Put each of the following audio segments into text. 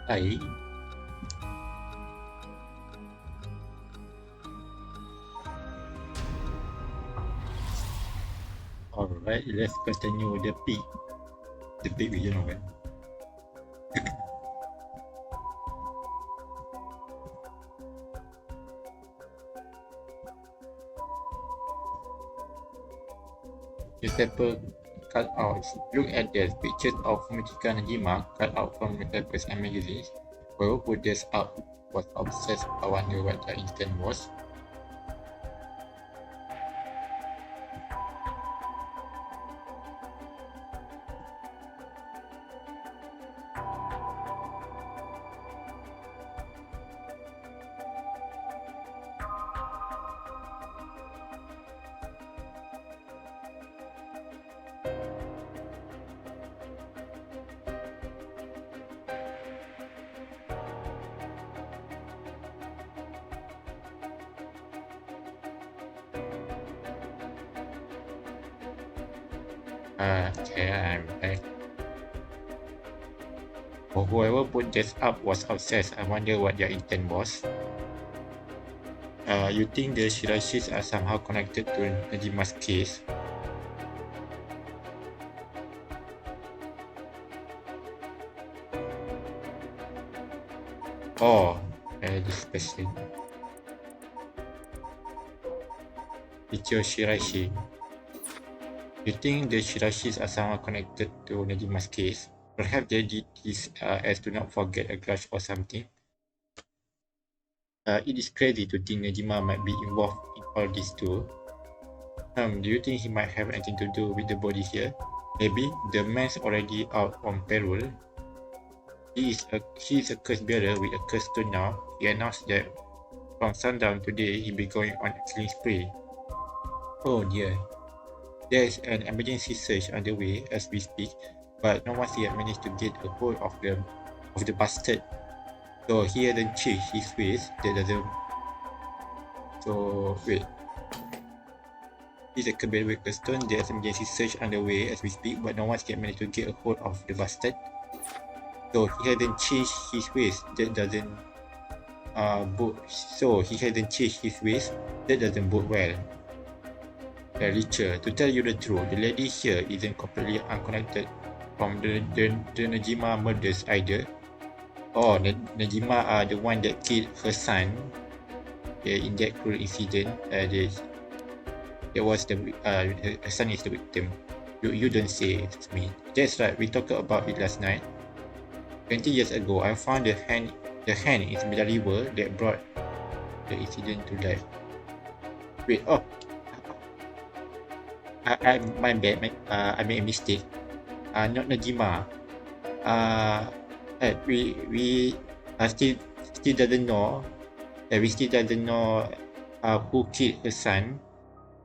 Baik. Alright, let's continue the peak. The big vision novel. Newspaper cutouts. Look at the pictures of Michika Najima cut out from newspapers and magazines. Whoever put this up was obsessed. I wonder what the incident was. Okay, I'm back. Whoever put this up was obsessed. I wonder what their intent was. You think the Shirashis are somehow connected to Najima's case? Oh, this question. Ichio Shirashi. You think the Shirashis are somehow connected to Najima's case? Perhaps they did this as to not forget a grudge or something. It is crazy to think Najima might be involved in all this too. Do you think he might have anything to do with the body here? Maybe the man's already out on parole. He is a curse bearer with a curse stone now. He announced that from sundown today he'll be going on a killing spree. Oh dear. There is an emergency search underway as we speak, but no one's yet managed to get a hold of the bastard. So he hasn't changed his ways. That doesn't. So wait. He's a curse bearer with a stone. There's an emergency search underway as we speak, but no one's yet managed to get a hold of the bastard. So he hasn't changed his ways. That doesn't so he hasn't changed his ways. That doesn't bode well. Richer, to tell you the truth, the lady here isn't completely unconnected from the Najima murders either. Oh, Najima are the one that killed her son in that cruel incident. That was her son is the victim. You don't say it's me. That's right, we talked about it last night. 20 years ago, I found the hand in the river that brought the incident to life. Wait, oh, my bad, I made a mistake. Not Najima. We still doesn't know. We still doesn't know who killed her son.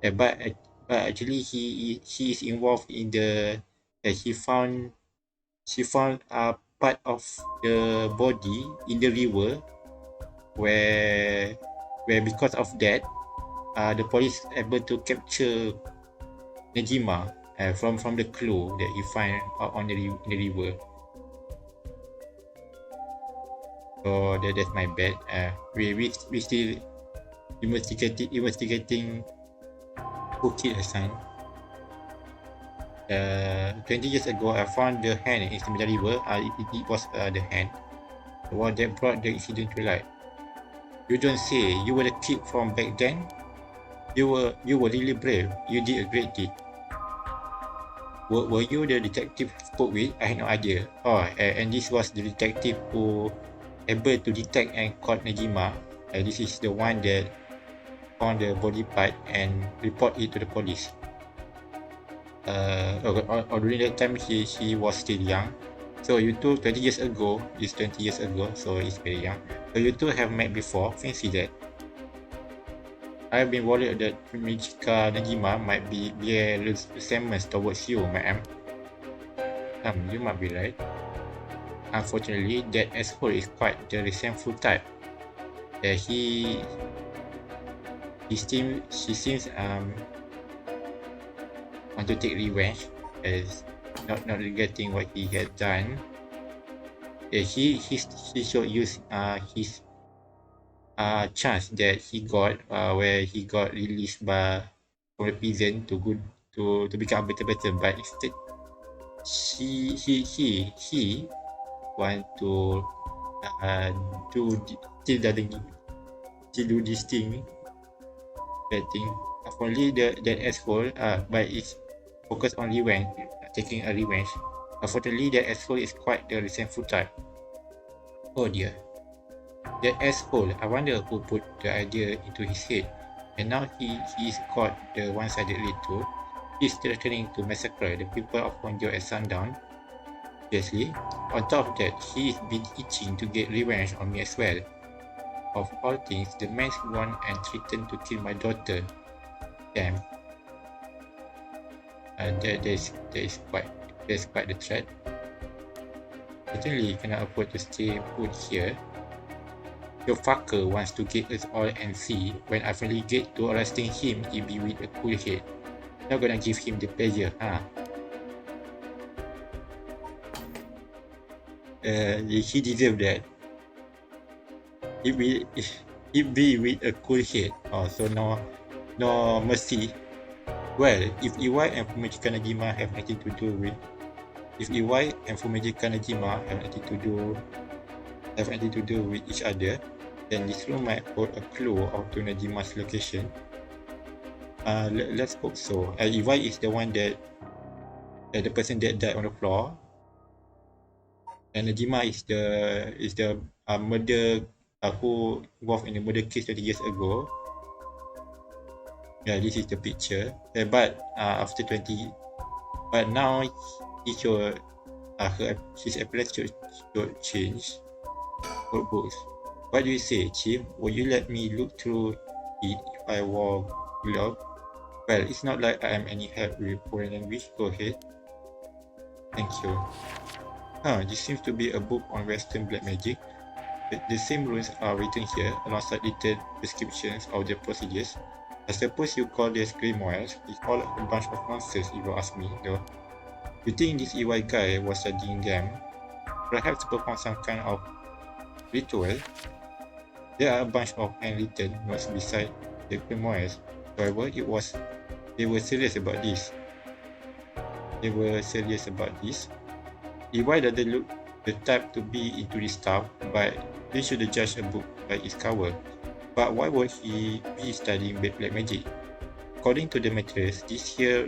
But actually he is involved in the. She found part of the body in the river where because of that the police able to capture Najima from the clue that he find on the river. So that's my bad. We still investigating who killed her son. 20 years ago, I found the hand in the river. It was the hand, the one that brought the incident to light. You don't say. You were a kid from back then. You were really brave. You did a great deed. Were you the detective spoke with? I had no idea. Oh, and this was the detective who able to detect and caught Najima. This is the one that found the body part and report it to the police. During that time she was still young. So you two 20 years ago is 20 years ago, so it's very young. So you two have met before. Fancy that. I've been worried that Michika Najima might bear resentment towards you, ma'am. You might be right. Unfortunately, that asshole is quite the resentful type. She seems want to take revenge as not regretting what he had done. he should use his chance that he got where he got released by from the prison to good to become better, but instead he want to uh, do still doesn't still do this thing that thing. Only that asshole but it's focused on revenge, taking a revenge. Unfortunately, that asshole is quite the resentful type. Oh dear. That asshole, I wonder who put the idea into his head. And now he's got the one-sided too. He's threatening to massacre the people of Honjo at sundown. Seriously? On top of that, he's been itching to get revenge on me as well. Of all things, the man's gone and threatened to kill my daughter. Damn. That is quite the threat. Certainly cannot afford to stay put here. The fucker wants to get us all and see when I finally get to arresting him, he'll be with a cool head. Not gonna give him the pleasure, huh? He deserve that. He be with a cool head. Oh, so no mercy. Well, if EY and Fumeji Kanajima have nothing to do with each other, then this room might hold a clue of to Najima's location. Let's hope so. EY is the one that the person that died on the floor, and Najima is the murder who involved in the murder case 20 years ago. Yeah, this is the picture. But after 20, but now he should his appearance should change. Books. What do you say, Chief? Will you let me look through it if I wore glove? Well, it's not like I am any help with foreign language. Go ahead. Thank you. This seems to be a book on Western black magic. The same rules are written here, alongside detailed descriptions of the procedures. I suppose you call this grimoires. It's all a bunch of nonsense if you ask me, though. You think this EY guy was studying them? Perhaps to perform some kind of ritual? There are a bunch of handwritten notes beside the grimoires. However, they were serious about this. EY doesn't look the type to be into this stuff, but they should judge a book by its cover. But why would he be studying black magic? According to the materials, this here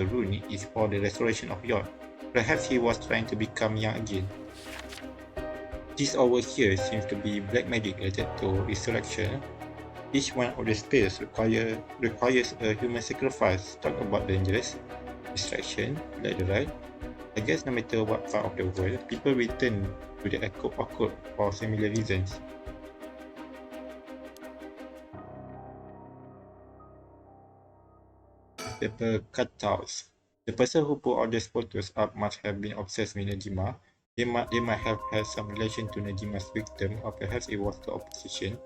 rune is for the restoration of youth. Perhaps he was trying to become young again. This over here seems to be black magic related to resurrection. Each one of the spells requires a human sacrifice. Talk about dangerous. Distraction, like the right. I guess no matter what part of the world, people return to the occult for similar reasons. Paper cutouts. The person who put all these photos up must have been obsessed with Najima. They might have had some relation to Najima's victim, or perhaps it was the opposition.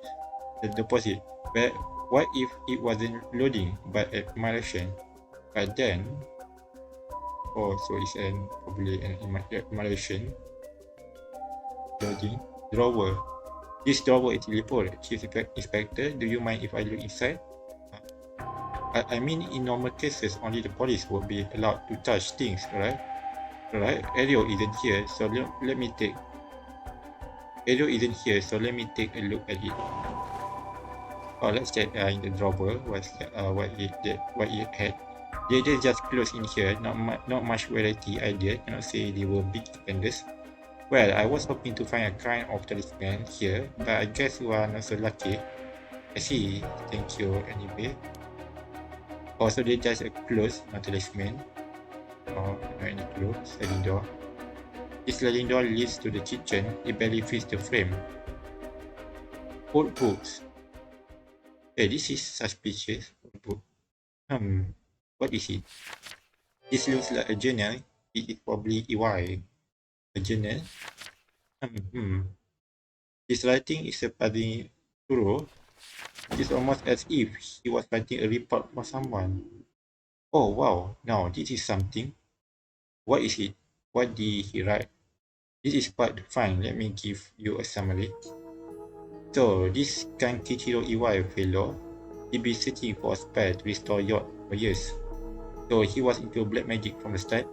The opposite. But what if it wasn't loading but admiration? But then, so it's probably an admiration. Loading drawer. This drawer is full. Chief Inspector, do you mind if I look inside? I mean, in normal cases, only the police would be allowed to touch things, right? Ariel isn't here, so let me take a look at it. Oh, let's check in the drawer what it had. They just closed in here. Not much variety idea. Cannot say they were big spenders. Well, I was hoping to find a kind of talisman here, but I guess you are not so lucky. I see. Thank you anyway. Also, they just close, not talisman. Oh, no any clue. Sliding door. This sliding door leads to the kitchen. It barely fits the frame. Old books. Hey, this is suspicious. Old book. What is it? This looks like a journal. It is probably EY. A journal? His writing is surprisingly thorough. It's almost as if he was writing a report for someone. Oh wow, now this is something. What is it? What did he write? This is quite fine. Let me give you a summary. So, this Kankichiro Iwai fellow, he been searching for a spell to restore yacht for years. So, he was into black magic from the start.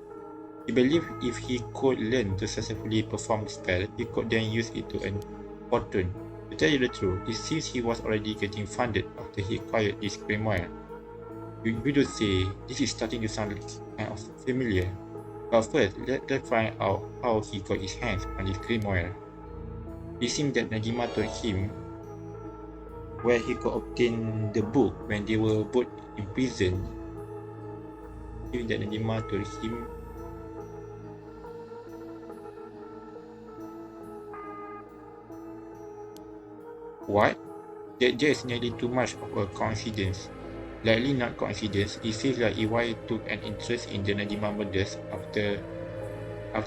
He believed if he could learn to successfully perform the spell, he could then use it to earn fortune. To tell you the truth, it seems he was already getting funded after he acquired this grimoire. You do say this is starting to sound kind of familiar. But first, let's find out how he got his hands on this grimoire. It seemed that Najima told him where he could obtain the book when they were both in prison. It seemed that Najima told him what? That just nearly too much of a coincidence. Likely not coincidence, it feels like Iwai took an interest in the Najima murders after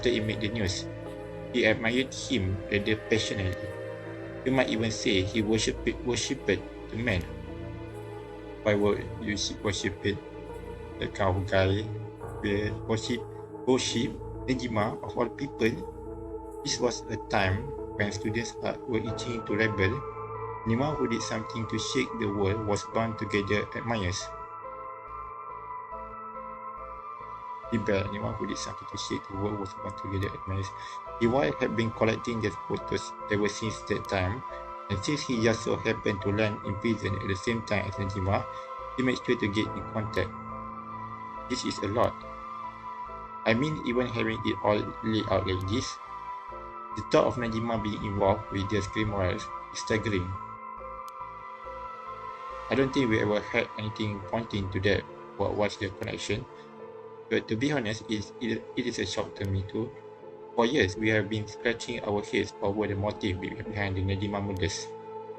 it made the news. He admired him rather passionately. You might even say he worshipped the man. Why would you worship it? The kind of guy will worship Najima of all people. This was a time when students were itching to rebel. Anyone who did something to shake the world was bound to gather admirers. Anyone who did something to shake the world was bound to gather admirers. Iwai had been collecting their photos ever since that time, and since he just so happened to land in prison at the same time as Najima, he made sure to get in contact. This is a lot. I mean, even having it all laid out like this, the thought of Najima being involved with their grimoires is staggering. I don't think we ever had anything pointing to that. What was the connection? But to be honest, it is a shock to me too. For years, we have been scratching our heads over the motive behind the Najima murders.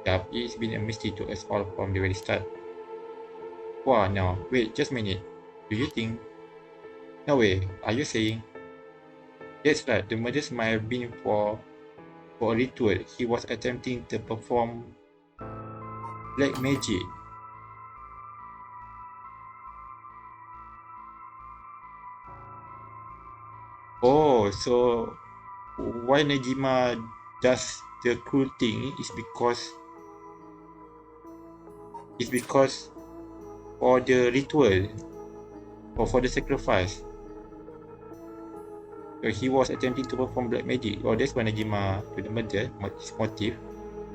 It has been a mystery to us all from the very start. Wow, now, wait, just a minute. Do you think? No way, are you saying? That's right, the murders might have been for a ritual. He was attempting to perform black magic. Oh, so why Najima does the cruel thing is because for the ritual or for the sacrifice. So he was attempting to perform black magic. Oh, that's why Najima to the murder, his motive,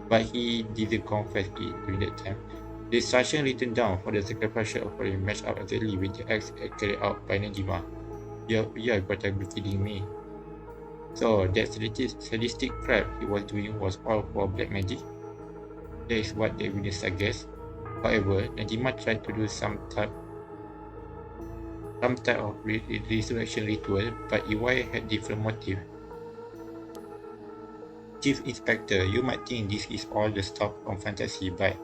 but he didn't confess it during that time. The instruction written down for the sacrificial offering matched up exactly with the acts carried out by Najima. You gotta be kidding me. So that sadistic crap he was doing was all for black magic. That is what the evidence suggests. However, Najima tried to do some type of resurrection ritual, but Iwai had different motive. Chief Inspector, you might think this is all the stuff from fantasy, but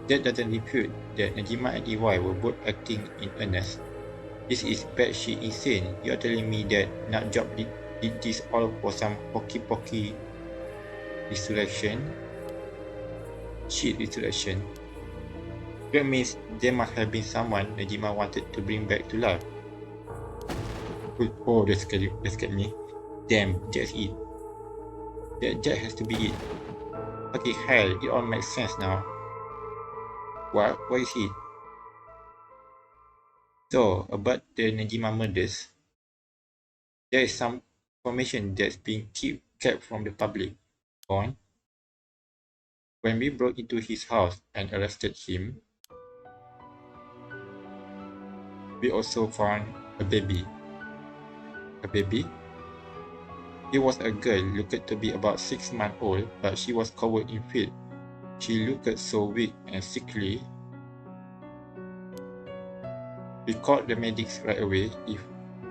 that doesn't refute that Najima and Iwai were both acting in earnest. This is batshit insane. You're telling me that Nutjob did this all for some pokey resurrection? Shit resurrection. That means there must have been someone Najima wanted to bring back to life. Oh, that scared me. Damn, that's it. That has to be it. Okay, hell, it all makes sense now. What is it? So, about the Najima murders, there is some information that's being kept from the public. On. When we broke into his house and arrested him, we also found a baby. A baby? It was a girl, looked to be about 6 months old, but she was covered in filth. She looked so weak and sickly. We called the medics right away. If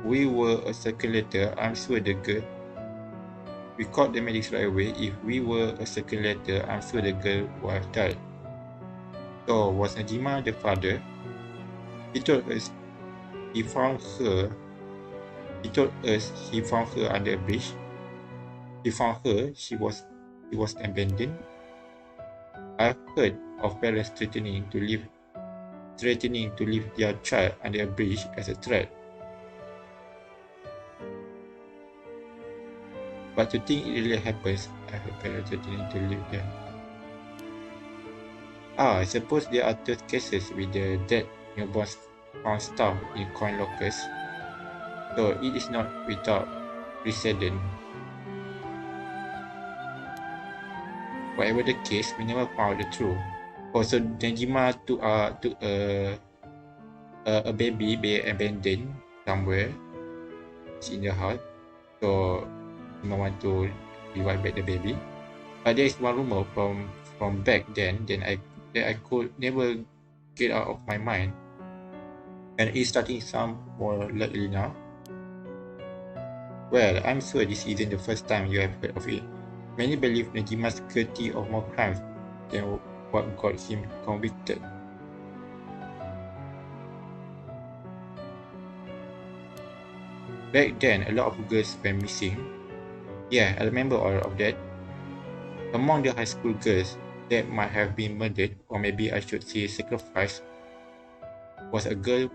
we were a second later, I'm sure the girl. We called the medics right away. If we were a second later, I'm sure the girl would have died. So was Najima the father? He told us he found her. He told us he found her under a bridge. He found her. She was abandoned. I've heard of parents threatening to leave their child under a bridge as a threat. But to think it really happens, I hope parents need to live there. I suppose there are those cases with the dead newborns found stuffed in coin lockers, so it is not without precedent. Whatever the case, we never found the truth. Also, Najima took a baby abandoned somewhere. It's in the house, so Najima want to revive back the baby. But there is one rumor from back then that I could never get out of my mind, and it's starting to sound more likely now. Well, I'm sure this isn't the first time you have heard of it. Many believe Najima's guilty of more crimes than what got him convicted. Back then, a lot of girls went missing. Yeah, I remember all of that. Among the high school girls that might have been murdered, or maybe I should say sacrificed, was a girl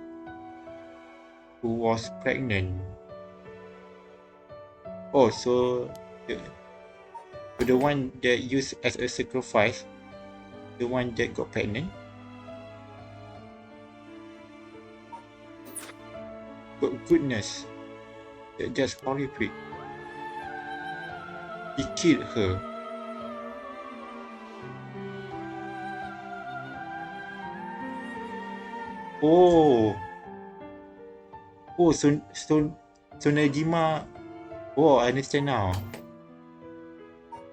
who was pregnant. Oh, so the one that used as a sacrifice, the one that got pregnant? But goodness, that's horrific. He killed her. Oh, so Najima. Oh, I understand now.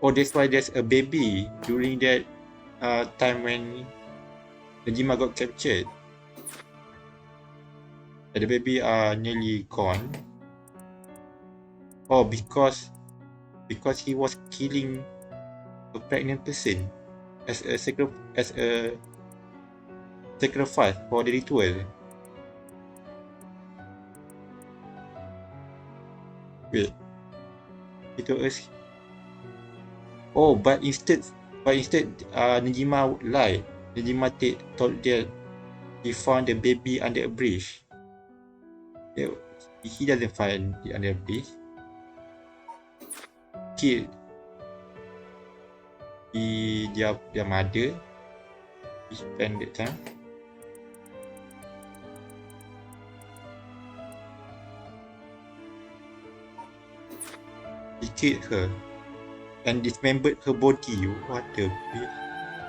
Oh, that's why there's a baby during that time when Najima got captured. The baby are nearly gone. Oh, because he was killing a pregnant person as a sacrifice for the ritual. Wait, he told us. Oh, but instead, Najima lied. Najima told that he found the baby under a bridge. He doesn't find it under a bridge. Killed their mother. He spent that time. He killed her and dismembered her body. What the bitch?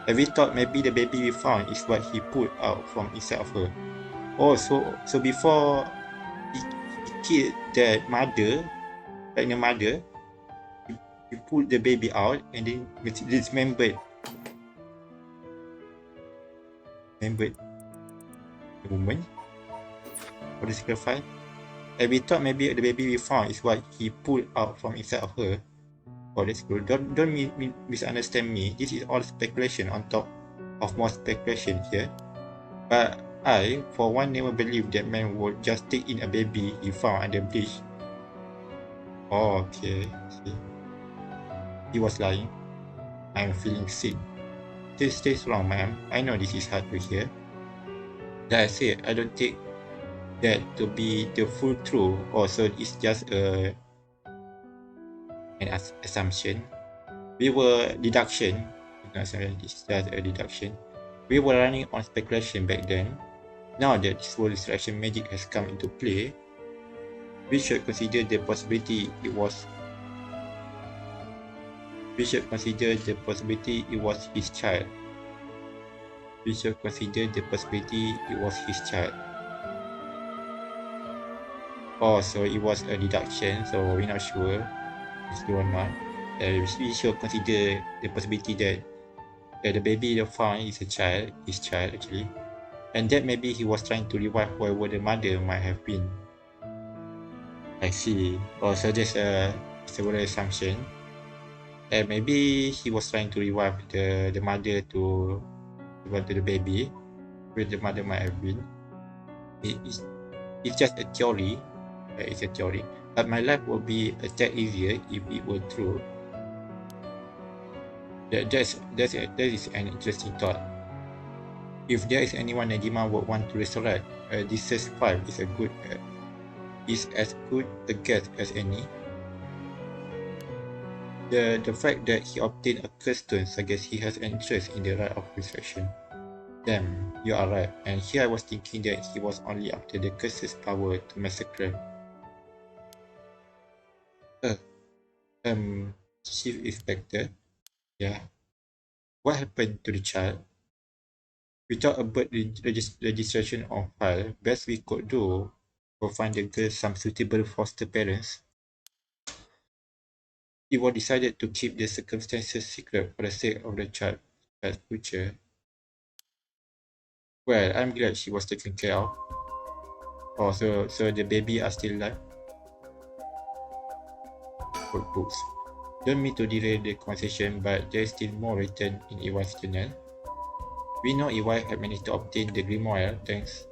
Have we thought maybe the baby we found is what he pulled out from inside of her? Oh, so before he killed that mother, pregnant mother, he pulled the baby out and then dismembered the woman for the sacrifice. And we thought maybe the baby we found is what he pulled out from inside of her. Oh, that's cool. Don't misunderstand me. This is all speculation on top of more speculation here. But I, for one, never believed that man would just take in a baby he found under a bridge. Oh, okay. See. He was lying. I'm feeling sick. Stay strong, ma'am. I know this is hard to hear. Like I said, I don't take that to be the full truth. Oh, so it's just an assumption. We were deduction. It's just a deduction. We were running on speculation back then. Now that this whole distraction magic has come into play, we should consider the possibility it was his child. Oh, so it was a deduction, so we're not sure. It's true or not. We should consider the possibility that the baby they found is his child actually. And that maybe he was trying to revive whoever the mother might have been. I see. Oh, so there's several assumption. And maybe he was trying to revive the mother to the baby, where the mother might have been. It's just a theory. It's a theory. But my life would be a tad easier if it were true. That is an interesting thought. If there is anyone Najima would want to resurrect, this 5 is as good a guess as any. The fact that he obtained a curse stone suggests he has an interest in the rite of resurrection. Damn, you are right. And here I was thinking that he was only after the curse's power to massacre. Uh, Chief Inspector, yeah. What happened to the child? Without a birth registration on file, best we could do was find the girl some suitable foster parents. It was decided to keep the circumstances secret for the sake of the child's future. Well, I'm glad she was taken care of. Oh, so the baby are still alive? Books. Don't mean to derail the conversation, but there is still more written in Iwan's journal. We know Iwan had managed to obtain the grimoire thanks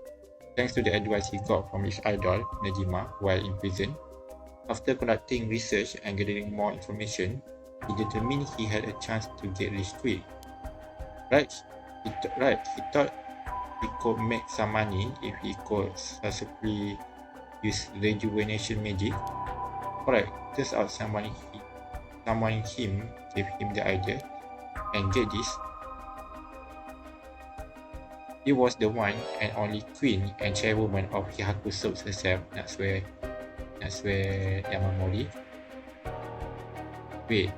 to the advice he got from his idol, Najima, while in prison. After conducting research and gathering more information, he determined he had a chance to get rich quick. Right, he thought he could make some money if he could successfully use rejuvenation magic. Alright, turns out someone him gave him the idea, and get this, he was the one and only queen and chairwoman of Hihaku Soaps herself. That's where Yamamori. Wait,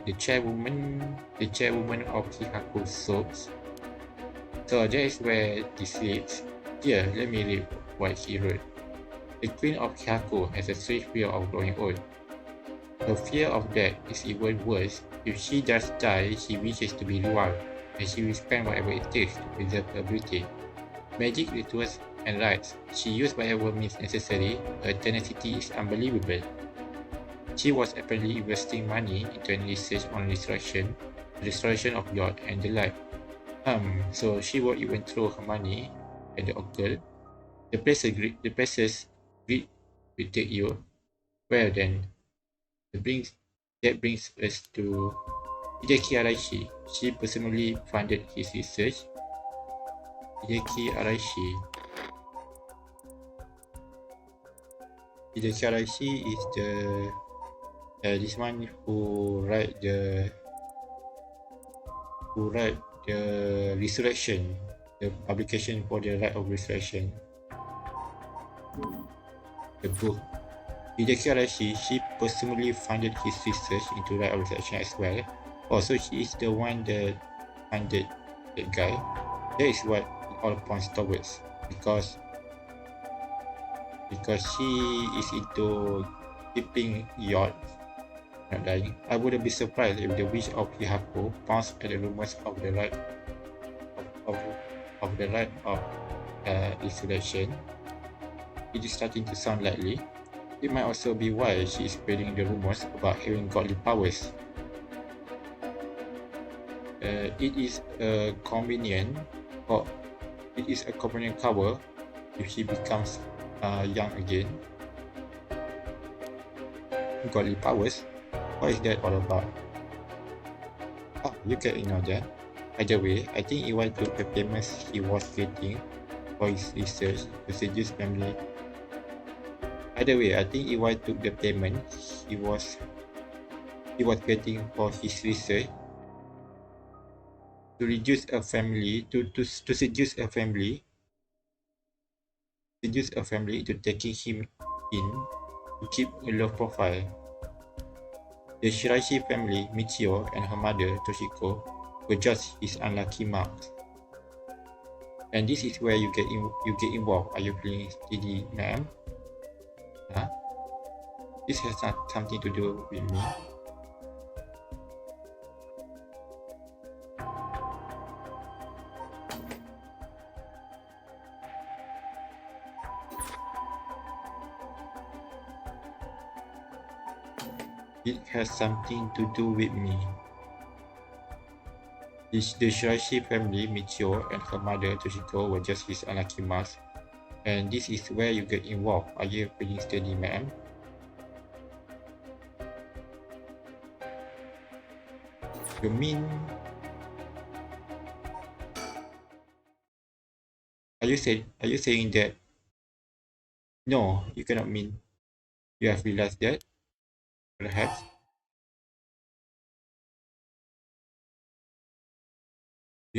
the chairwoman of Hihaku Soaps. So that is where this leads. Here, let me read what he wrote. The queen of Hihaku has a strange fear of growing old. Her fear of death is even worse. If she does die, she wishes to be revived, and she will spend whatever it takes to preserve her beauty. Magic rituals and rites, she used whatever means necessary. Her tenacity is unbelievable. She was apparently investing money into an research on restoration, the restoration of God and the like. So she will even throw her money at the occult. The places greed will take you. Well then, that brings us to Hideki Araishi. She personally funded his research. Hideki Araishi is the this one who write the resurrection, the publication for the Rite of Resurrection, the book. Hideki Araishi, she personally funded his research into Rite of Resurrection as well. Also, she is the one that funded that guy. That is what it all points towards, because she is into keeping yachts not dying. I wouldn't be surprised if the witch of Hihaku pounced at the rumors of the rite of resurrection. It is starting to sound likely. It might also be why she is spreading the rumors about having godly powers. It is a convenient cover if she becomes young again. Godly powers? What is that all about? You can ignore that. Either way, I think Iwan took the payments he was getting for his research to seduce family. Either way, I think Iwan took the payment he was getting for his research to reduce a family to seduce a family into taking him in to keep a low profile. The Shiraishi family, Michio, and her mother, Toshiko, were just his unlucky marks. And this is where you get involved. Are you feeling steady, ma'am? Huh? This has something to do with me. It has something to do with me. The Shiraishi family, Michio, and her mother, Toshiko, were just his unlucky marks. And this is where you get involved. Are you feeling steady, ma'am? You mean... Are you saying that... No, you cannot mean... You have realized that? Perhaps.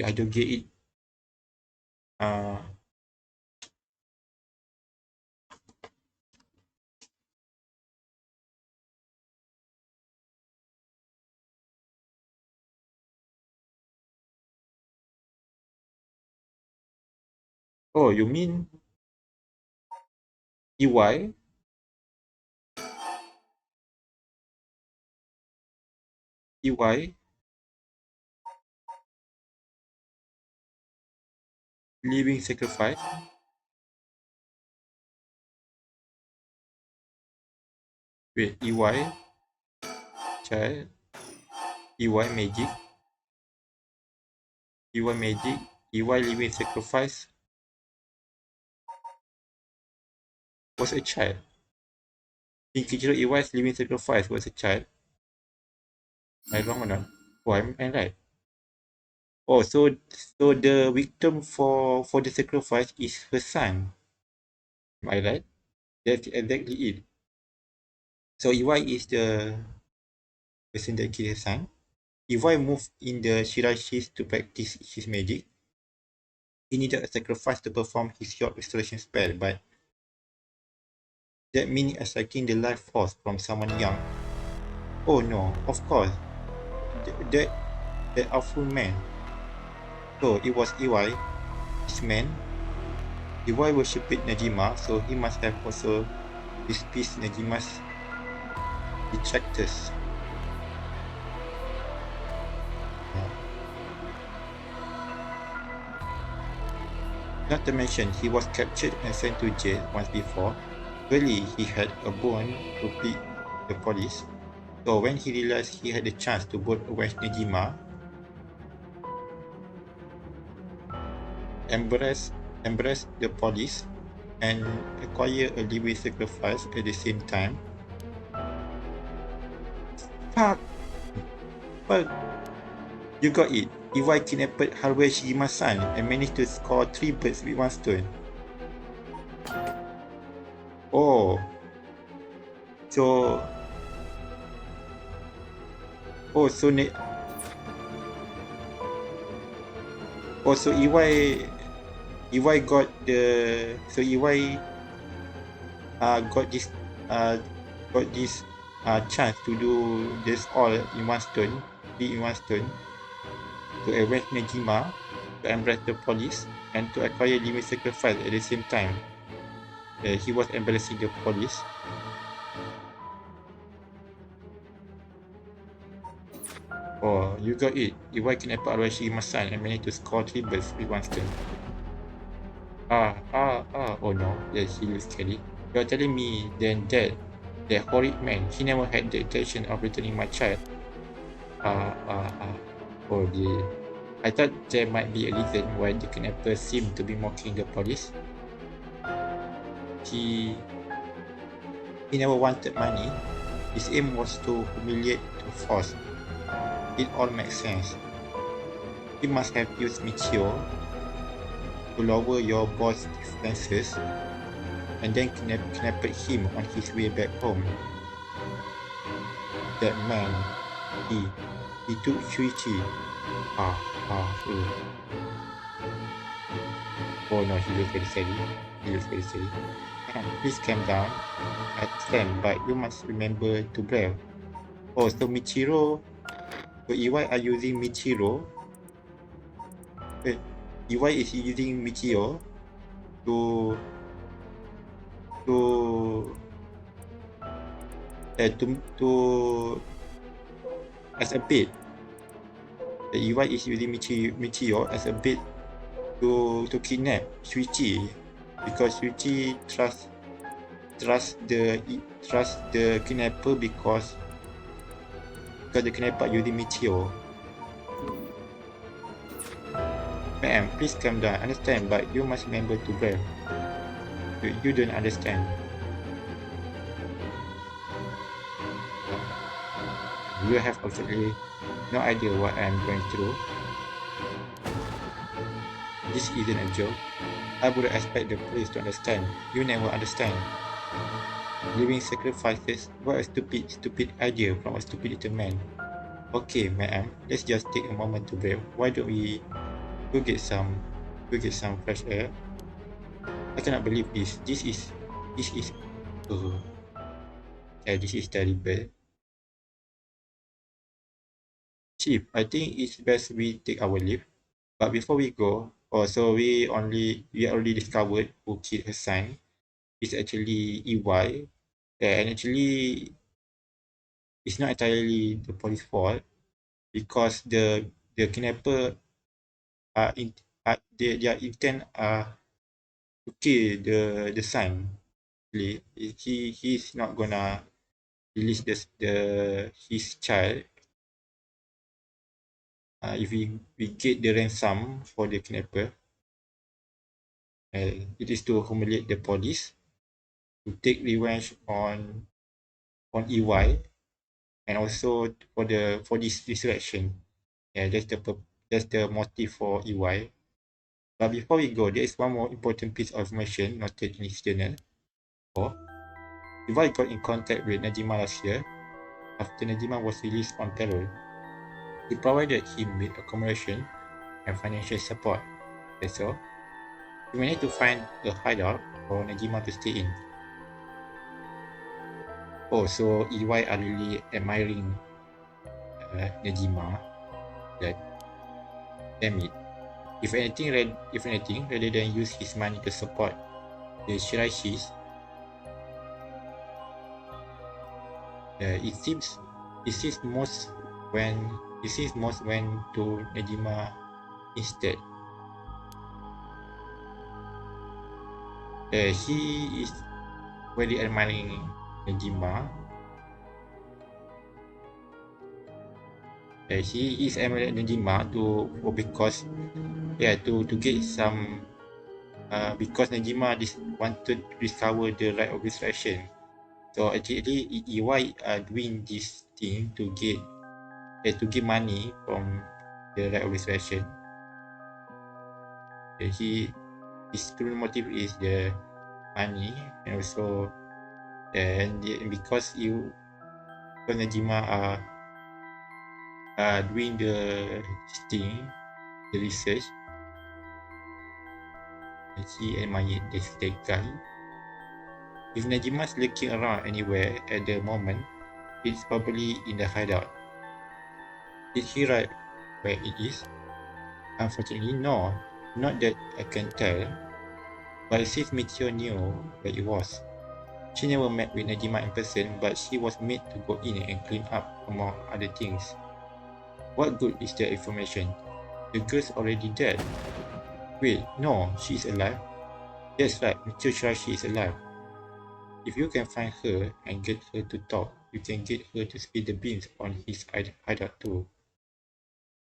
I don't get it. Uh, oh, you mean EY? EY? Living sacrifice? Wait, EY? Child? EY magic? EY magic? EY living sacrifice was a child. In Kichiro, EY's living sacrifice was a child. Am I wrong or not? Oh, I'm right. Oh, so the victim for the sacrifice is her son. Am I right? That's exactly it. So EY is the person that killed his son. EY moved in the Shirashis to practice his magic. He needed a sacrifice to perform his short restoration spell, but that means extracting the life force from someone young. Oh no, of course. That awful man. So it was EY, this man. EY worshipped Najima, so he must have also displeased Najima's detractors. Not to mention, he was captured and sent to jail once before. Clearly, he had a bone to pick the police. So when he realized he had a chance to both avenge Najima, embrace the police, and acquire a living sacrifice at the same time. Fuck! Fuck! You got it. EY kidnapped Harueshi-jima's son and managed to score 3 birds with 1 stone. Oh. So... Oh, so... Oh, so EY got the... So EY got this chance to do this all in 1 stone. Be in 1 stone. To avenge Najima, to embrace the police, and to acquire living sacrifice at the same time. He was embracing the police. Oh, you got it. EY kidnapped Harueshi-jima's son and managed to score 3 birds with 1 stone. Oh no, yes, he looks scary. You're telling me then that horrid man, he never had the intention of returning my child. Oh dear. I thought there might be a reason why the kidnapper seemed to be mocking the police. He never wanted money. His aim was to humiliate the force. It all makes sense. He must have used Michio to lower your boss' defenses and then kidnapped him on his way back home. That man, he took Shuichi. Oh no, he looks very scary. Please calm down. I understand, but you must remember to breathe. Oh, so Michiro... So EY are using Michiro... EY is using Michio to as a bait. The EY is using Michio as a bait to kidnap Shuichi, because Shuichi trust the kidnapper because the kidnapper using Michio. Ma'am, please calm down. Understand, but you must remember to breathe. You don't understand. You have absolutely no idea what I am going through. This isn't a joke. I would expect the police to understand. You never understand. Living sacrifices? What a stupid idea from a stupid little man. Okay, ma'am, let's just take a moment to breathe. Why don't we go get some fresh air? I cannot believe this. This is, uh, this is terrible. Chief, I think it's best we take our leave. But before we go, so we already discovered who killed her son. It's actually EY, and actually it's not entirely the police fault because the kidnapper in their intent to kill the son. Really, he's not gonna release the his child if we get the ransom for the kidnapper. It is to humiliate the police, to take revenge on EY, and also for this distraction. Yeah, that's the motive for EY. But before we go, there is one more important piece of information noted in his journal. Oh, EY got in contact with Najima last year after Najima was released on parole. He provided him with accommodation and financial support. That's all. We managed to find a hideout for Najima to stay in. Oh, so EY are really admiring Najima. That damn it. If anything, rather than use his money to support the Shirashis, it seems most when to Najima instead. He is very admiring Najima. He is admiring Najima because to get some because Najima wanted to discover the right of distraction. So actually EY are doing this thing to get money from the right of distraction. His true motive is the money, and also because Najima are doing the thing, the research, and he admired that guy. If Najima is looking around anywhere at the moment, it's probably in the hideout. Did he write where it is? Unfortunately, no. Not that I can tell. But it seems Meteor knew where it was. She never met with Najima in person, but she was made to go in and clean up, among other things. What good is that information? The girl's already dead. Wait, no, she is alive. That's right, Meteor Shirashi is alive. If you can find her and get her to talk, you can get her to spill the beans on his hideout too.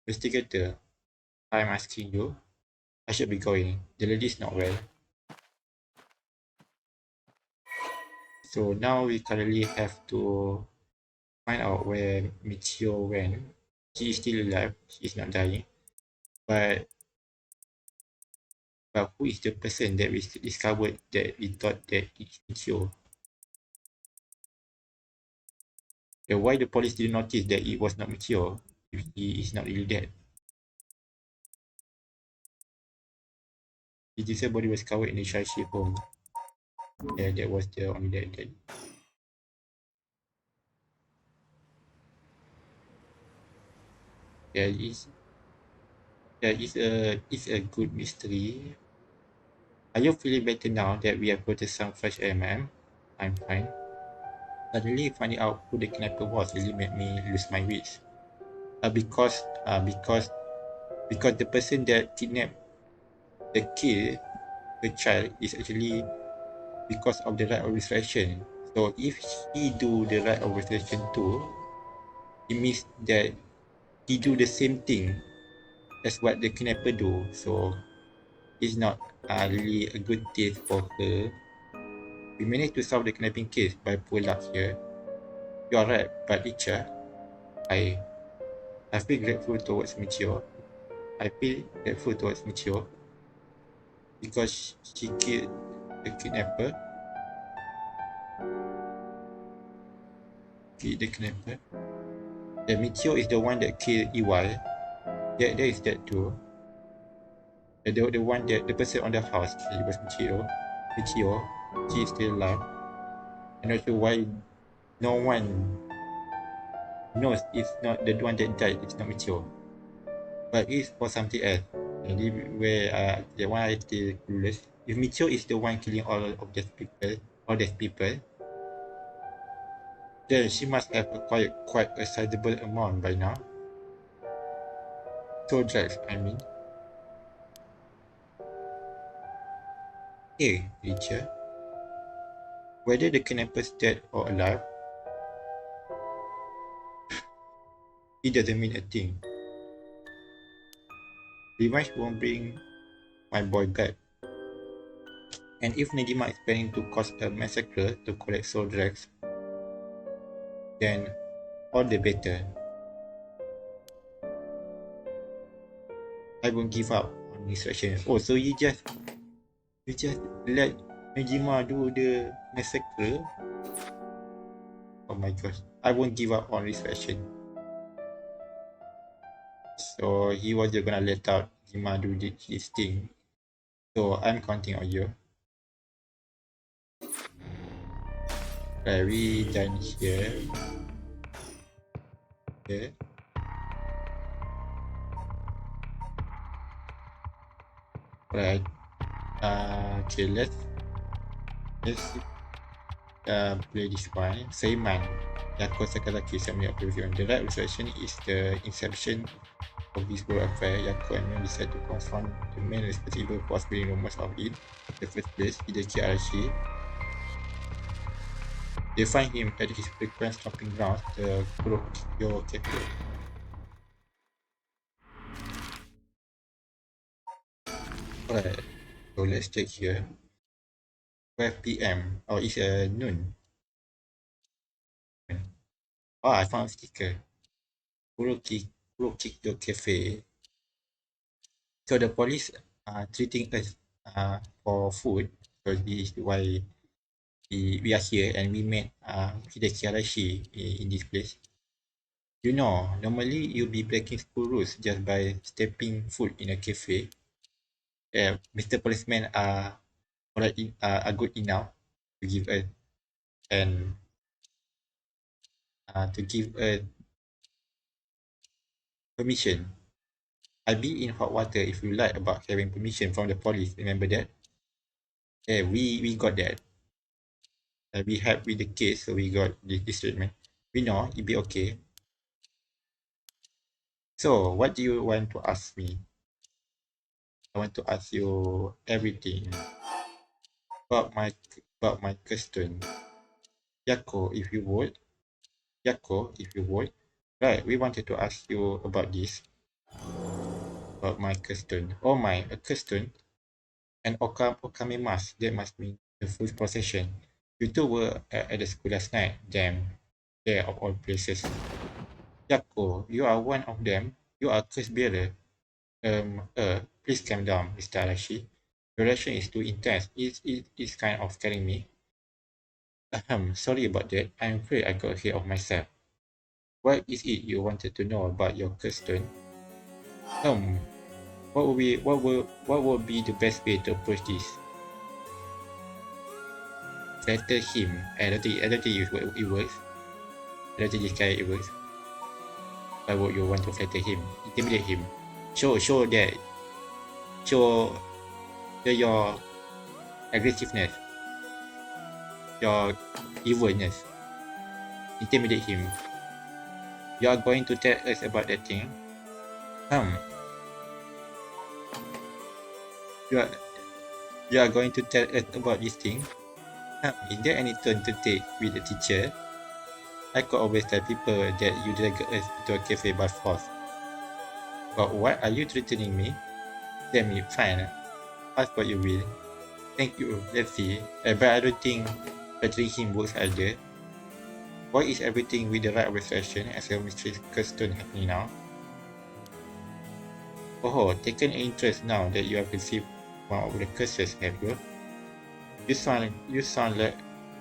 Investigator, I'm asking you. I should be going. The lady's not well. So now we currently have to find out where Michio went. She is still alive. She is not dying. But who is the person that we discovered that we thought that it's Michio? Why the police didn't notice that it was not Michio if he is not really dead? His disabled body was covered in a Shashi home. Yeah, that was the only that. Yeah, it's a good mystery. Are you feeling better now that we have got some fresh air, ma'am? I'm fine. Suddenly finding out who the kidnapper was really made me lose my wits. Because the person that kidnapped the kid, the child, is actually because of the right of resurrection. So if he do the right of resurrection too, it means that he do the same thing as what the kidnapper do. So it's not really a good day for her. We managed to solve the kidnapping case by poor luck here. You are right, but Icha, I I feel grateful towards Michio. I feel grateful towards Michio because she killed the kidnapper. the kidnapper. The Michio is the one that killed EY. Yeah, there is that too. The one that the person on the house, it was Michio. She is still alive. I'm not sure why no one knows it's not the one that died, it's not Michio. But it's for something else. And where the one I still clueless. If Michio is the one killing all of these people, then she must have acquired quite a sizable amount by now. So drugs, I mean. Hey, Richard. Whether the kidnapper's dead or alive, it doesn't mean a thing. Revenge won't bring my boy back. And if Najima is planning to cause a massacre to collect soul drugs, then all the better. I won't give up on instruction. Oh, so you just let Najima do the massacre? Oh my gosh, I won't give up on instruction. So he was just gonna let out Najima do his thing. So I'm counting on you. Right, we done here. Okay. Right. Okay, let's play this one. Seiman. Yako Sakazaki submit oblivion. The right resolution is the inception of this world affair. Yako and Mim decide to confront the main responsible for spreading rumors of it in the first place, Hideki Arashi. They find him at his frequent stomping grounds, the Kurokyo Cafe. Alright, so let's check here. 12 p.m. Oh, it's noon. Oh, I found a sticker. Kurokyo Cafe. So the police are treating us for food. So this is why we are here and we met Hideki Arashi in this place. You know, normally you'll be breaking school rules just by stepping food in a cafe. Mr. Policeman are good enough to give us and to give a permission. I'll be in hot water if you like about having permission from the police. Remember that? Yeah, we got that. We helped with the case, so we got this treatment. We know it'll be okay. So, what do you want to ask me? I want to ask you everything about my question. Yako, if you would. Yako, if you would. Right, we wanted to ask you about this. About my question. Oh my, a question. And Okame mask. That must mean the full procession. You two were at the school last night. Damn. There of all places. Yako, you are one of them. You are curse bearer. Please calm down, Mr. Arashi. Your reaction is too intense. It's kind of scaring me. Sorry about that. I'm afraid I got ahead of myself. What is it you wanted to know about your question? What will be the best way to approach this? Flatter him. I don't think it works. I don't think this guy it works. Why would you want to flatter him? Intimidate him. Show your aggressiveness, your evilness. Intimidate him. You are going to tell us about that thing? You are going to tell us about this thing? Is there any turn to take with the teacher? I could always tell people that you drag us into a cafe by force. But what are you threatening me? Damn it, fine. Ask what you will. Thank you, let's see. But I don't think threatening him works either. Why is everything with the right reaction as a mysterious question happening now? Oh, taken an interest now that you have received one of the curses, have you? You sound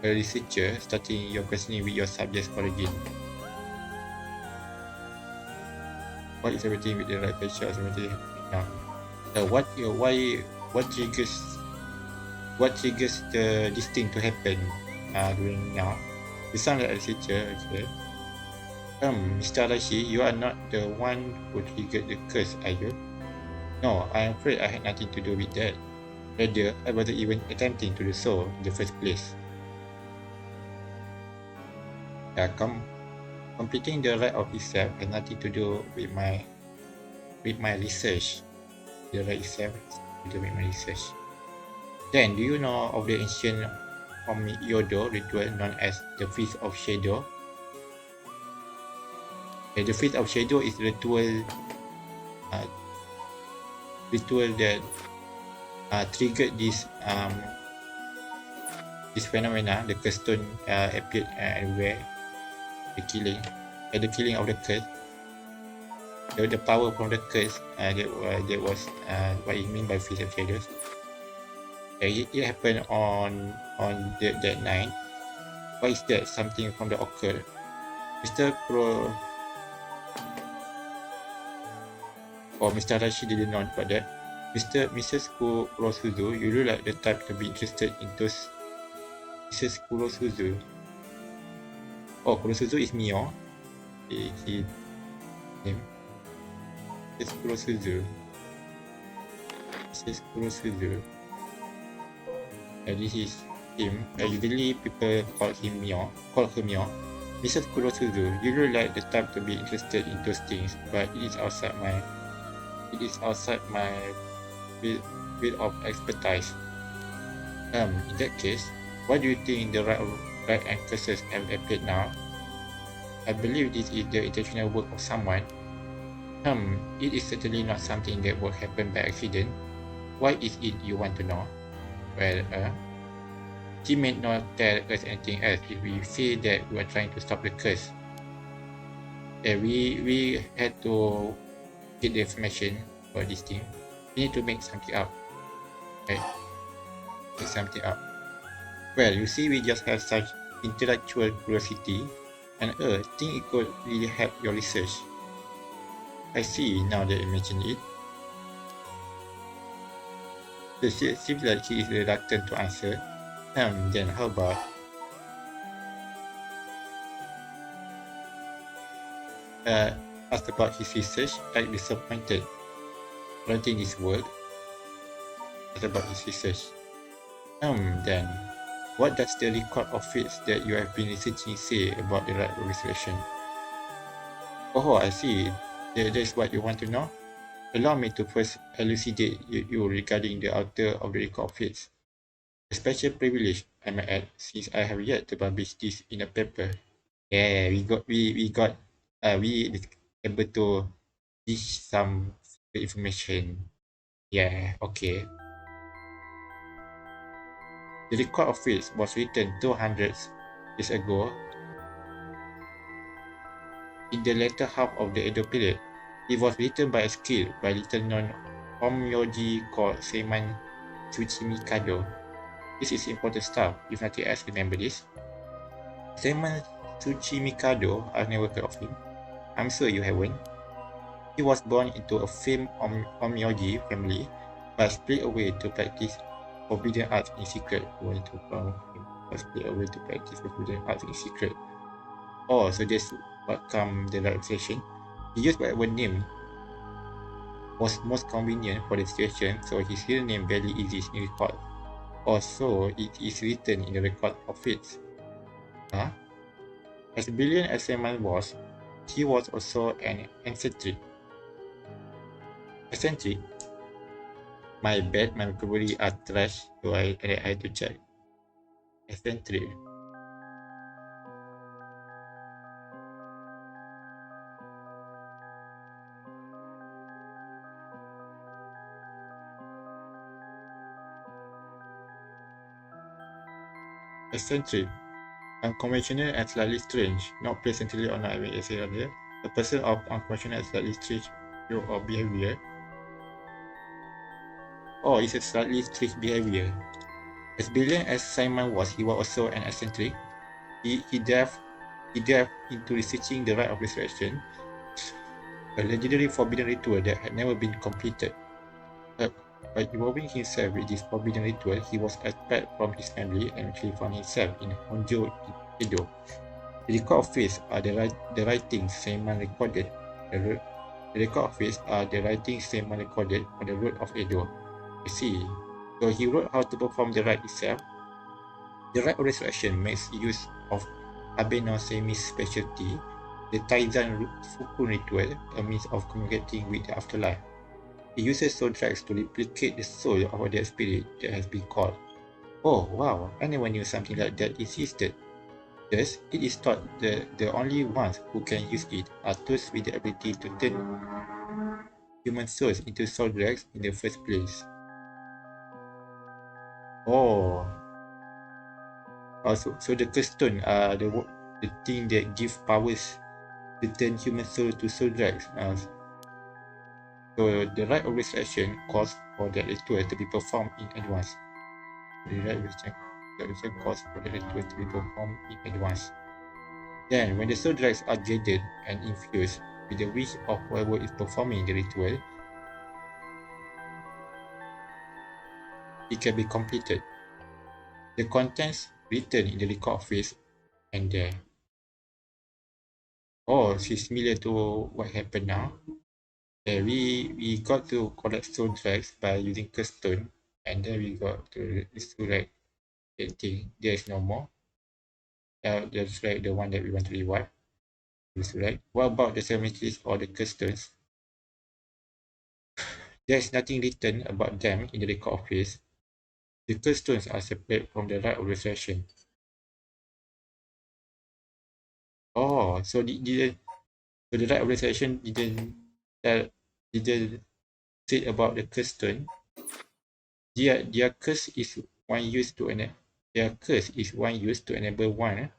a researcher starting your questioning with your subject's origin. What is everything with the right picture or something happening now? What triggers this thing to happen during now? You sound like a researcher, okay. Mr. Arashi, you are not the one who triggered the curse, are you? No, I am afraid I had nothing to do with that. Rather, I wasn't even attempting to do so in the first place. Completing the right of itself has nothing to do with my research. The right itself has to do with my research. Then, do you know of the ancient Honjo ritual known as the Feast of Shadow? The Feast of Shadow is a ritual that triggered this phenomena. The curse stone appeared everywhere. The killing of the curse. The power from the curse. That was what it means by Feast of Shadows. It happened on that night. Why is that? Something from the occur. Mr. Pro or Mr. Rashid didn't know about that. Mrs. Kurosuzu, you look like the type to be interested in those. Mrs. Kurosuzu. Oh, Kurosuzu is Mio. His name. Mrs. Kurosuzu. Mrs. Kurosuzu. This is him. Usually people call her Mio. Mrs. Kurosuzu, you look like the type to be interested in those things, but it is outside my field of expertise. In that case, why do you think the right and curses have appeared now? I believe this is the intentional work of someone. It is certainly not something that will happen by accident. Why is it you want to know? Well, she may not tell us anything else if we say that we are trying to stop the curse. We had to get the information for this thing. We need to make something up. Right? Make something up. Well, you see, we just have such intellectual curiosity, and I think it could really help your research. I see now that you mention it. It seems like he is reluctant to answer. Then how about ask about his research? Like disappointed. Writing his work. Ask about his research. Then what does the record of fates that you have been researching say about the right resurrection? Oh, I see. That is what you want to know? Allow me to first elucidate you regarding the author of the record of fates. A special privilege, I might add, since I have yet to publish this in a paper. Yeah, we able to teach some information. Yeah, okay. The record of fates was written 200 years ago in the latter half of the Edo period. It was written by a skilled but little-known Homyoji called Seiman Tsuchimikado. This is important stuff, if nothing else, remember this. Seiman Tsuchimikado, I've never heard of him. I'm sure you haven't. He was born into a famed Homyoji family, but split away to practice forbidden arts in secret. Split away to practice forbidden arts in secret. Oh, so that's what come the right expression. He used whatever name was most convenient for the situation, so his real name barely exists in record. Also, it is written in the record of fates. As brilliant as Simon was, he was also an eccentric. Eccentric? My bad, my vocabulary are trash, so I had to check. Eccentric. Eccentric. Unconventional and slightly strange, not pleasantly or not, I mean, say earlier. A person of unconventional and slightly strange or behavior. Oh, it's a slightly strange behavior. As brilliant as Simon was, he was also an eccentric. He delved into researching the rite of resurrection, a legendary forbidden ritual that had never been completed. But by involving himself with this forbidden ritual, he was expelled from his family and actually found himself in Honjo, Edo. The record of face are the writings Simon recorded. The record of face are the writings Simon recorded on the road of Edo. I see. So he wrote how to perform the rite itself. The rite of resurrection makes use of Abe no Seimi's specialty, the Taizan Fukun ritual, a means of communicating with the afterlife. He uses soul tracks to replicate the soul of a dead spirit that has been called. Oh wow, I never knew something like that existed. Thus, it is thought that the only ones who can use it are those with the ability to turn human souls into soul drags in the first place. Oh, so the Keystone are the thing that give powers to turn human soul to soul drags. So the rite of resurrection calls for that ritual to be performed in advance. The rite of resurrection calls for the ritual to be performed in advance. Then, when the soul drags are gathered and infused with the wish of whoever is performing the ritual, it can be completed. The contents written in the record of face and there. Oh, it's similar to what happened now. We got to collect soul tracks by using Keystone, and then we got to resurrect that thing. There is no more. That's like the one that we want to reward. Resurrect. What about the cemeteries or the Keystones? There is nothing written about them in the record of face. The Keystones are separate from the rite of resurrection. Oh, so so the rite of resurrection didn't say about the Keystone. Their curse is one used to their curse is one used to enable one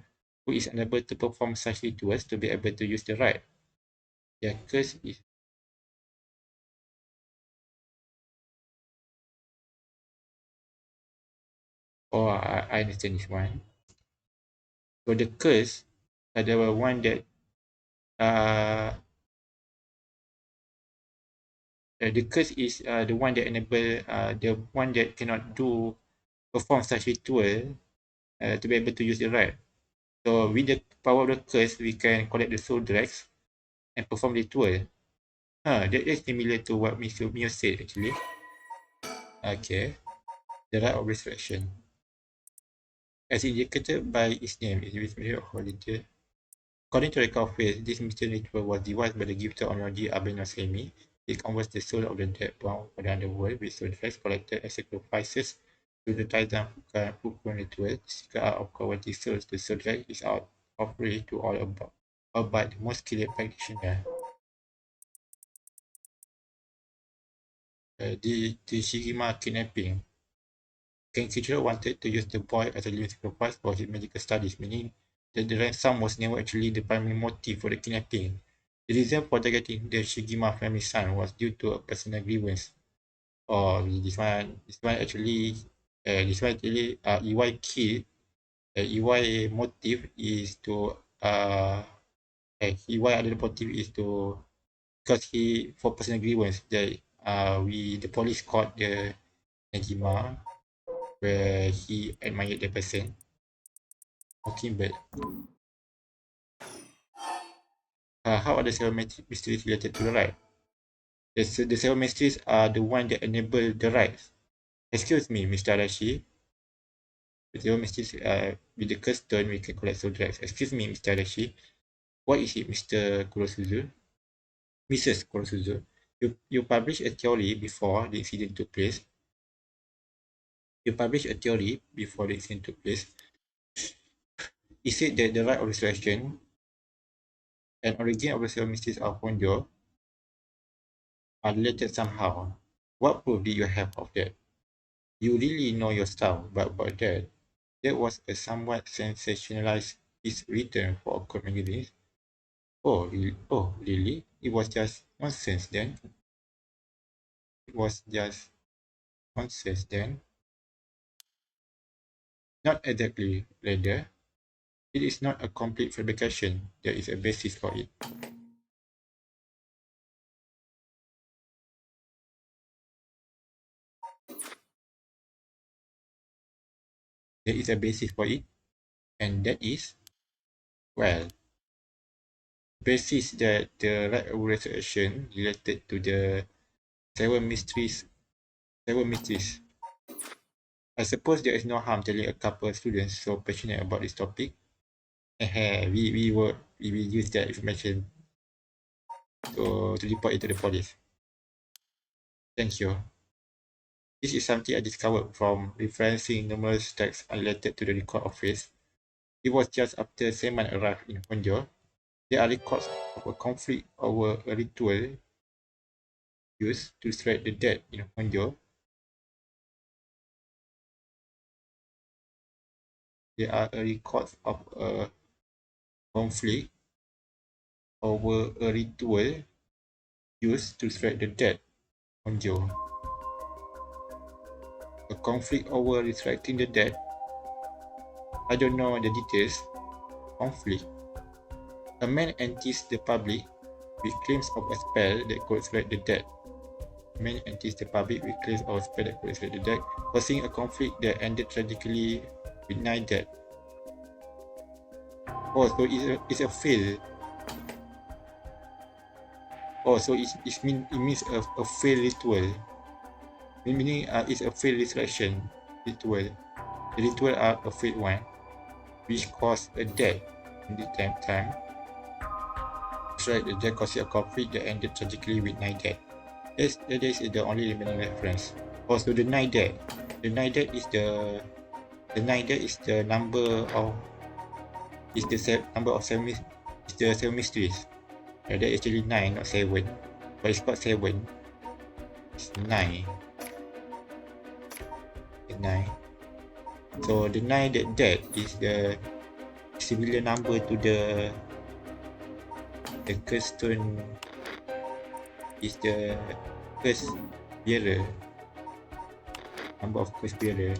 who is unable to perform such rituals to be able to use the right. Their curse is I understand this one. So the curse adalah one that uh, the curse is the one that enable the one that cannot do perform such ritual to be able to use the right. So with the power of the curse, we can collect the soul dregs and perform ritual. That is similar to what Mr. Mio said actually. Okay, the right of resurrection. As indicated by its name, it is very holiday. According to record of faith, this mysterious ritual was devised by the gifted Onyoji Abenosemi. It converts the soul of the dead bound for the underworld with soul tracks collected as sacrifices to the Taizan Fukun ritual. The secret art of converting souls to soul track is out of reach to all but the most skilled practitioner. The Shigima kidnapping. King Kichiro wanted to use the boy as a living sacrifice for his medical studies, meaning that the ransom was never actually the primary motive for the kidnapping. The reason for targeting the Shigima family son was due to a personal grievance. Or this one actually, EY kid, EY motive is to, EY other motive is to, because for personal grievance, the police caught the Najima where he admired the person. Mockingbird. How are the seven mysteries related to the right? The seven mysteries are the one that enable the rights. Excuse me, Mr. Arashi. The seven mysteries with the cursed turn we can collect soul rights. Excuse me, Mr. Arashi. What is it, Mr. Kurosuzu? Mrs. Kurosuzu. You published a theory before the incident took place. You published a theory before the incident took place. It said that the right of resurrection and origin of the seven mysteries of Honjo are related somehow. What proof do you have of that? You really know your stuff, but about that was a somewhat sensationalized piece written for a court magazine. Oh, really? It was just nonsense then? It was just nonsense then? Not exactly, rather. It is not a complete fabrication. There is a basis for it. There is a basis for it, and that is, well, basis that the right of resurrection related to the seven mysteries. Seven mysteries. I suppose there is no harm telling a couple of students so passionate about this topic. We will use that information to report it to the police. Thank you. This is something I discovered from referencing numerous texts unrelated to the record office. It was just after Seaman arrived in Honjo. There are records of a conflict over a ritual used to strike the dead in Honjo. There are records of a conflict over a ritual used to strike the dead in Honjo. A conflict over resurrecting the dead. I don't know the details. Conflict. A man enters the public with claims of a spell that could resurrect the dead. A man enters the public with claims of a spell that could resurrect the dead, causing a conflict that ended tragically with 9 dead. Oh, so it's a fail. Oh, so it means a failed ritual. Meaning it's a failed resurrection ritual. The ritual are a failed one, which caused a death in the time. Right, the death caused a conflict that ended tragically with 9 dead. That is the only remaining reference. Also, the 9 dead. The 9 dead is the number of seven. It's the seven mysteries. That actually 9, not 7. But it's called 7. It's 9. The 9. So the 9 that is the similar number to the curse stone. Is the curse bearer. Number of curse bearer.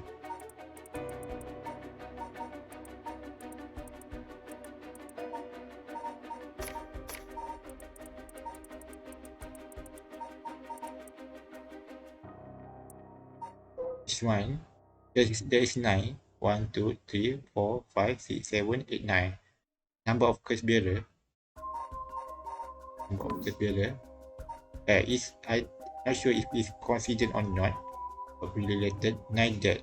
This one, there is 9. 1, 2, 3, 4, 5, 6, 7, 8, 9. Number of curse bearer. I'm not sure if it's considered or not, but related. 9 dead.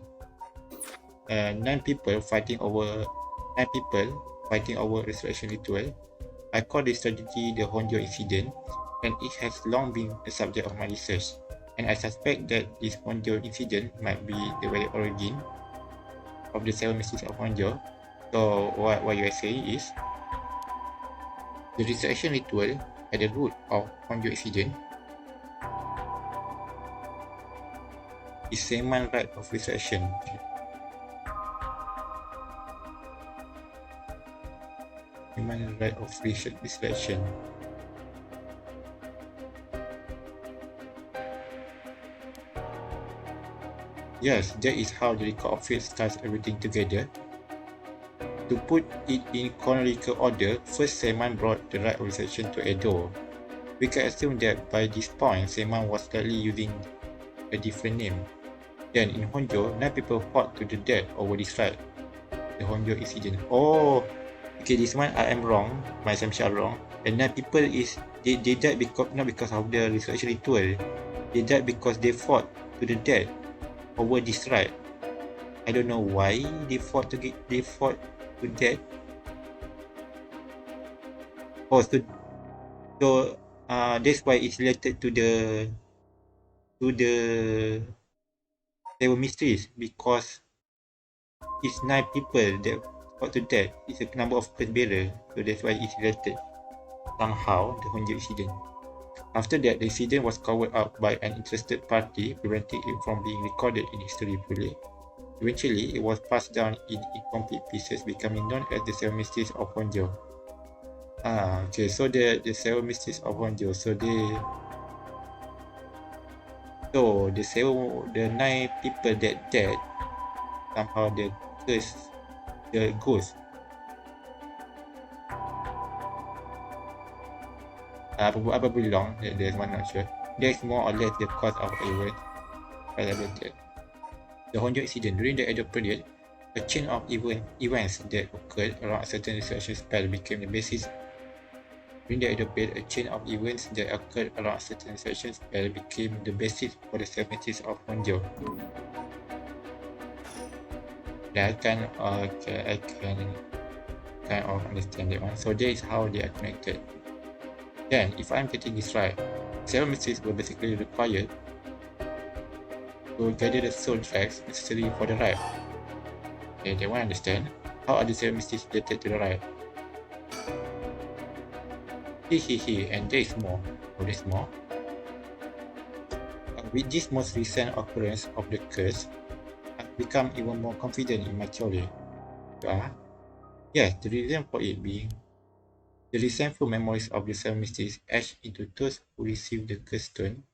9 people fighting over resurrection ritual. I call this strategy the Honjo incident, and it has long been the subject of my research. And I suspect that this Honjo incident might be the very origin of the 7 mysteries of Honjo. So what you are saying is the resurrection ritual at the root of Honjo incident is Seaman right of resurrection. Seaman right of resurrection. Yes, that is how the record of faith ties everything together. To put it in chronological order, first Seaman brought the right of resurrection to Edo. We can assume that by this point, Seaman was likely using a different name. Then in Honjo, 9 people fought to the death over this right. The Honjo incident. Oh, okay, this one I am wrong. My assumption are wrong. The 9 people they died not because of the resurrection ritual. They died because they fought to the death over this right. I don't know why they fought to death. Oh, so that's why it's related to the seven mysteries, because it's 9 people that fought to death. It's a number of curse bearer, so that's why it's related somehow, the Honjo incident. After that, the incident was covered up by an interested party, preventing it from being recorded in history fully. Eventually, it was passed down in incomplete pieces, becoming known as the Seven Mysteries of Honjo. Okay, so the Seven Mysteries of Honjo. So the 9 people that died, somehow the curse the ghost. Probably long. There's one not sure. That's more or less the cause of event. The Honjo incident. During the Edo period, a chain of events that occurred around a certain resurrection spell became the basis. During the Edo period, a chain of events that occurred around a certain resurrection spell became the basis for the seventies of Honjo. Yeah, I can kind of understand that one. So that is how they are connected. Then, if I'm getting this right, 7 mysteries were basically required to gather the soul tracks necessary for the ride. Okay, they want to understand how are the 7 mysteries related to the ride. And there is more. Oh, there's more. With this most recent occurrence of the curse, I've become even more confident in my theory. Yes, the reason for it being the resentful memories of the 7 mysteries etched into those who received the curse stone.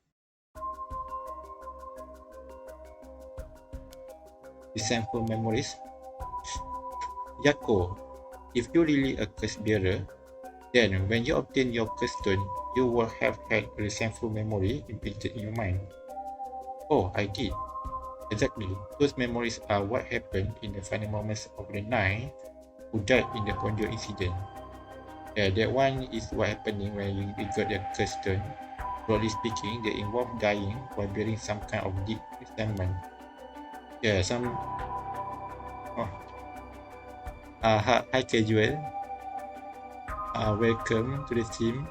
Resentful memories. Yako, if you're really a curse bearer, then when you obtain your curse stone, you will have had a resentful memory imprinted in your mind. Oh, I did. Exactly. Those memories are what happened in the final moments of the 9 who died in the Honjo incident. Yeah, that one is what happening when you got the curse stone. Broadly speaking, they involve dying while bearing some kind of deep resentment. Yeah, some. Oh. Hi casual. Welcome to the stream.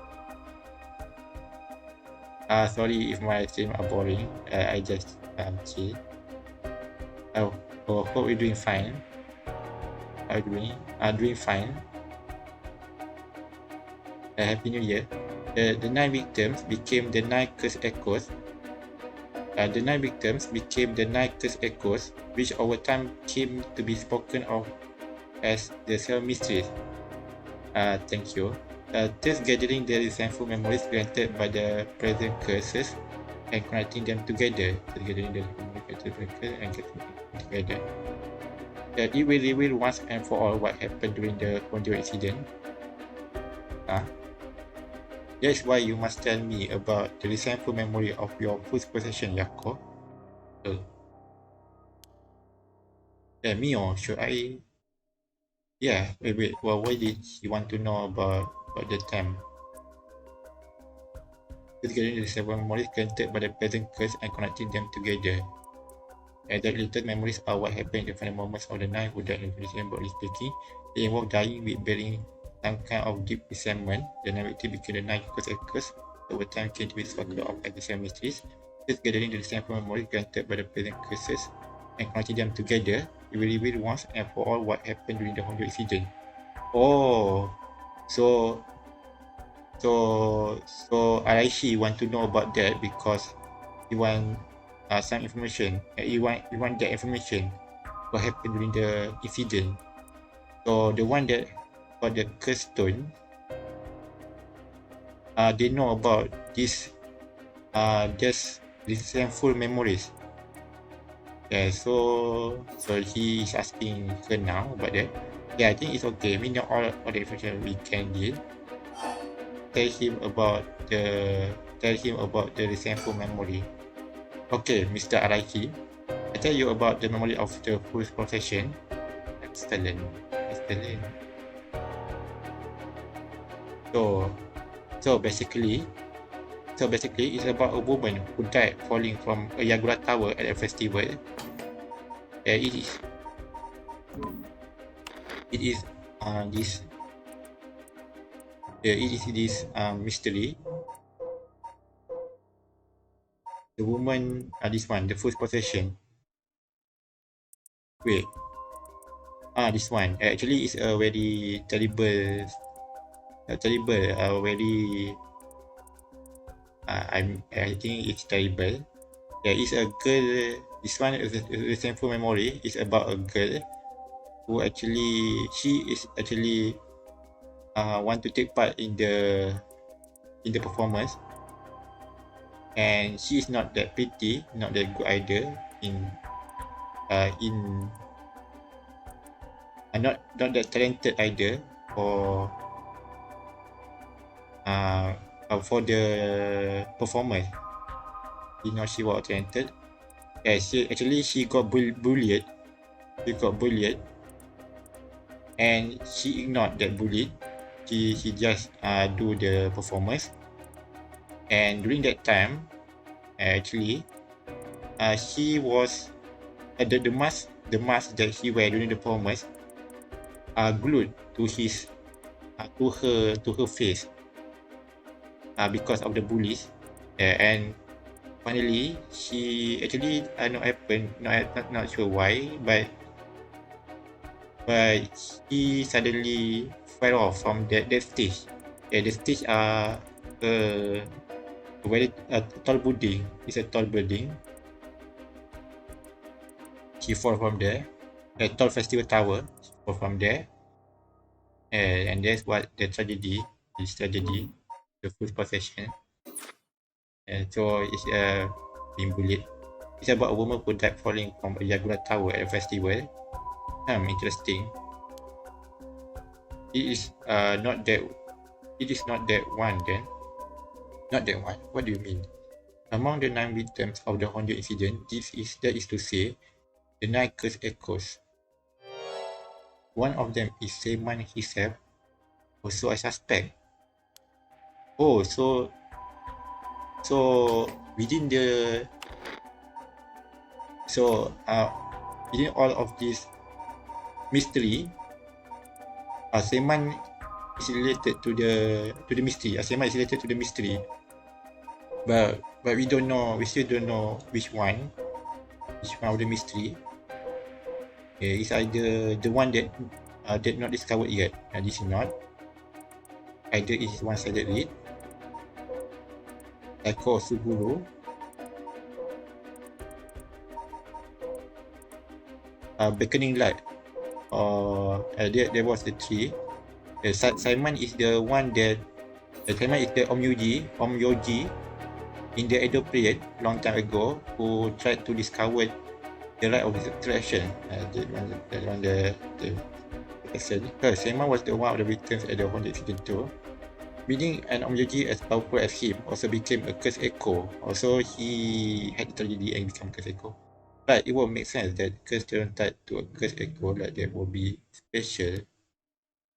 Sorry if my stream are boring. I just chill. Hope you're doing fine. How are you doing? Doing fine. Happy New Year. The 9 victims became the 9 curse echoes. The 9 victims became the 9 curse echoes, which over time came to be spoken of as the 7 mysteries. Thank you. Thus gathering the resentful memories granted by the present curses and connecting them together. Gathering the and getting them together. It will reveal once and for all what happened during the Honjo incident. That's why you must tell me about the resentful memory of your first possession, Yako. Me or should I? Yeah, wait. Well, why did you want to know about the time? Just getting the 7 memories granted by the present curse and connecting them together. And the little memories are what happened in the final moments of the 9 who died in the incident, broadly speaking. They involve dying with bearing some kind of deep resentment. The narrative became the 9 curse over time came to be spoken of as the 7 mysteries. Just gathering the resentful memories granted by the present curses and connecting them together, it will reveal once and for all what happened during the Honjo incident. Oh, so Araishi want to know about that because he want some information. He want that information what happened during the incident. So the one that got the curse stone, they know about this just resentful memories. Yeah, so he is asking her now about that. Yeah, I think it's okay. We know all the information we can give. Tell him about the resentful memory. Okay, Mr. Araki, I tell you about the memory of the first profession. Excellent. So basically, it's about a woman who died falling from a Yagura tower at a festival. It is this mystery. The woman, this one, the first possession. Wait. This one. Actually, it's a very terrible. Very. I think it's terrible. Yeah, it's a girl. This one is a resentful memory. It's about a girl who she is actually want to take part in the performance, and she is not that pretty, not that good either in not that talented either uh, for the performance. She was talented. Yeah, she got bullied. She got bullied, and she ignored that bully. She just do the performance. And during that time, actually, she was the mask that she wear during the performance glued to his to her face because of the bullies. And finally, she actually not happened. Not sure why, but he suddenly fell off from that stage. The stage a very tall building. It's a tall building. She fall from there. A tall festival tower. She fall from there. And that's what the tragedy. This tragedy, the first possession. And so it's being bullied. It's about a woman who died falling from a Yagura tower at a festival. Interesting. It is not that. It is not that one then. Not that one. What do you mean? Among the 9 victims of the Honjo incident, that is to say, the 9 curse echoes. One of them is Seiman himself, also a suspect. Oh, so within the within all of this mystery, Seiman is related to the mystery. Seiman is related to the mystery, but we don't know. We still don't know which one of the mystery. It's either the one that not discovered yet, and this is not. Either it is one-sided read, Echo Suguru, Beckoning Light, or there was the three. Simon is the one that Simon is the Omyoji in the Edo period, long time ago, who tried to discover the right of attraction. The person. Simon was the one of the victims at the Honjo incident too. Meaning an Omyoji as powerful as him also became a curse echo. Also, he had the tragedy and became a curse echo. But it will make sense that curse turned to a curse echo, like that will be special,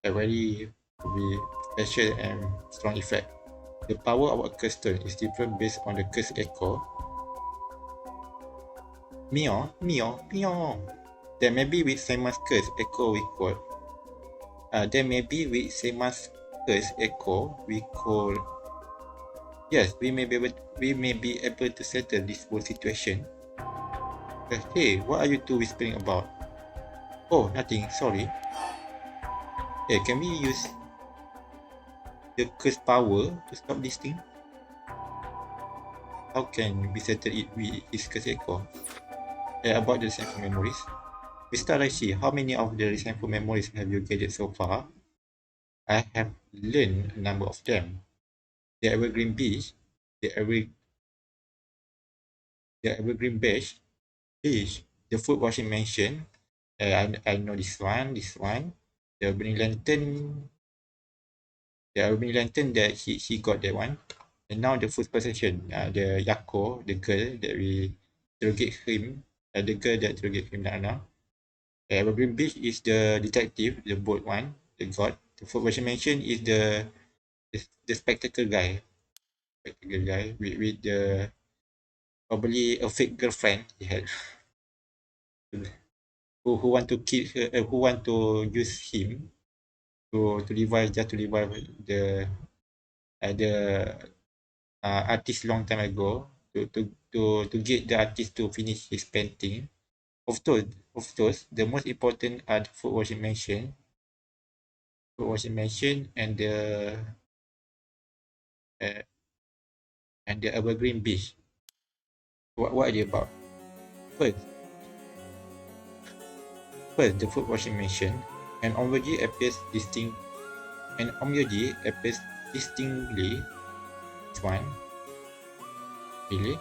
a very will be special and strong effect. The power of a curse turn is different based on the curse echo. Meow, meow, meow. There may be with Simon's curse echo we call. There may be with Simon's curse echo we call. Yes, we may be able to settle this whole situation. Hey, what are you two whispering about? Oh, nothing. Sorry. Hey, can we use the curse power to stop this thing? How can we settle it with his curse echo? About the resentful memories. Mr. Raishi, how many of the resentful memories have you gathered so far? I have learned a number of them. The Evergreen Beach, the Evergreen Beach, the food washing mansion. I know this one. The Burning Lantern. The Burning Lantern that he got that one. And now the first possession, the Yako, the girl that we interrogate him, the girl that interrogate him now. Evergreen Beach is the detective, the boat one, the god. The food washing mansion is the spectacle guy. With the probably a fake girlfriend he had who want to kill her, who want to use him to revive the artist long time ago to get the artist to finish his painting. Of course, the most important are the food washing machine uh, and the evergreen beach. What are they about? First, the food washing machine. An omyoji appears distinctly. This one, really?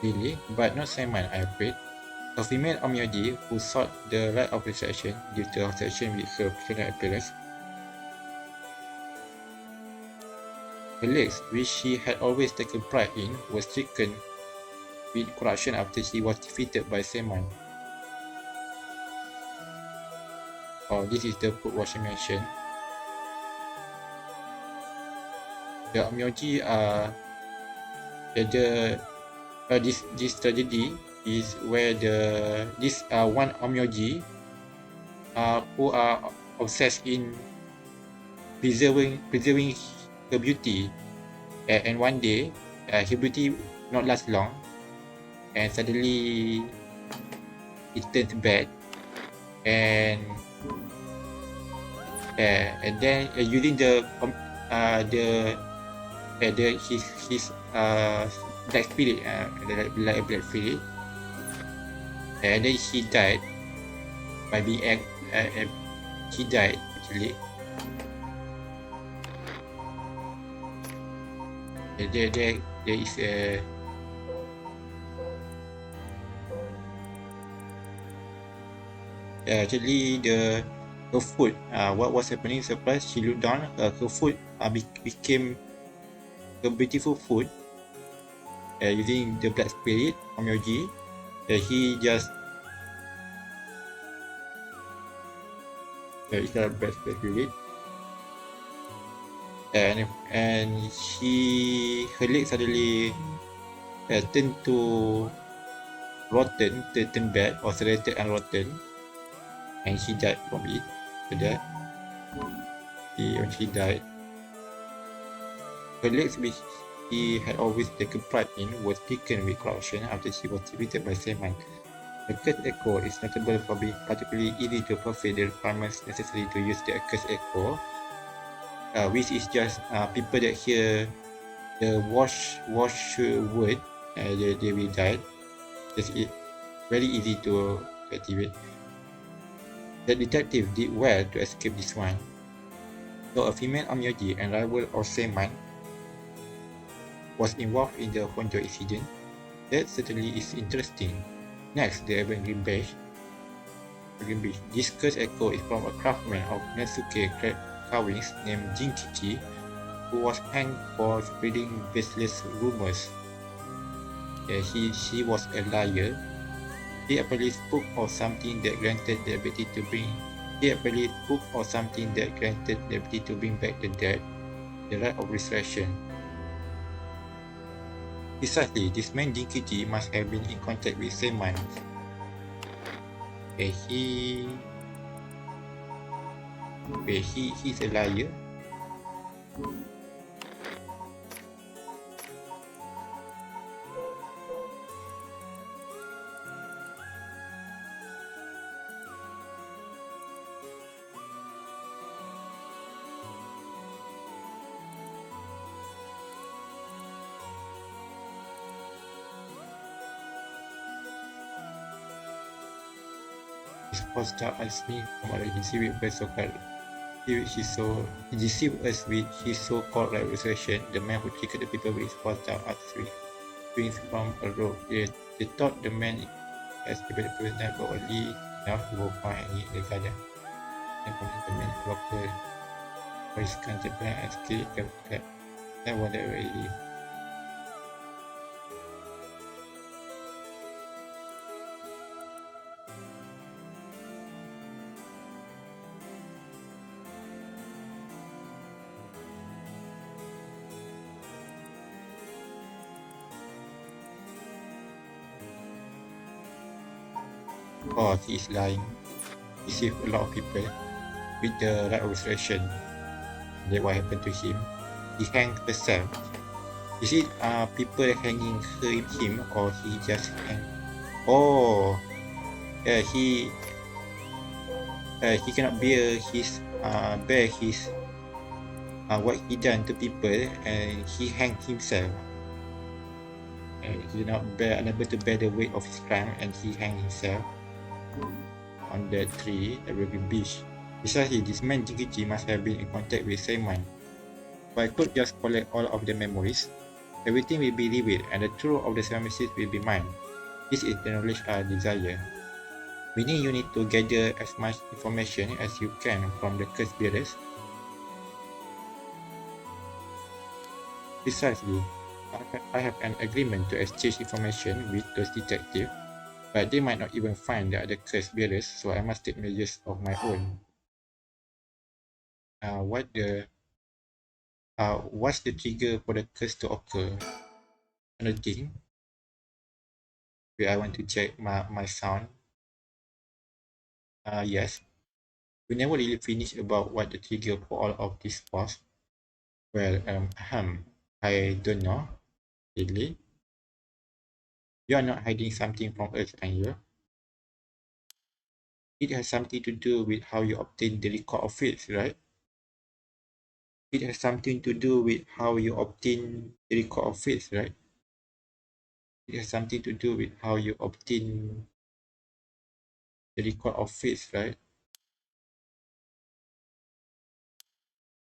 Really? But not Simon, I'm afraid. A female Omyoji who sought the right of resurrection due to her obsession with her personal appearance. Her legs, which she had always taken pride in, were stricken with corruption after she was defeated by Simon. Oh, this is the book what she mentioned. The Omyoji are this tragedy is where this one Omyoji who are obsessed in preserving her beauty, and one day her beauty not last long, and suddenly it turns bad, and then using the his black spirit, like a black spirit, and then he died by being he died actually. There is a actually her foot, what was happening, surprise, she looked down, her foot became a beautiful foot, using the black spirit Omyoji. He just it's a black spirit, and her legs suddenly turned to rotten, turned bad or serrated and rotten, and she died from it. So that when she died, her legs, which she had always taken pride in, was taken with corruption after she was defeated by Simon. The cursed echo is notable for being particularly easy to fulfill the requirements necessary to use the cursed echo, which is just people that hear the wash word, they will die. It's very easy to activate. The detective did well to escape this one. So a female Omyoji and rival of Seiman was involved in the Honjo incident. That certainly is interesting. Next, the Evergreen Beach. This cursed echo is from a craftsman of Natsuke carvings named Jinkichi, who was hanged for spreading baseless rumors. She was a liar. He apparently spoke of something that granted the ability to bring back the dead, the right of resurrection. Precisely, this man Jinkichi must have been in contact with Seiman. He's a liar. His foster asked me from our agency with her so-called he deceived us with his so-called right resurrection, the man who trickered the people with his foster arts with swings from a rope. They thought the man escaped the previous night, but only enough to go far hanging in the garden. And the man blocked for his contemplating and escape the cat. That was the way he lived. Or he is lying. He saved a lot of people with the right of resurrection. That's what happened to him. He hanged himself. Is it people hanging him, or he just hanged? Oh, yeah, he cannot bear his what he done to people, and he hanged himself. He unable to bear the weight of his crime, and he hanged himself on that tree at Evergreen Beach. Besides, this man Jinkichi must have been in contact with Seiman. But I could just collect all of the memories. Everything will be revealed, and the truth of the 7 mysteries will be mine. This is the knowledge I desire. Meaning you need to gather as much information as you can from the curse bearers. Precisely. I have an agreement to exchange information with those detectives, but they might not even find the other curse bearers, so I must take measures of my own. What's the trigger for the curse to occur? Another thing, where I want to check my sound. Yes, we never really finished about what the trigger for all of this was. Well, I don't know, really. You are not hiding something from us, are you? It has something to do with how you obtain the record of faith, right? It has something to do with how you obtain the record of faith, right? It has something to do with how you obtain the record of faith, right?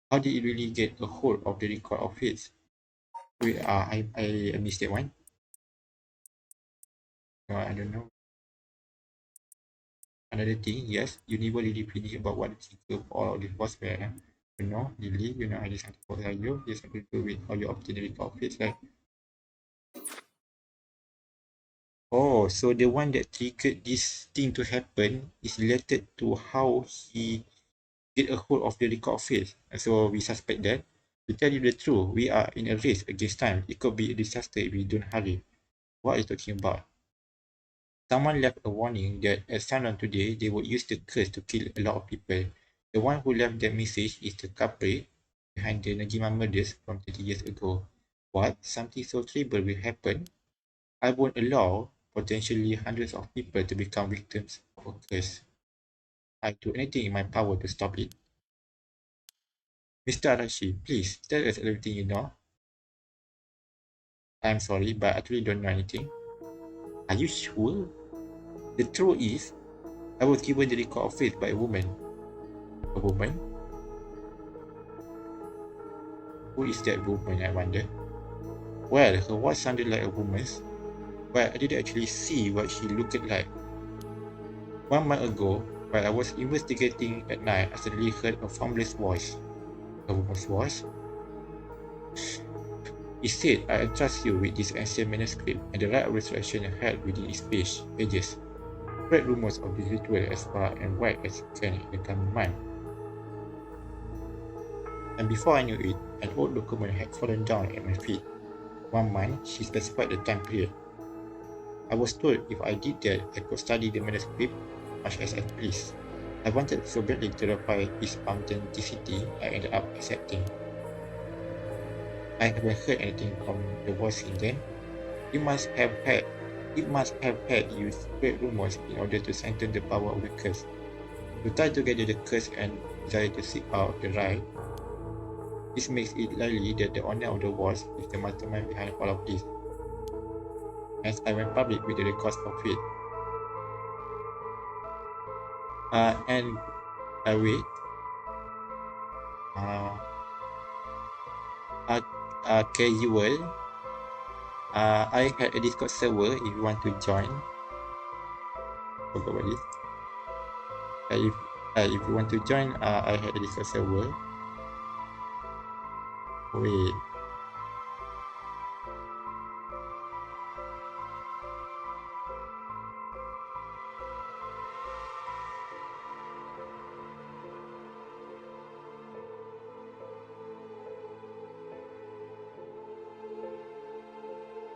How did you really get a hold of the record of faith? Wait, I missed that one. No, I don't know. Another thing, yes, you never really finish about what the trigger for all of this was where, Lily, I just have to follow you. This has to do with how you obtain the record of faith, right? Oh, so the one that triggered this thing to happen is related to how he get a hold of the record of faith. So we suspect that. To tell you the truth, we are in a race against time. It could be a disaster if we don't hurry. What are you talking about? Someone left a warning that at sundown today they would use the curse to kill a lot of people. The one who left that message is the culprit behind the Najima murders from 30 years ago. What? Something so terrible will happen? I won't allow potentially hundreds of people to become victims of a curse. I do anything in my power to stop it. Mr. Arashi, please tell us everything you know. I'm sorry, but I actually don't know anything. Are you sure? The truth is, I was given the record of faith by a woman. A woman? Who is that woman, I wonder? Well, her voice sounded like a woman's, but I didn't actually see what she looked like. 1 month ago, while I was investigating at night, I suddenly heard a formless voice. A woman's voice? It said, I entrust you with this ancient manuscript and the right of resurrection held within its pages. Spread rumors of this ritual as far and wide as you can in the coming month. And before I knew it, an old document had fallen down at my feet. 1 month, she specified the time period. I was told if I did that, I could study the manuscript much as I pleased. I wanted so badly to verify its authenticity, I ended up accepting. I haven't heard anything from the voice since then. It must have had you spread rumors in order to strengthen the power of the curse. To tie together the curse and desire to seek out the right, this makes it likely that the owner of the walls is the mastermind behind all of this. Hence, I went public with the request of it. And wait. Uh, Casual. I had a Discord server if you want to join. Forgot about this. If you want to join, I had a Discord server. Wait.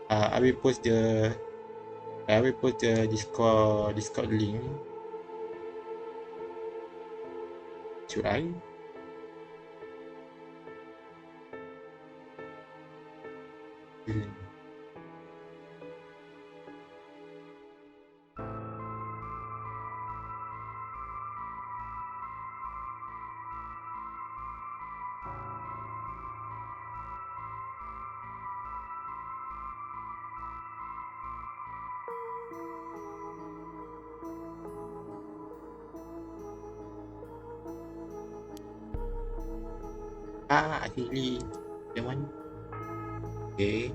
I will post the Discord link. Should I? Actually, that one. Okay.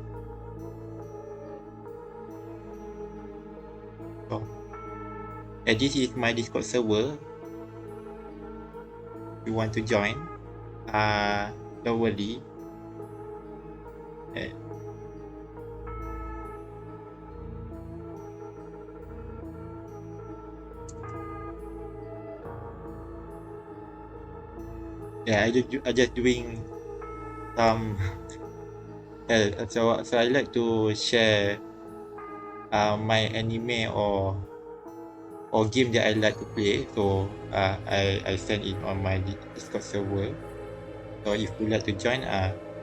So, this is my Discord server. If you want to join, don't worry. Uh, yeah, I just doing some. So I like to share my anime or game that I like to play. So I send it on my Discord server. So if you like to join,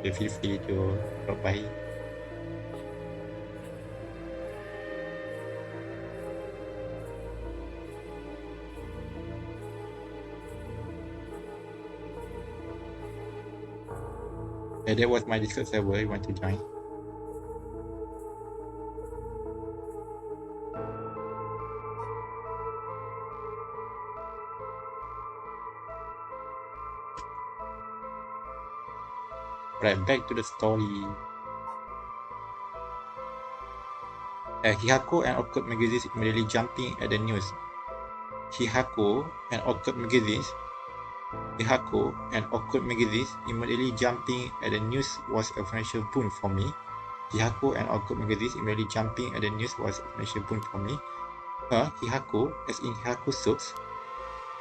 feel free to drop by. That was my Discord server. You want to join? Right, back to the story. Hihako and Occult magazines immediately jumping at the news. Hihako and Occult magazines immediately jumping at the news was a financial boon for me. Hihako and Occult magazines immediately jumping at the news was a financial boon for me. Hihako, as in Hihako soaps,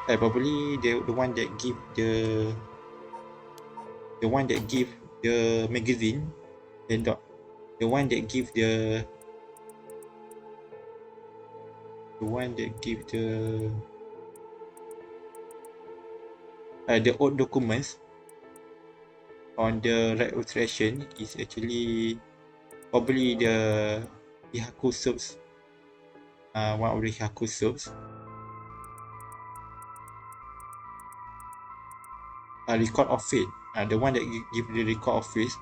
probably the one that give the magazine, the one that give the old documents on the right illustration is actually probably the Hihako soaps, one of the Hihako soaps. Record of Fate, the one that give the record of fate,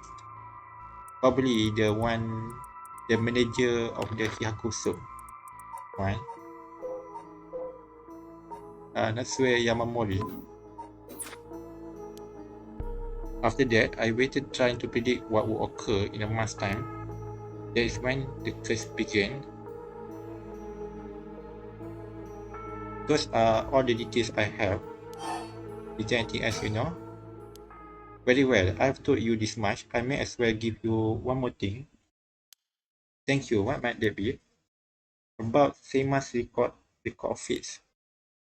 probably the manager of the Hihako soap one. Natsue Yamamori. After that, I waited trying to predict what would occur in a month's time. That is when the curse began. Those are all the details I have. Is there anything else you know? Very well, I've told you this much. I may as well give you one more thing. Thank you. What might that be? About Seima's record of fates.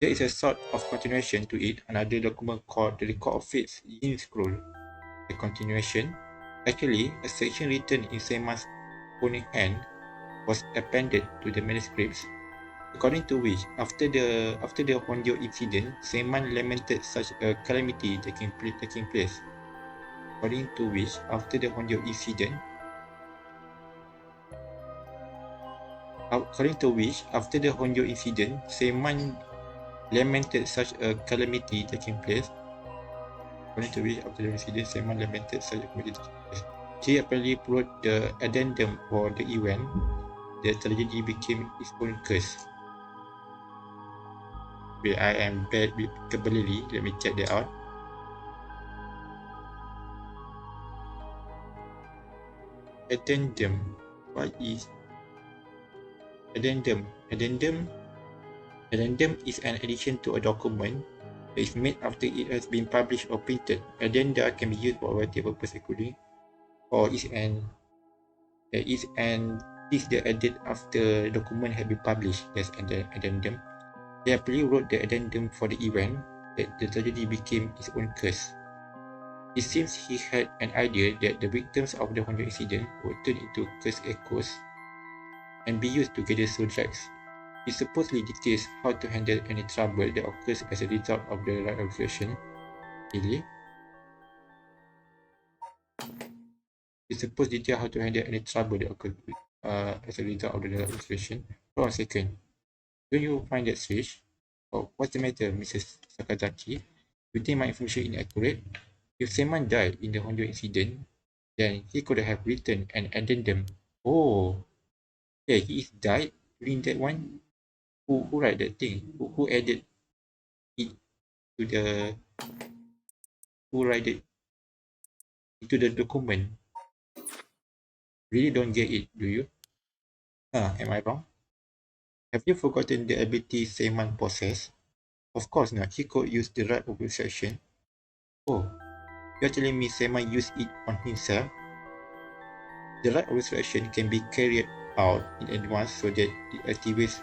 There is a sort of continuation to it, another document called the Record of Fates Yin Scroll. The continuation, actually a section written in Seima's own hand, was appended to the manuscripts, according to which, after the Honjo incident, Seiman lamented such a calamity taking place. According to which, after the Honjo incident, Seiman lamented such a calamity taking place. According to which, after the incident, Seiman lamented such a calamity taking place. She apparently wrote the addendum for the event. The tragedy became its own curse. Wait, I am bad with vocabulary. Let me check that out. Addendum. What is addendum? Addendum is an addition to a document that is made after it has been published or printed. Addenda can be used for a variety of purposes, including or is the added after the document had been published. That's an addendum. They apparently wrote the addendum for the event that the tragedy became its own curse. It seems he had an idea that the victims of the Honjo incident would turn into curse echoes and be used to gather soul tracks. He supposedly dictates how to handle any trouble that occurs as a result of the right illustration. Really? He supposedly dictates how to handle any trouble that occurs as a result of the right illustration. Hold on a second. Don't you find that strange? Oh, what's the matter, Mrs. Sakazaki? You think my information inaccurate? If Seiman died in the Honjo incident, then he could have written an addendum. Oh, yeah, he is died during that one. Who write that thing? Who added it to the who write it into the document? Really don't get it, do you? Am I wrong? Have you forgotten the ability Seaman possess? Of course not. He could use the right of resurrection. Oh, you're telling me Seaman used it on himself? The right of resurrection can be carried out in advance so that it activates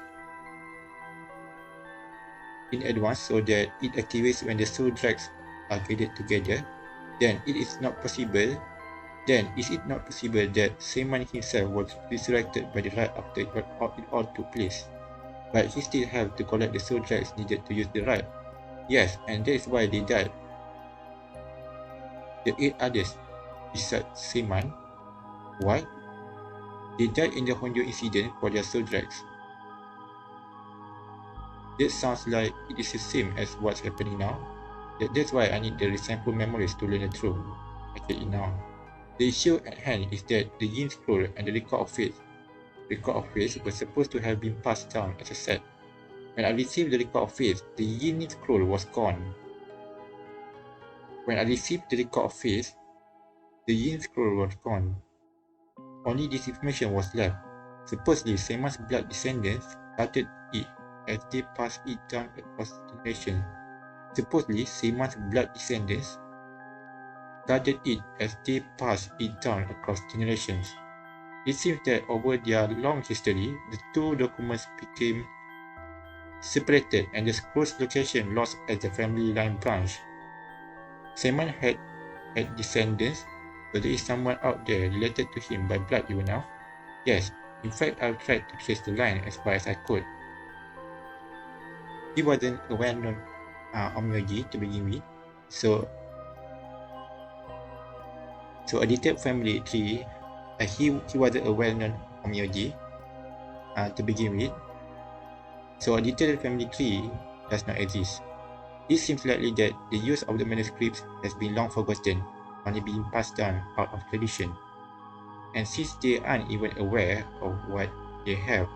when the soul drags are gathered together. Then it is not possible. Then is it not possible that Seaman himself was resurrected by the right after it all took place? But he still have to collect the soul drags needed to use the right. Yes, and that is why they died. The 8 others, besides Seaman, why? They died in the Honjo incident for their soul drags. That sounds like it is the same as what's happening now. That's why I need the resentful memories to learn the truth. I get it now. The issue at hand is that the Yin Scroll and the Record of Faith were supposed to have been passed down as a set. When I received the Record of Faith, the Yin Scroll was gone. When I received the Record of Faith, the Yin Scroll was gone. Only this information was left. Supposedly, Seaman's blood descendants guarded it as they passed it down across generations. Supposedly, Seaman's blood descendants guarded it as they passed it down across generations. It seems that over their long history, the two documents became separated and the scroll's location lost as the family line branched. Seaman had descendants, so there is someone out there related to him by blood even now. Yes, in fact I've tried to trace the line as far as I could. He wasn't a well-known Omyoji to begin with, so a detailed family tree. He wasn't a well-known Omyoji to begin with, so a detailed family tree does not exist. It seems likely that the use of the manuscripts has been long forgotten, only being passed down out of tradition. And since they aren't even aware of what they have,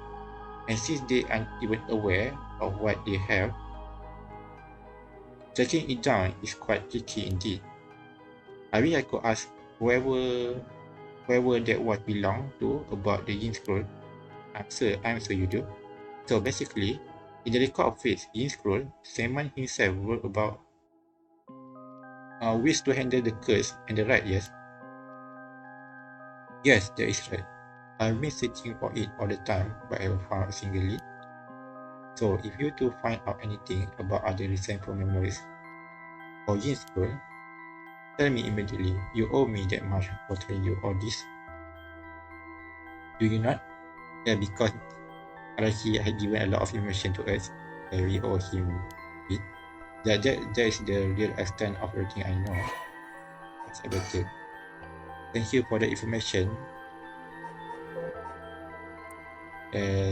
tracking it down is quite tricky indeed. I wish I could ask whoever that was belonged to about the Yin Scroll. I'm sure you do. So basically, in the Record of Faith Yin Scroll, Seaman himself wrote about ways to handle the curse and the right, yes? Yes, that is right. I've been searching for it all the time, but I haven't found a single lead. So if you two find out anything about other resentful memories or Yin Scroll, tell me immediately. You owe me that much for telling you all this. Do you not? Yeah, because he had given a lot of information to us that we owe him it. That is the real extent of everything I know. That's about it. Thank you for the information.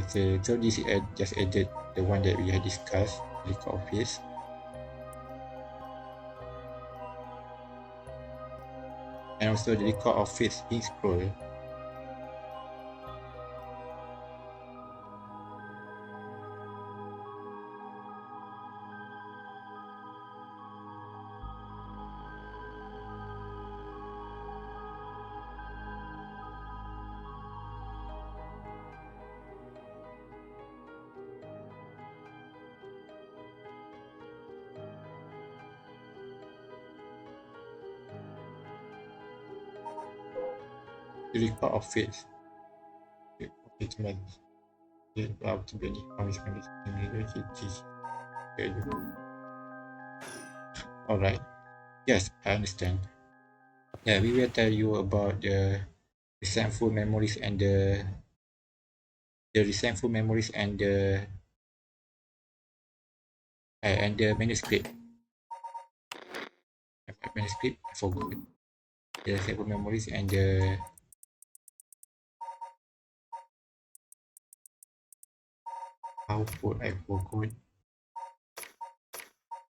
So this just added the one that we had discussed, the office. And also the record of Faith in Scroll. The record of Faith. Alright. Yes, I understand. Yeah, we will tell you about the resentful memories and the manuscript. Manuscript, I forgot. The resentful memories and the output, I forgot.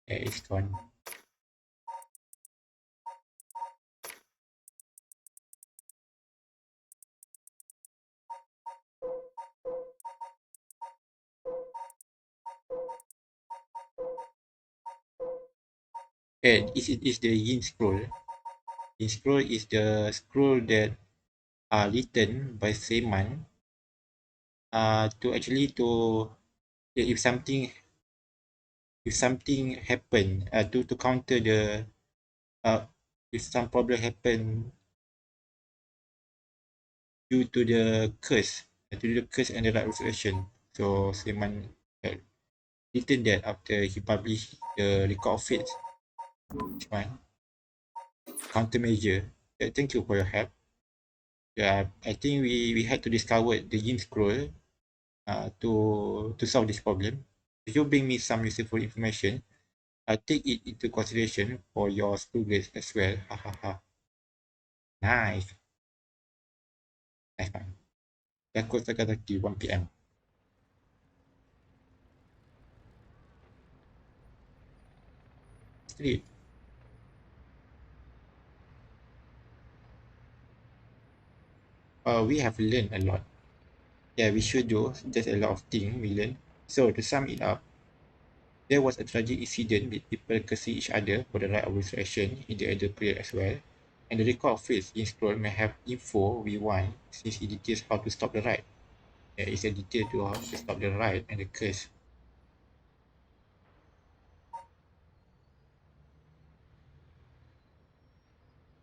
Yeah, it's gone. And it is the Yin Scroll. Yin Scroll is the scroll that written by Seaman to actually if something happen to counter the if some problem happen due to the curse and the right resurrection. So Seaman had written that after he published the record of fates. Seaman, countermeasure. Thank you for your help. Yeah, I think we had to discover the yin scroll to solve this problem. If you bring me some useful information, I'll take it into consideration for your school grades as well. Ha ha ha. Nice. Nice man. Yakut Sakazaki 1 p.m. Street. We have learned a lot. Yeah, we should do. There's a lot of things we learned. So to sum it up, there was a tragic incident with people cursing each other for the right of resurrection in the elder period as well. And the record of faith in scroll may have info we want since it details how to stop the rite. There is a detail to how to stop the rite and the curse.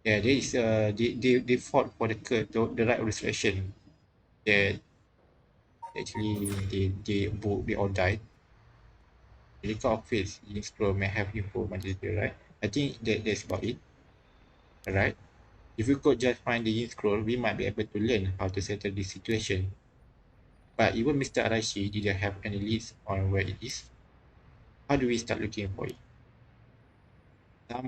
Yeah, there is they fought for the right of resurrection. That actually they all died. The record of faith in scroll may have info on this, right? I think that's about it. Alright. If we could just find the yin scroll, we might be able to learn how to settle this situation. But even Mr. Arashi didn't have any leads on where it is. How do we start looking for it?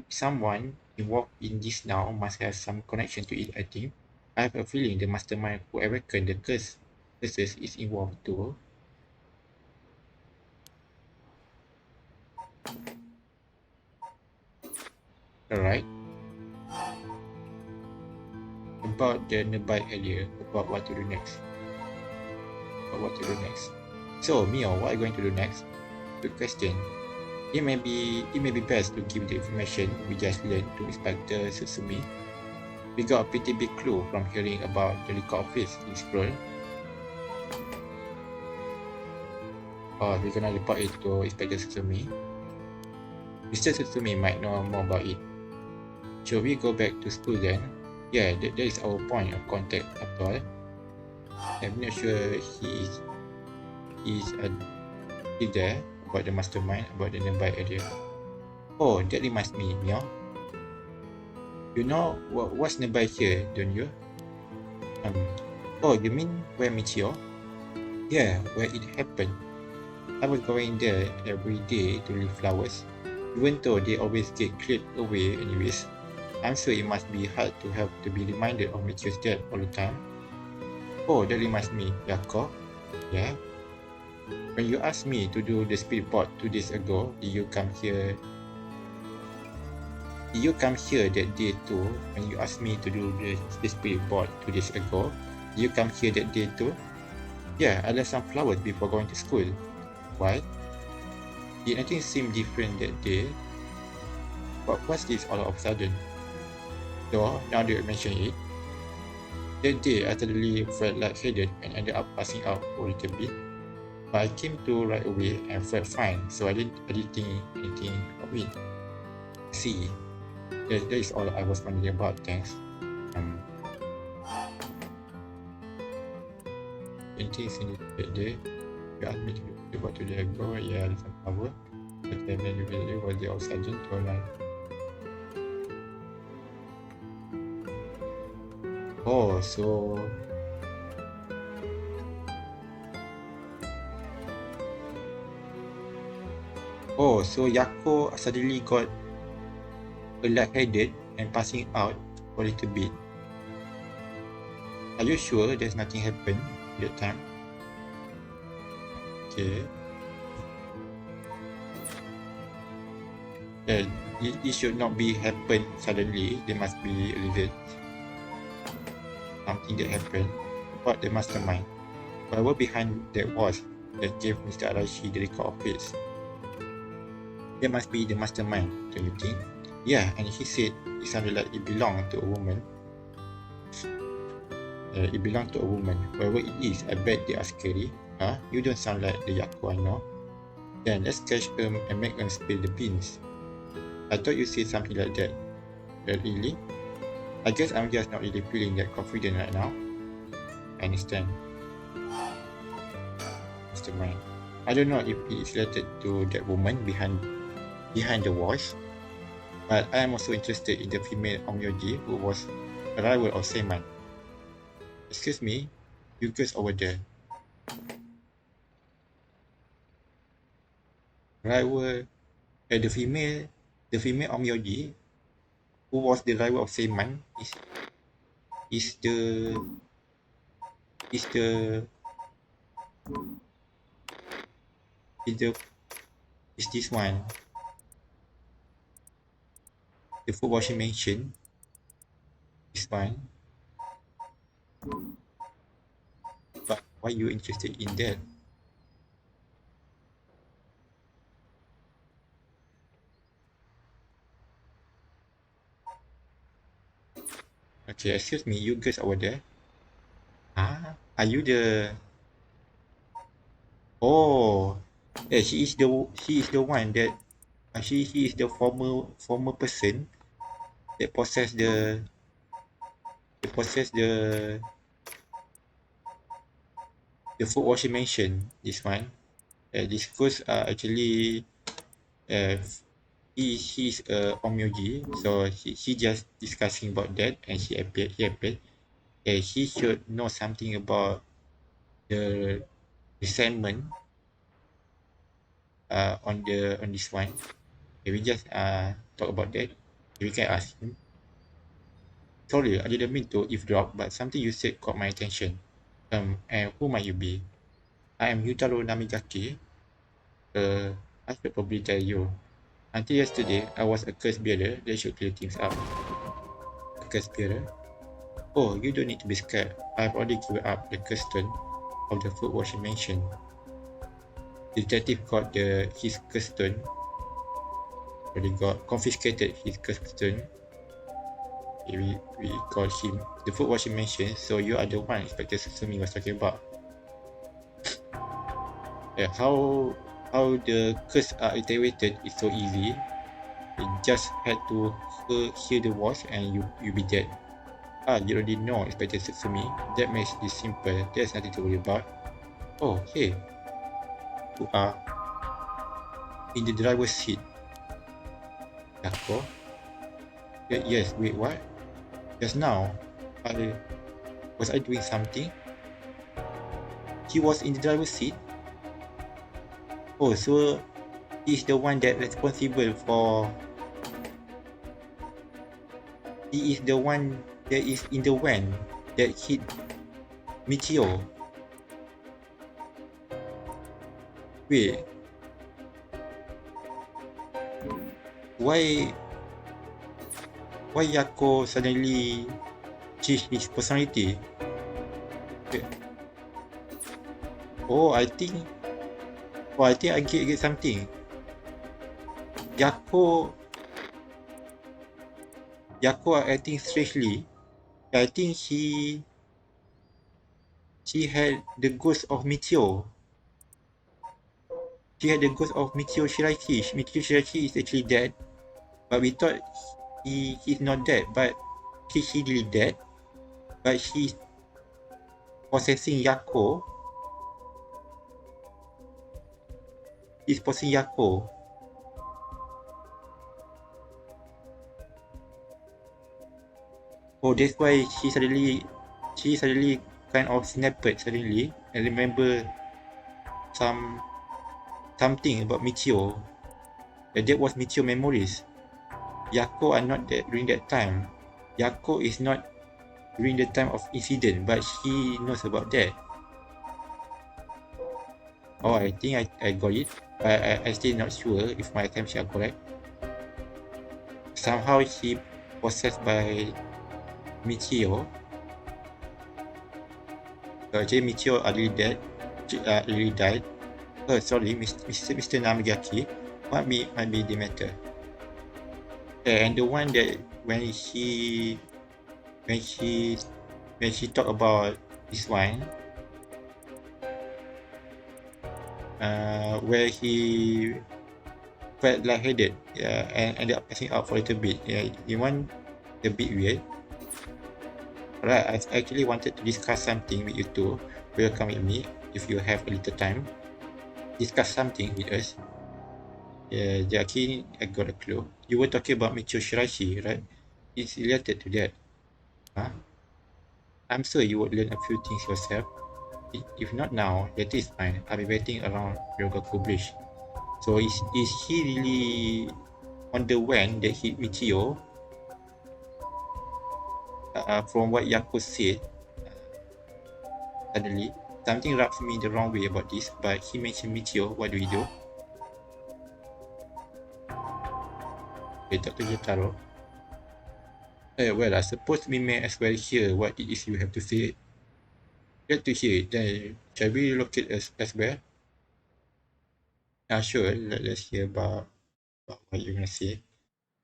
Someone involved in this now must have some connection to it, I think. I have a feeling the mastermind who awakened the curses is involved too. Alright. About the nearby area, about what to do next. So, Mio, what are you going to do next? Good question. It may be best to give the information we just learned to Inspector Sutsumi. We got a pretty big clue from hearing about the record office in Scroll. Or we're gonna report it to Inspector Sutsumi. Mr. Sutsumi might know more about it. Shall we go back to school then? Yeah, that is our point of contact after all. I'm not sure he is there about the mastermind about the nearby area. Oh, that reminds me, Mio. You know what's nearby here, don't you? Oh, you mean where Michio? Yeah, where it happened. I was going there every day to leave flowers. Even though they always get cleared away anyways, I'm sure it must be hard to have to be reminded of Michio's death all the time. Oh, that reminds me, Yako. Yeah? When you asked me to do the spirit board 2 days ago, did you come here that day too? When you asked me to do the spirit board 2 days ago, did you come here that day too? Yeah, I left some flowers before going to school. What? Did anything seem different that day? What's this all of a sudden? So, now that you mention it, that day I suddenly felt lightheaded and ended up passing out a little bit. But I came to right away and felt fine, so I didn't think anything of it. See, that is all I was wondering about, thanks. Anything seen that day? You asked me to do about 2 days ago, yeah, I some power. But then you really was the old sergeant or like. Oh, so Yako suddenly got lightheaded and passing out for a little bit. Are you sure there's nothing happened at that time? Okay. Yeah, it should not be happen suddenly. There must be a reason. Something that happened. But the mastermind. Whatever behind that was that gave Mr. Arashi the record of his. There must be the mastermind, don't you think? Yeah, and he said it sounded like it belonged to a woman. It belongs to a woman. Whoever it is, I bet they are scary. Huh? You don't sound like the Yaku I know. Then let's catch them and make them spill the beans. I thought you said something like that. Really? I guess I'm just not really feeling that confident right now. I understand. Mr. Mine. I don't know if it is related to that woman behind the walls, but I am also interested in the female Onmyoji who was a rival of Seiman. Excuse me, you girls over there. Rival, the female Onmyoji who was the rival of Seiman is this one. The food washing mentioned. This one. But why are you interested in that? Okay, excuse me, you guys over there. Are you the? Oh, yeah, she is the one that he is the former person that possessed the food washing mansion. This one. This ghost actually he is Omyoji, so he just discussing about that, and he appeared. He should know something about the resentment on this one. Okay, we just talk about that. We can ask him. Sorry, I didn't mean to eavesdrop, but something you said caught my attention. And who might you be? I am Yutaro Namigaki. I should probably tell you. Until yesterday, I was a curse bearer. That should clear things up. A curse bearer? Oh, you don't need to be scared. I've already given up the curse stone of the food washing mansion. The detective got his curse stone. Already got confiscated his curse stone. We call him the food washing mansion. So you are the one Inspector Susumi was talking about. How the curse are activated is so easy. You just had to hear the voice and you be dead. You already know, Inspector Susumi. That makes this simple. There's nothing to worry about. Oh, hey. You are in the driver's seat. Yako? Yes, wait, what? Just now, was I doing something? He was in the driver's seat? Oh, so he's the one that responsible for. He is the one that is in the van that hit Michio. Wait. Why Yako suddenly changed his personality? Oh, I think I get something. Yako are acting strangely. I think she had the ghost of Michio. She had the ghost of Michio Shiraishi. Michio Shiraishi is actually dead, but we thought he's not dead, but he's really dead. But she's possessing Yako. He's possessing Yako. Oh, that's why she suddenly kind of snapped suddenly and remember something about Michio. That was Michio memories. Yako are not there during that time. Yako is not during the time of incident, but she knows about that. Oh, I think I got it. I still not sure if my attempts are correct. Somehow she possessed by Michio. Actually, Michio already dead. Already died. Oh, sorry, Mr. Namigaki. What might be the matter? And the one that when she when she talked about this one, where he felt lightheaded, and ended up passing out for a little bit. Yeah, you want a bit weird. Alright, I actually wanted to discuss something with you too. Will you come with me if you have a little time? Discuss something with us. Yeah, Jackie, I got a clue. You were talking about Michio Shirashi, right? It's related to that. Huh? I'm sure you would learn a few things yourself. If not now, that is fine. I'll be waiting around Ryogoku Bridge. So is he really on the one that hit Michio? From what Yako said, suddenly, something rubs me the wrong way about this, but he mentioned Michio. What do we do? Okay, Dr. Jotaro. Well, I suppose we may as well hear what it is you have to say. Glad to hear it. Then, shall we locate as well? Sure. Let's hear about what you're going to say.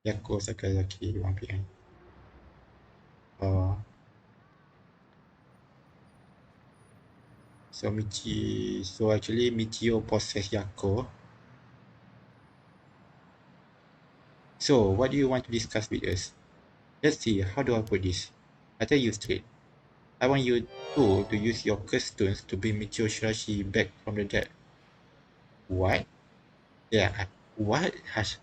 Yako Sakazaki, 1 p.m. Uh, so actually, Michio possessed Yako. So, what do you want to discuss with us? Let's see, how do I put this? I tell you straight. I want you two to use your curse stones to bring Michio Shirashi back from the dead. What? Yeah, what? Hush.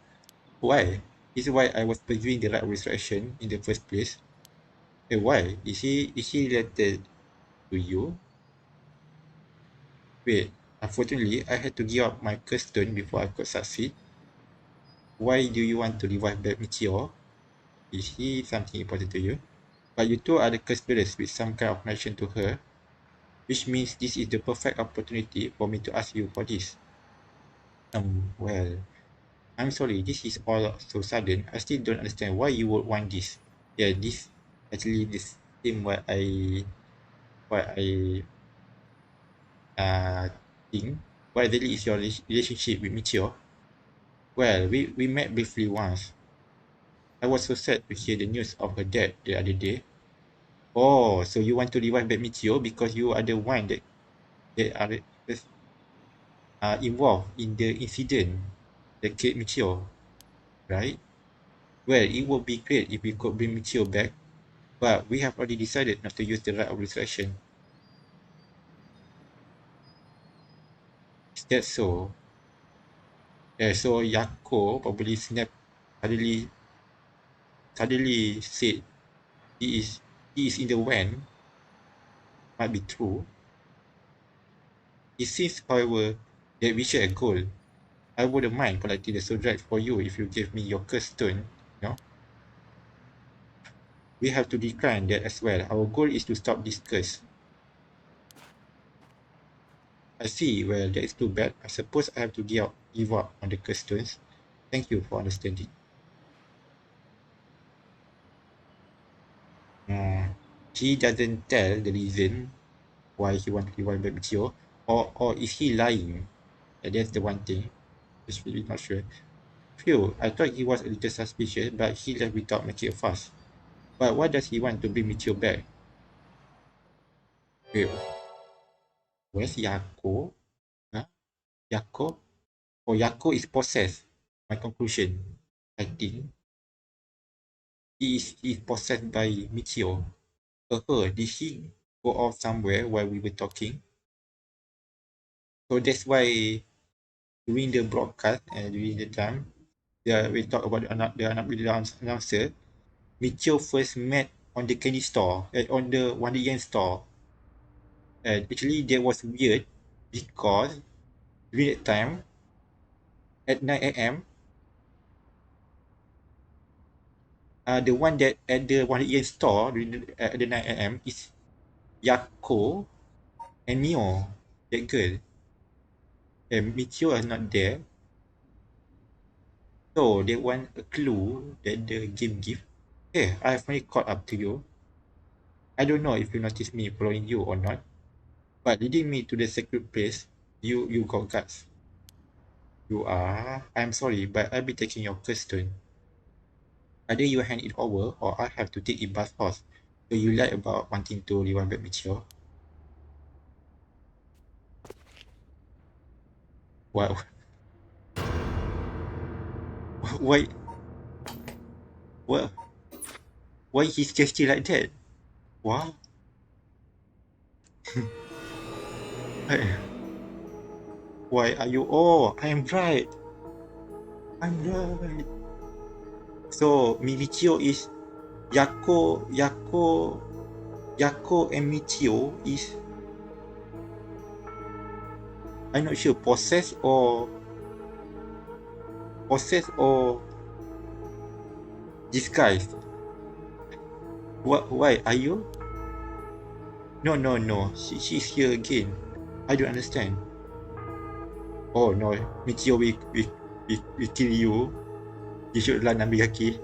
Why? This is why I was pursuing the right of resurrection in the first place. Hey, why? Is she related to you? Wait, unfortunately, I had to give up my curse stone before I could succeed. Why do you want to revive back Michio? Is he something important to you? But you two are the curse bearers with some kind of connection to her, which means this is the perfect opportunity for me to ask you for this. Well, I'm sorry, this is all so sudden. I still don't understand why you would want this. Yeah, this thing what I uh think. What exactly is your relationship with Michio? Well, we met briefly once. I was so sad to hear the news of her death the other day. Oh, so you want to revive back Michio because you are the one that are involved in the incident that killed Michio, right? Well, it would be great if we could bring Michio back, but we have already decided not to use the right of resurrection. Is that so? Yeah, so Yako probably suddenly said he is he is in the van. Might be true. It seems, however, that we share a goal. I wouldn't mind collecting the Zodiac for you if you gave me your curse stone. You know, we have to decline that as well. Our goal is to stop this curse. I see. Well, that is too bad. I suppose I have to give up on the curse stones. Thank you for understanding. Uh, he doesn't tell the reason why he wants to revive Michio, or is he lying? That's the one thing. Just really not sure. Phew, I thought he was a little suspicious, but he left without making a fuss. But why does he want to bring Michio back? Wait, where's Yako? Huh? Yako? Oh, Yako is possessed. My conclusion. I think he is possessed by Michio. Did he go off somewhere while we were talking? So that's why during the broadcast and during the time, we talk about the announcer. Michio first met on the candy store, on the Wonder Yen store. And actually, that was weird because during that time, at 9 a.m., the one that at the Wonder Yen store during at the 9 a.m. is Yako and Mio, that girl. And Michio is not there. So they want a clue that the game give. Hey, I finally caught up to you. I don't know if you noticed me following you or not, but leading me to the secret place, you got guts. You are. I'm sorry, but I'll be taking your question. Either you hand it over or I have to take it by force. So you like about wanting to rewind back Meteor? Wow. Why? Well, why he's tasty like that? Wow. Why why are you? Oh, I'm right. I'm right. So Michio is Yako and Michio is, I'm not sure, possessed or disguised. What? Why are you? No, no, no. She's here again. I don't understand. Oh no, Michio we kill you. You should run ambil kaki.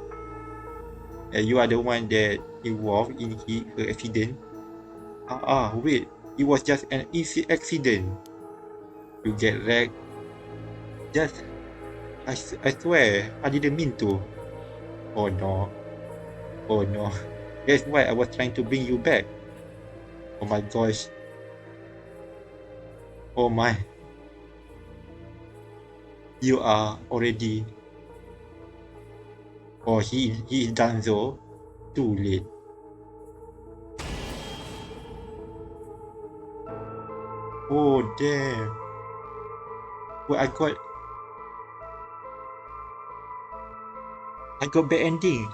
You are the one that involved in her accident. Wait. It was just an easy accident. You get wrecked. Just, I swear, I didn't mean to. Oh no. Oh no. That's why I was trying to bring you back. Oh my gosh. Oh my. You are already. Oh, he is done so. Too late. Oh damn. Well, I got bad ending.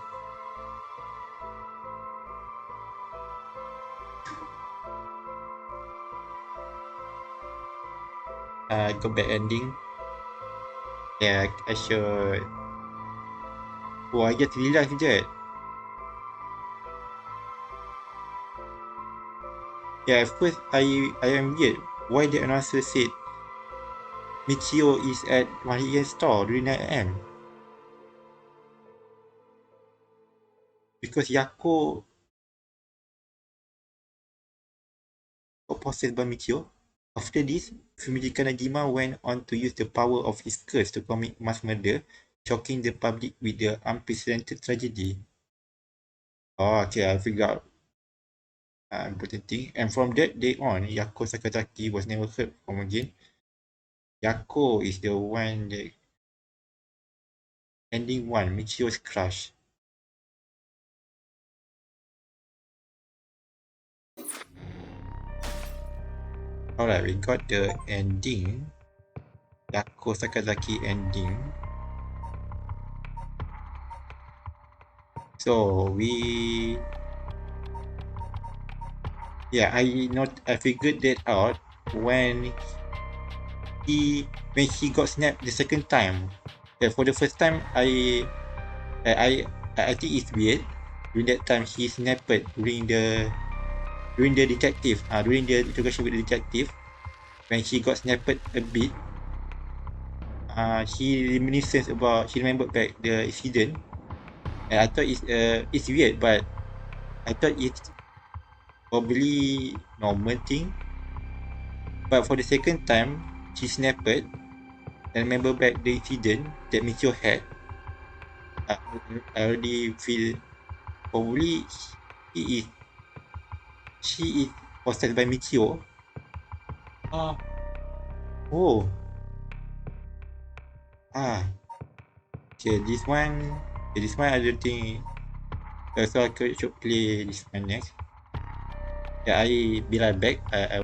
I got bad ending. Yeah, I should. Oh, I just realized that. Yeah, at first I am weird. Why the announcer said Michio is at 1 AM store during 9 AM? Because Yako got possessed by Michio. After this, Fumijika Najima went on to use the power of his curse to commit mass murder, shocking the public with the unprecedented tragedy. Oh, okay, I figured out important thing. And from that day on, Yako Sakazaki was never heard from again. Yako is the one that ending one, Michio's crush. Alright, we got the ending. Yako Sakazaki ending. So I figured that out when he got snapped the second time. Yeah, for the first time I think it's weird. During that time he snapped during the detective, during the interrogation with the detective, when he got snapped a bit, he remembered back the incident, and I thought it's weird, but I thought it's probably normal thing. But for the second time, she snapped and remember back the incident that Michio had. I already feel probably he is she is possessed by Michio. Ah, oh, ah. Okay, this one I don't think. So I should play this one next. Yeah, I be right back. I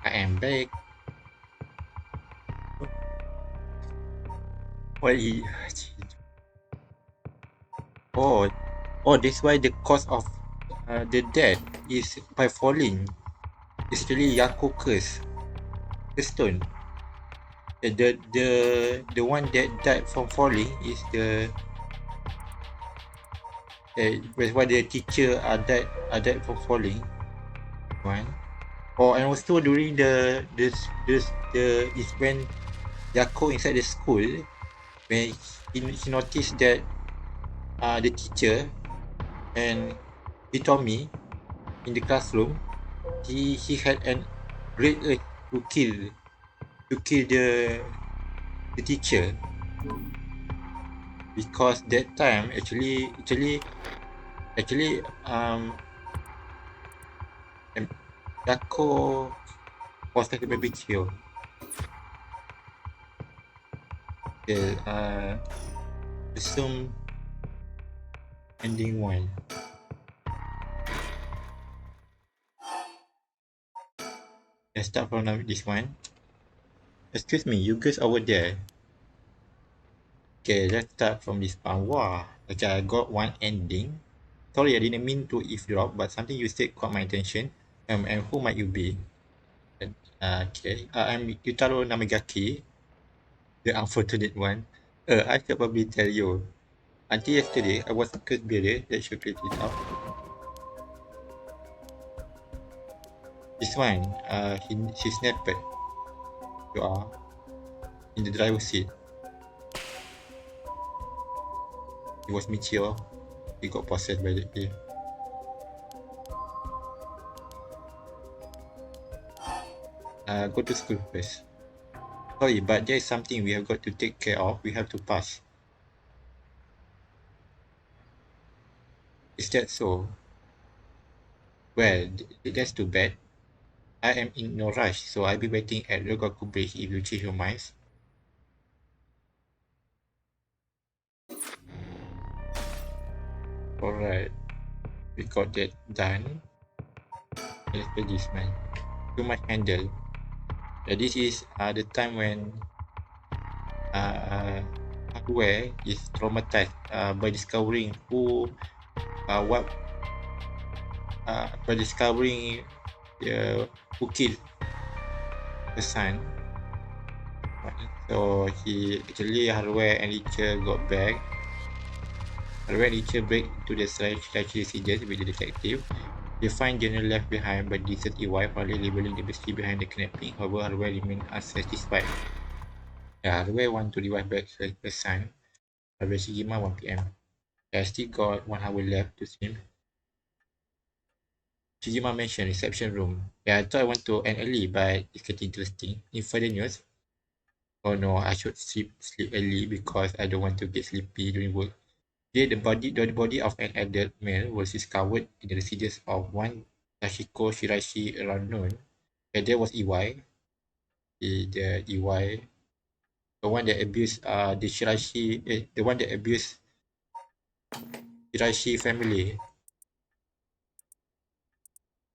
I am back. Why? Oh, oh, that's why the cause of the death is by falling. It's really Yako curse. The stone. The one that died from falling is that's why the teacher died from falling. One. Oh, and also during the is when Yako inside the school, when he noticed that the teacher and Hitomi in the classroom, he had an great urge to kill the teacher, because that time actually Yako was like a baby chill. Okay, assume ending one. Let's start from this one. Excuse me, you guys over there. Okay, let's start from this one. Wow, okay, I got one ending. Sorry, I didn't mean to eavesdrop, but something you said caught my attention. And who might you be? Okay, I'm Yutaro Namigaki, the unfortunate one. I should probably tell you. Until yesterday, I was a curse bearer that should create it out. This one, she snapped. You are in the driver's seat. It was Michio. He got possessed by the day. Go to school first. Sorry, but there is something we have got to take care of. We have to pass. Is that so? Well, that's too bad. I am in no rush, so I'll be waiting at Rogaku Bridge if you change your minds. Alright, we got that done. Let's play this man. Too much handle. This is the time when hardware is traumatized by discovering what by discovering who killed the son. So he actually hardware and Licher got back. Hardware and Licher break into the strategy residence with the detective. They find General left behind by decent EY, probably labeling the mystery behind the kidnapping. However, Hardware remains unsatisfied. Hardware want to revive back her son. Hardware Shigima 1 PM. I still got 1 hour left to swim. Shijima mentioned reception room. Yeah, I thought I want to end early, but it's getting interesting. In further news, oh no, I should sleep early because I don't want to get sleepy during work. Today, the body of an adult male was discovered in the residence of one Tashiko Shirashi around noon. And there was EY, the EY, the one that abused the Shirashi, the one that abused Shirashi family,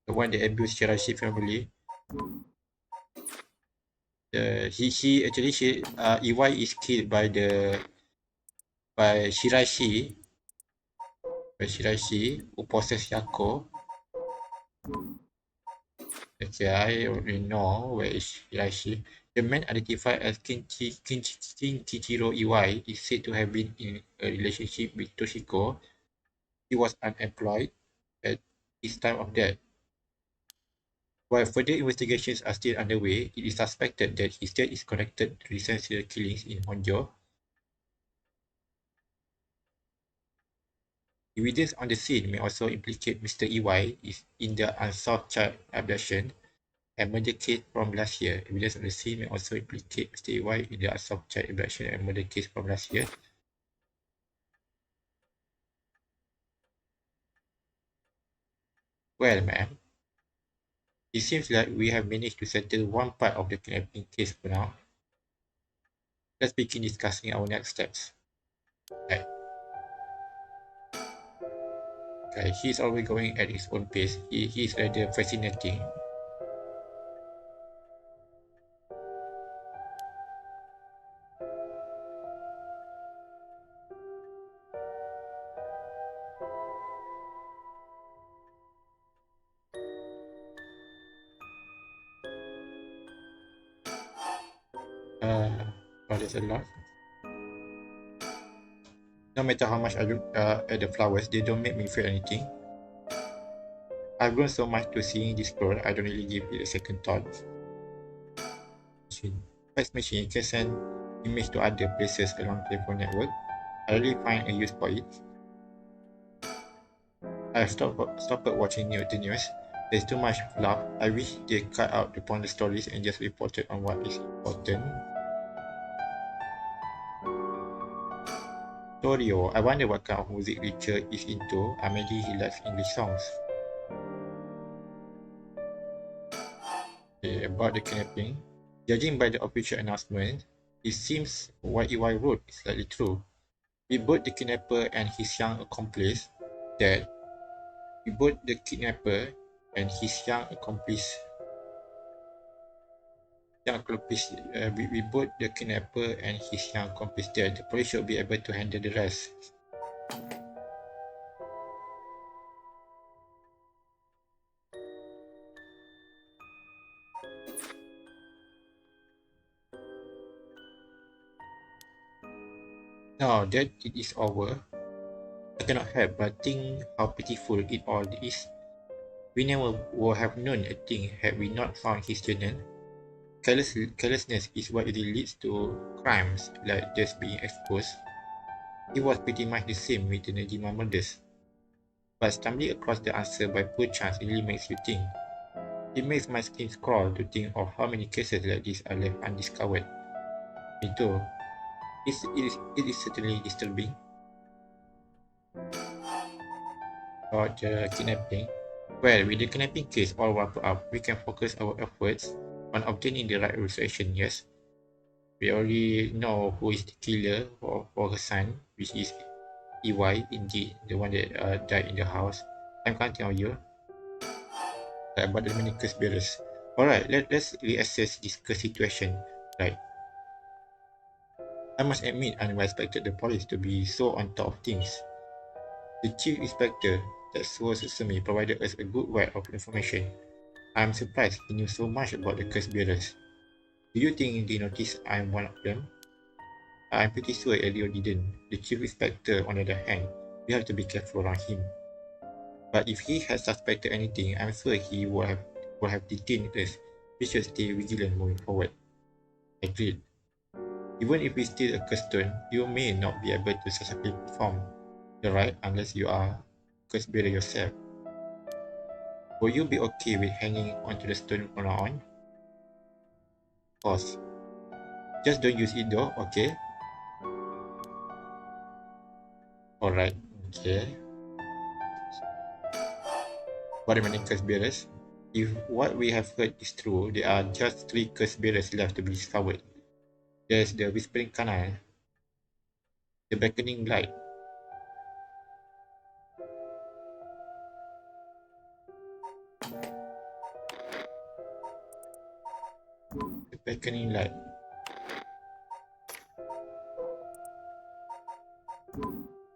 the one that abused Shirashi family. He actually EY is killed by Shirashi who possessed Yako. Okay, I already know where is Shirashi. The man identified as Kinchichiro EY is said to have been in a relationship with Toshiko. He was unemployed at his time of death. While further investigations are still underway, it is suspected that his death is connected to recent serial killings in Honjo. Evidence on the scene may also implicate Mr. EY in the unsolved child abduction and murder case from last year. Evidence on the scene may also implicate Mr. EY in the unsolved child abduction and murder case from last year. Well, ma'am, it seems like we have managed to settle one part of the kidnapping case for now. Let's begin discussing our next steps. Right. Okay, he's always going at his own pace. He is rather fascinating. there's a lot. No matter how much I look at the flowers, they don't make me feel anything. I've grown so much to seeing this scroll, I don't really give it a second thought. Fax machine can send image to other places along telephone network. I really find a use for it. I've stopped watching the news. There's too much fluff. I wish they cut out the pointless stories and just reported on what is important. Torio, I wonder what kind of music Richard is into. Maybe he likes English songs. Okay, about the kidnapping. Judging by the official announcement, it seems what EY wrote is likely true. We both the kidnapper and his young accomplice dead. We both the kidnapper and his young accomplice. We both the kidnapper and his young accomplice dead. The police should be able to handle the rest. Now that it is over, I cannot help but think how pitiful it all is. We never would have known a thing had we not found his journal. Carelessness is what really leads to crimes like this being exposed. It was pretty much the same with the Najima murders. But stumbling across the answer by pure chance really makes you think. It makes my skin crawl to think of how many cases like this are left undiscovered. Me too. It is certainly disturbing. About the kidnapping. Well, with the kidnapping case all wrapped up, we can focus our efforts on obtaining the right resolution, yes. We already know who is the killer for her son, which is EY, indeed, the one that died in the house. I'm counting on you. About the remaining curse bearers. Alright, let's reassess this curse situation. Right. I must admit, I never expected the police to be so on top of things. The chief inspector, Tetsuo Susumi, provided us a good wealth of information. I am surprised he knew so much about the curse bearers. Do you think they noticed I am one of them? I am pretty sure Elio didn't. The chief inspector, on the other hand, we have to be careful around him. But if he had suspected anything, I'm sure he would have detained us. We should stay vigilant moving forward. Agreed. Even if we steal a custodian, you may not be able to successfully perform the rite unless you are curse bearer yourself. Will you be okay with hanging onto the stone from now on? Of course. Just don't use it though, okay? Alright, okay. What remaining curse bearers? If what we have heard is true, there are just 3 curse bearers left to be discovered. There's the Whispering Canal, the Beckoning Light, the Beckoning Light.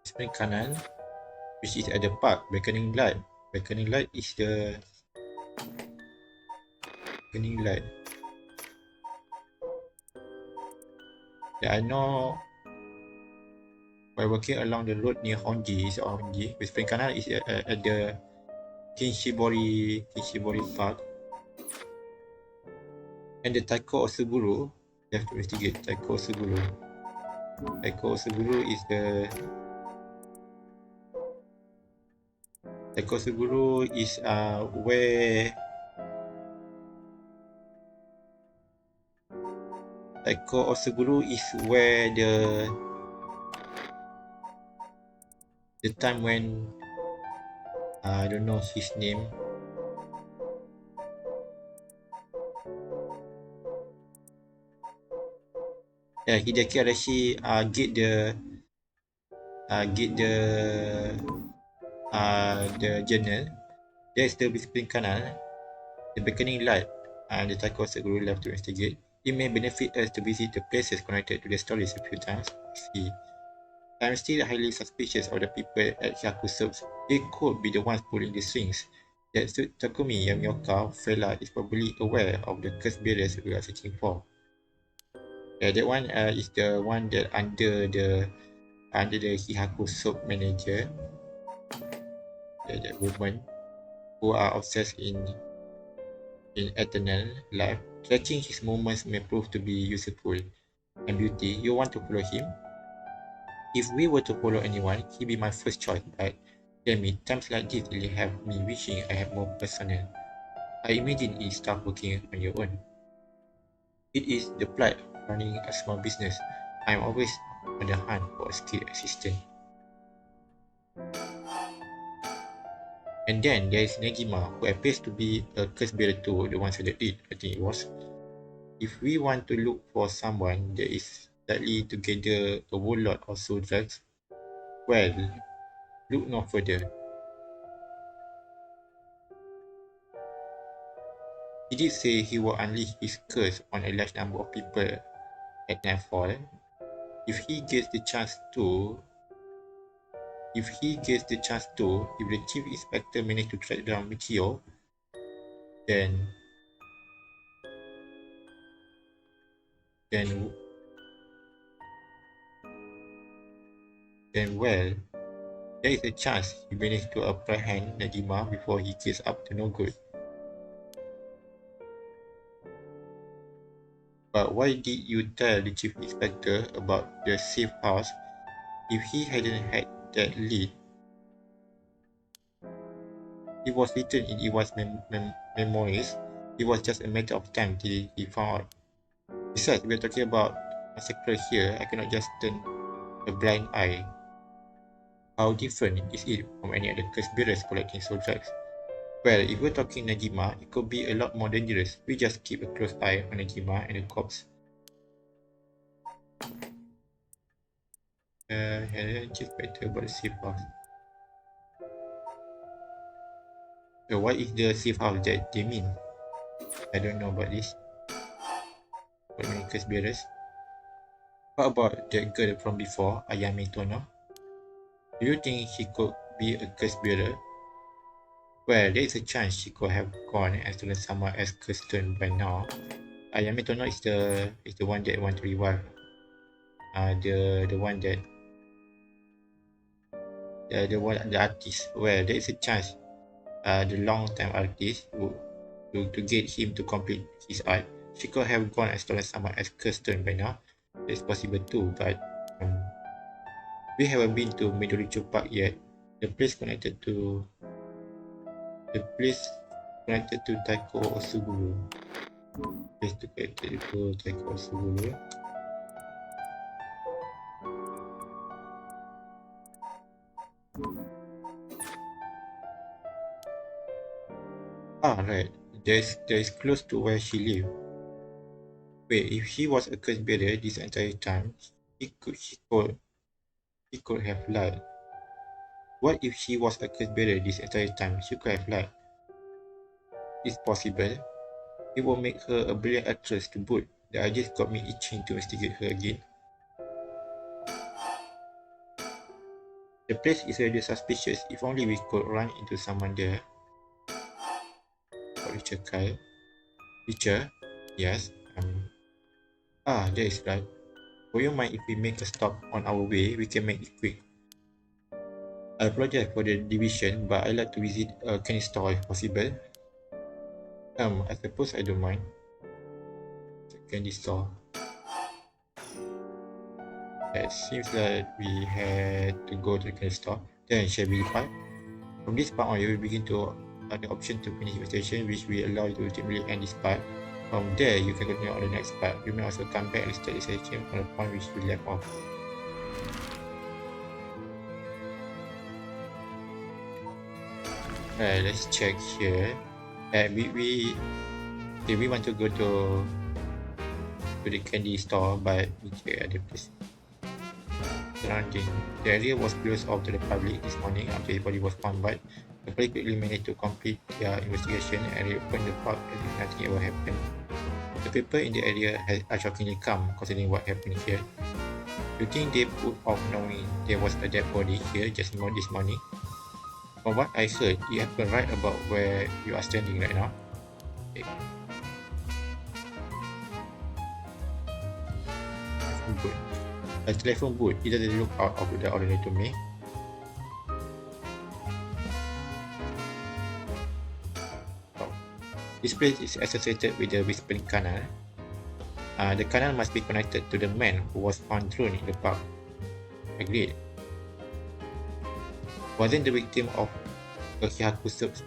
Whispering Canal, which is at the park. Beckoning Light. Beckoning Light is the Beckoning Light. Yeah, I know. By walking along the road near Honji, Whispering Canal is at the Kinshibori Park. And the Taiko Osuguru, you have to investigate. Taiko Osuguru is the Taiko Osuguru is where Taiko Osuguru is where the time when I don't know his name. Yeah, Hideki Arashi get the journal. There's the Whispering Canal, the Beckoning Light, and the Taiko Osuguru left to investigate. It may benefit us to visit the places connected to the stories a few times. See, I'm still highly suspicious of the people at Hyaku Subs. They could be the ones pulling the strings. That Takumi Yamioka fella is probably aware of the curse bearers we are searching for. Yeah, that one is the one that under the Hihaku soap manager, that woman who are obsessed in eternal life. Tracking his movements may prove to be useful. And beauty, you want to follow him? If we were to follow anyone, he'd be my first choice, but damn it, times like this really have me wishing I had more personnel. I imagine it's tough working on your own. It is the plight of running a small business. I'm always on the hunt for a skilled assistant. And then there is Negima, who appears to be a curse bearer too, the one that did, I think it was. If we want to look for someone that is likely to gather a whole lot of soul drugs, well, look no further. He did say he will unleash his curse on a large number of people at nightfall. If he gets the chance to, if the chief inspector manages to track down Michio, then then well, there is a chance he managed to apprehend Najima before he gets up to no good. But why did you tell the chief inspector about the safe house if he hadn't had that lead? It was written in Iwa's memoirs. It was just a matter of time till he found out. Besides, we are talking about massacre here. I cannot just turn a blind eye. How different is it from any other curse bearers collecting soul drugs? Well, if we're talking Najima, it could be a lot more dangerous. We just keep a close eye on Najima and the corpse. Just better about the safe house. So what is the safe house that they mean? I don't know about this. What many curse bearers? What about that girl from before, Ayame Tono? Do you think she could be a curse bearer? Well, there is a chance she could have gone and stolen someone else's curse stone by now. Ayame Tono is the one that want to revive. The artist. Well, there is a chance. The long-time artist to get him to complete his art. She could have gone and stolen someone else's curse stone by now. That's possible too, but we haven't been to Midoricho Park yet. The place connected to Taiko Osuguru. Ah, right. There is close to where she lived. Wait, if she was a curse bearer this entire time, he could have lied. What if she was a curse bearer this entire time? She could have lied. It's possible. It will make her a brilliant actress to boot. The idea got me itching to investigate her again. The place is already suspicious. If only we could run into someone there. Richard Kyle. Richard? Yes. That is right. Would you mind if we make a stop on our way? We can make it quick. I apologize for the division, but I like to visit a candy store if possible. I suppose I don't mind. It's a candy store. It seems that we had to go to the candy store. Then shall we depart? From this part on, you will begin to have the option to finish investigation, which will allow you to ultimately end this part. From there, you can continue on the next part. You may also come back and start the session from the point which we left off. Alright, let's check here. We want to go to the candy store, but we check other place. Surrounding. The area was closed off to the public this morning after his body was found, but the police quickly managed to complete their investigation and reopened the park as if nothing ever happened. The people in the area are shockingly calm considering what happened here. Do you think they put off knowing there was a dead body here just this morning? From what I heard, it happened right about where you are standing right now. Okay. A telephone booth. It doesn't look out of the ordinary to me. This place is associated with the Whispering Canal. The canal must be connected to the man who was found thrown in the park. Agreed. Wasn't the victim of a Hihaku Soup's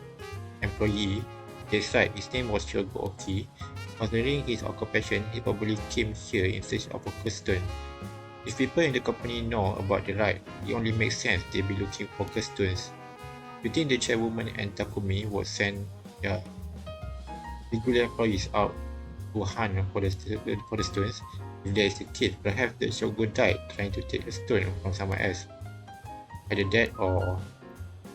employee? That's right, his name was Shogo Oki. Considering his occupation, he probably came here in search of a cursed stone. If people in the company know about the ride, it only makes sense they'll be looking for cursed stones. You think the chairwoman and Takumi would send their regular employees out to hunt for the stones? If there is a case, perhaps the Shogun died trying to take a stone from someone else. Either that or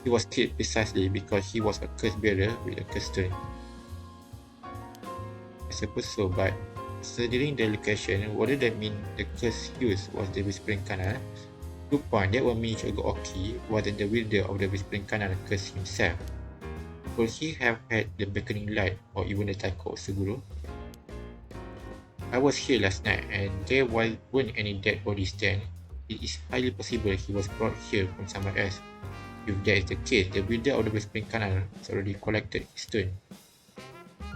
he was killed precisely because he was a curse bearer with a cursed stone. I suppose so, but considering the location, wouldn't that mean the curse used was the Whispering Canal? Good point, that would mean Shogun Oki wasn't the wielder of the Whispering Canal curse himself. Could he have had the beckoning light or even the Taiko Suguru? I was here last night and there weren't any dead bodies then. It is highly possible he was brought here from somewhere else. If that is the case, the builder of the Whispering Canal has already collected his stone.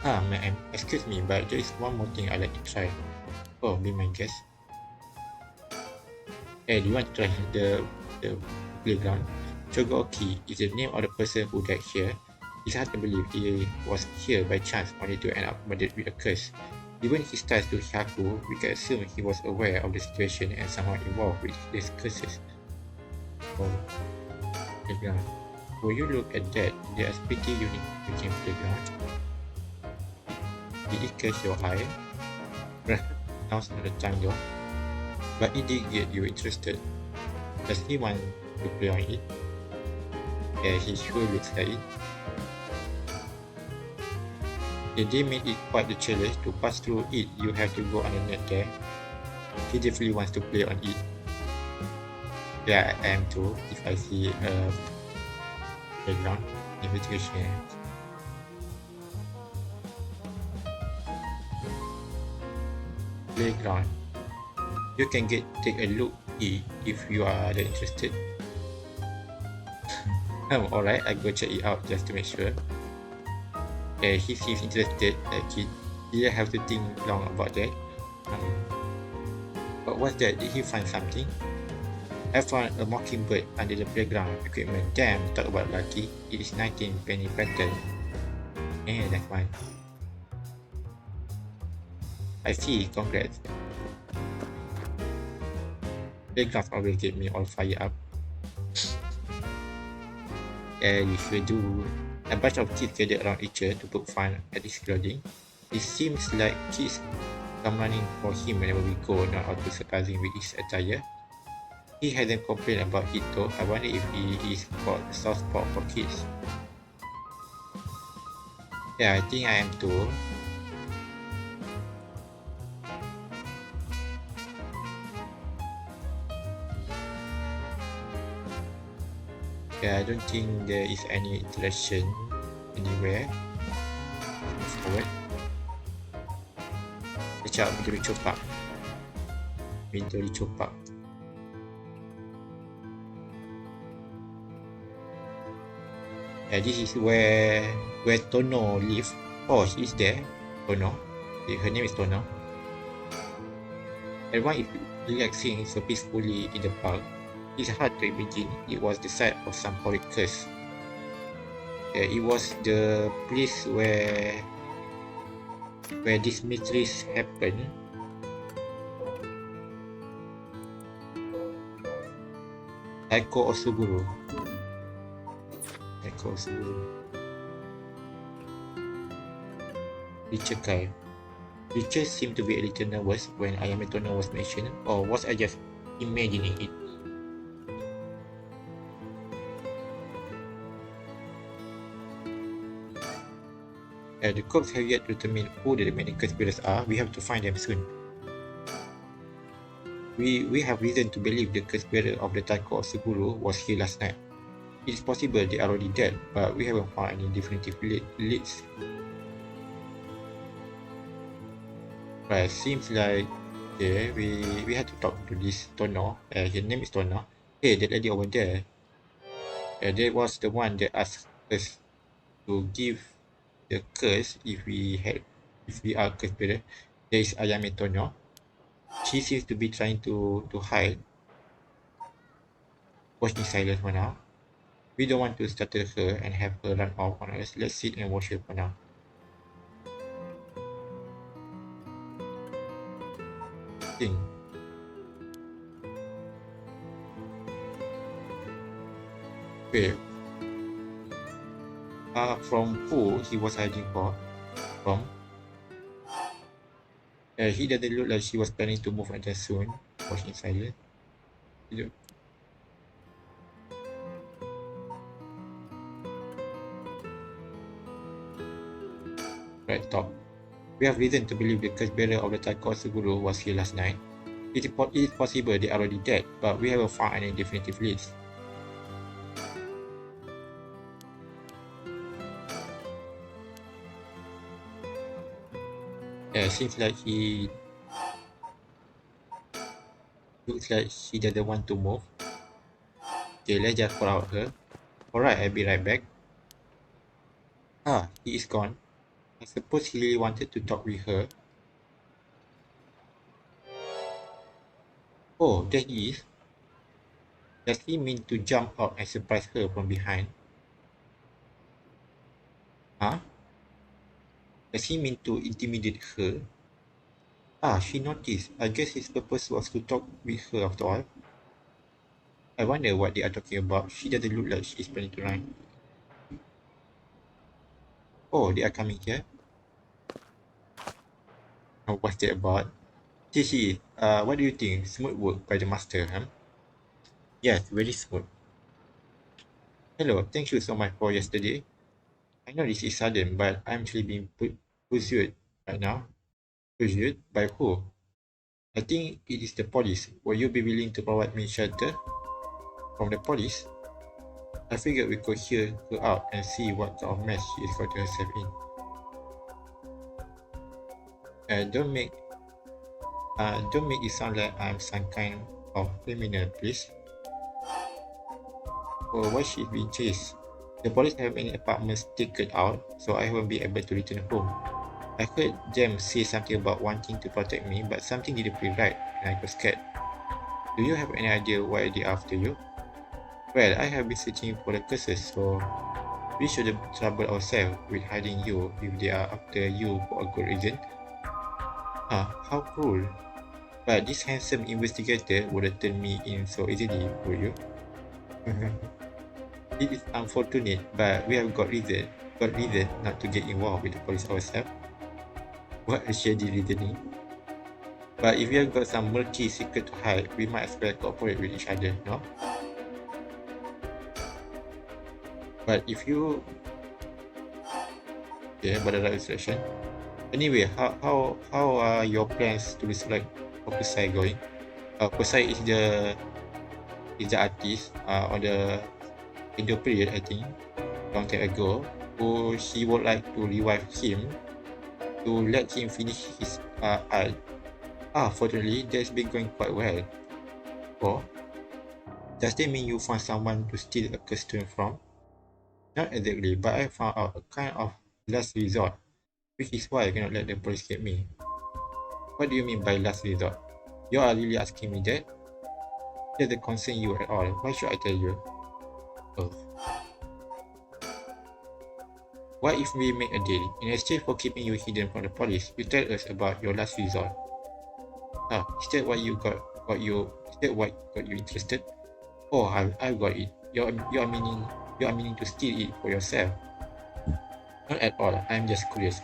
Ma'am, excuse me, but there is one more thing I'd like to try. Oh, be my guest. Hey, do you want to try the playground? Shogoki is the name of the person who died here. It's hard to believe he was here by chance only to end up murdered with a curse. Given his ties to Hihaku, we can assume he was aware of the situation and somehow involved with these curses. Oh, playground. When you look at that, there is pretty unique looking playground. Did it catch your eye? Now's not the time though. But it did get you interested. Does he want to play on it? Yeah, he sure looks like it. They made it quite the challenge. To pass through it, you have to go on the net there. He definitely wants to play on it. Yeah, I am too. If I see a playground, investigation. Playground. You can take a look if you are interested. Alright, I go check it out just to make sure. He seems interested, like he didn't have to think long about that. But what's that? Did he find something? I found a mockingbird under the playground equipment. Damn, talk about lucky. It is 19 penny pattern. That's one. I see, congrats. Playgrounds always get me all fired up. You should do. A bunch of kids gathered around each other to poke fun at his clothing. It seems like kids come running for him whenever we go, not out to surprising with his attire. He hasn't complained about it though. I wonder if he is got a soft spot for kids. Yeah, I think I am too. Yeah, I don't think there is any interaction anywhere. Move forward. Check out Midori Chopak. Midori Chopak. Yeah, this is where Tono lives. Oh, she's there. Tono. Her name is Tono. Everyone is relaxing so peacefully in the park. It's hard to imagine it was the site of some horrid curse. Yeah, it was the place where these mysteries happen. Taiko Osuguru. Teacher Kai. Teachers seem to be a little nervous when Ayame Tono was mentioned, or was I just imagining it? The cops have yet to determine who the remaining conspirators are. We have to find them soon. We have reason to believe the conspirator of the Taiko Osuguru was here last night. It is possible they are already dead, but we haven't found any definitive leads. Right, seems like Okay, we had to talk to this Tono. His name is Tono. Hey, that lady over there. That was the one that asked us to give the curse if we are cursed bearer. There is Ayame Tono. She seems to be trying to hide, watching silence for now. We don't want to startle her and have her run off on us. Let's sit and watch her for now. Think. Wait, from who he was hiding from? He doesn't look like she was planning to move anytime soon. Watching silence. You- Right, top. We have reason to believe the curse bearer of the Taiko Suguru was here last night. It is possible they are already dead, but we haven't found any definitive leads. Seems like he looks like he doesn't want to move. Okay, let's just follow her. Alright, I'll be right back. He is gone. I suppose he really wanted to talk with her. Oh, there he is. Does he mean to jump out and surprise her from behind? Huh? Does he mean to intimidate her? She noticed. I guess his purpose was to talk with her after all. I wonder what they are talking about. She doesn't look like she's planning to run. Oh, they are coming here. Oh, what's that about? Cici, what do you think? Smooth work by the master, huh? Yes, very smooth. Hello, thank you so much for yesterday. I know this is sudden, but I'm actually being pursued right now. Pursued by who? I think it is the police. Will you be willing to provide me shelter from the police? I figured we could hear her out and see what kind of mess she is got herself in. Uh, don't make don't make it sound like I'm some kind of criminal, please. Or why she's being chased? The police have many apartments taken out, so I won't be able to return home. I heard them say something about wanting to protect me, but something didn't feel right, and I got scared. Do you have any idea why they're after you? Well, I have been searching for the curses, so we shouldn't trouble ourselves with hiding you if they are after you for a good reason. How cruel. But this handsome investigator wouldn't turn me in so easily, would you? It is unfortunate, but we have got reason not to get involved with the police ourselves. What a shady reasoning. But if we have got some murky secret to hide, we might as well cooperate with each other, no? But if you... Okay, about the right selection. Anyway, how are your plans to select Opusai going? Opusai is the artist on the Indo period, I think, long time ago, who she would like to revive him to let him finish his art. Fortunately, that's been going quite well. Oh, does that mean you found someone to steal a costume from? Not exactly, but I found out a kind of last resort, which is why I cannot let the police get me. What do you mean by last resort? You are really asking me that? That doesn't concern you at all. Why should I tell you? Oh. What if we make a deal? In exchange for keeping you hidden from the police, you tell us about your last resort. Is that what you got you? Is that what got you interested? Oh, I got it. You are meaning to steal it for yourself. Not at all. I'm just curious.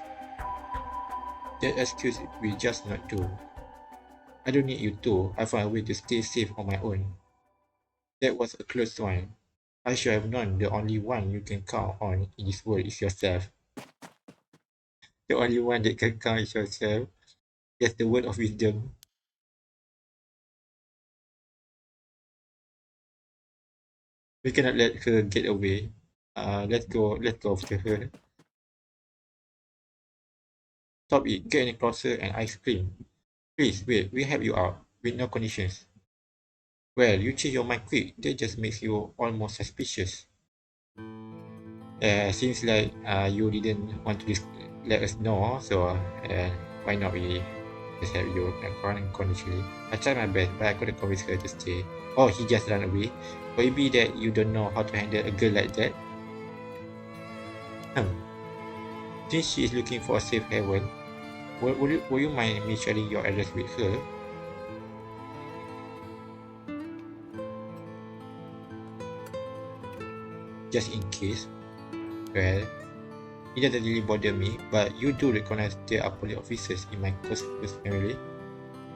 That excuse will just not do. I don't need you to. I found a way to stay safe on my own. That was a close one. I should have known the only one you can count on in this world is yourself. The only one that can count is yourself. That's the word of wisdom. We cannot let her get away. Let's go after her. Stop it, get any closer and ice cream. Please, wait, we help you out, with no conditions. Well, you change your mind quick, that just makes you almost suspicious. Seems like you didn't want to let us know, so why not we just help you unconditionally. I tried my best, but I couldn't convince her to stay. Oh, he just ran away. Or it be that you don't know how to handle a girl like that? Hmm. Since she is looking for a safe haven, would you mind me sharing your address with her? Just in case. Well, it doesn't really bother me, but you do recognize there are police officers in my close family.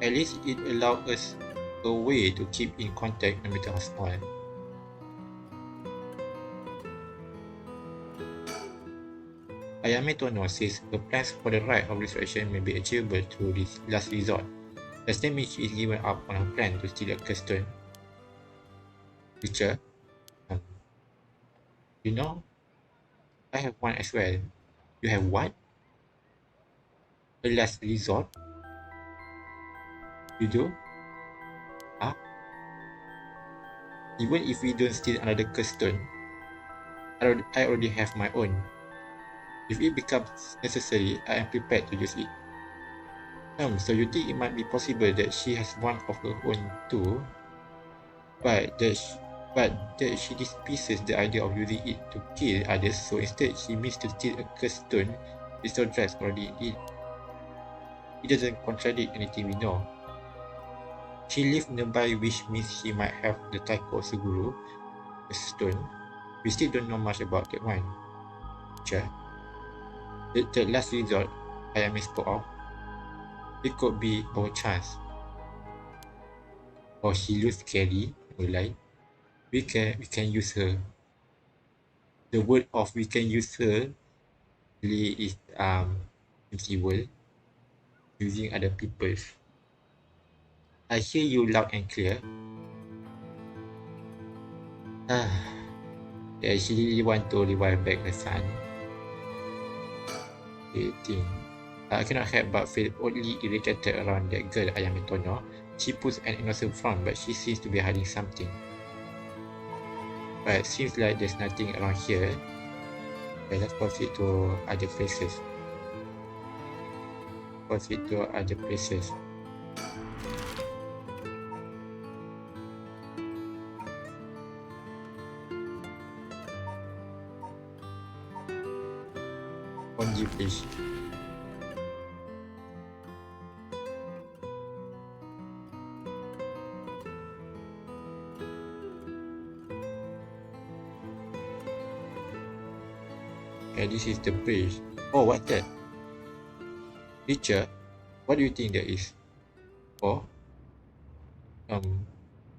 At least it allows us a way to keep in contact no matter how small. Ayame Tono says her plans for the right of resurrection may be achievable through this last resort. Does that mean she is given up on her plan to steal a custom creature? Um, you know, I have one as well. You have what? A last resort? You do? Huh? Even if we don't steal another custom, I already have my own. If it becomes necessary, I am prepared to use it. So you think it might be possible that she has one of her own too, but that she despises the idea of using it to kill others, so instead she means to steal a cursed stone with no drugs already in it. It doesn't contradict anything we know. She lives nearby, which means she might have the Taiko Suguru, a stone. We still don't know much about that one. Sure. The last resort I am spoke of, it could be our chance. Or she looks scary, no lie. We can use her. The word of we can use her really is evil, using other people's. I hear you loud and clear. They actually want to revive back the sun. They think. I cannot help but feel oddly irritated around that girl Ayame Tono. She puts an innocent front, but she seems to be hiding something. But it seems like there's nothing around here. Let's proceed to other places. Proceed to other places. Honjo, please. Okay, this is the bridge. Oh, what's that? Teacher, what do you think that is? Oh, I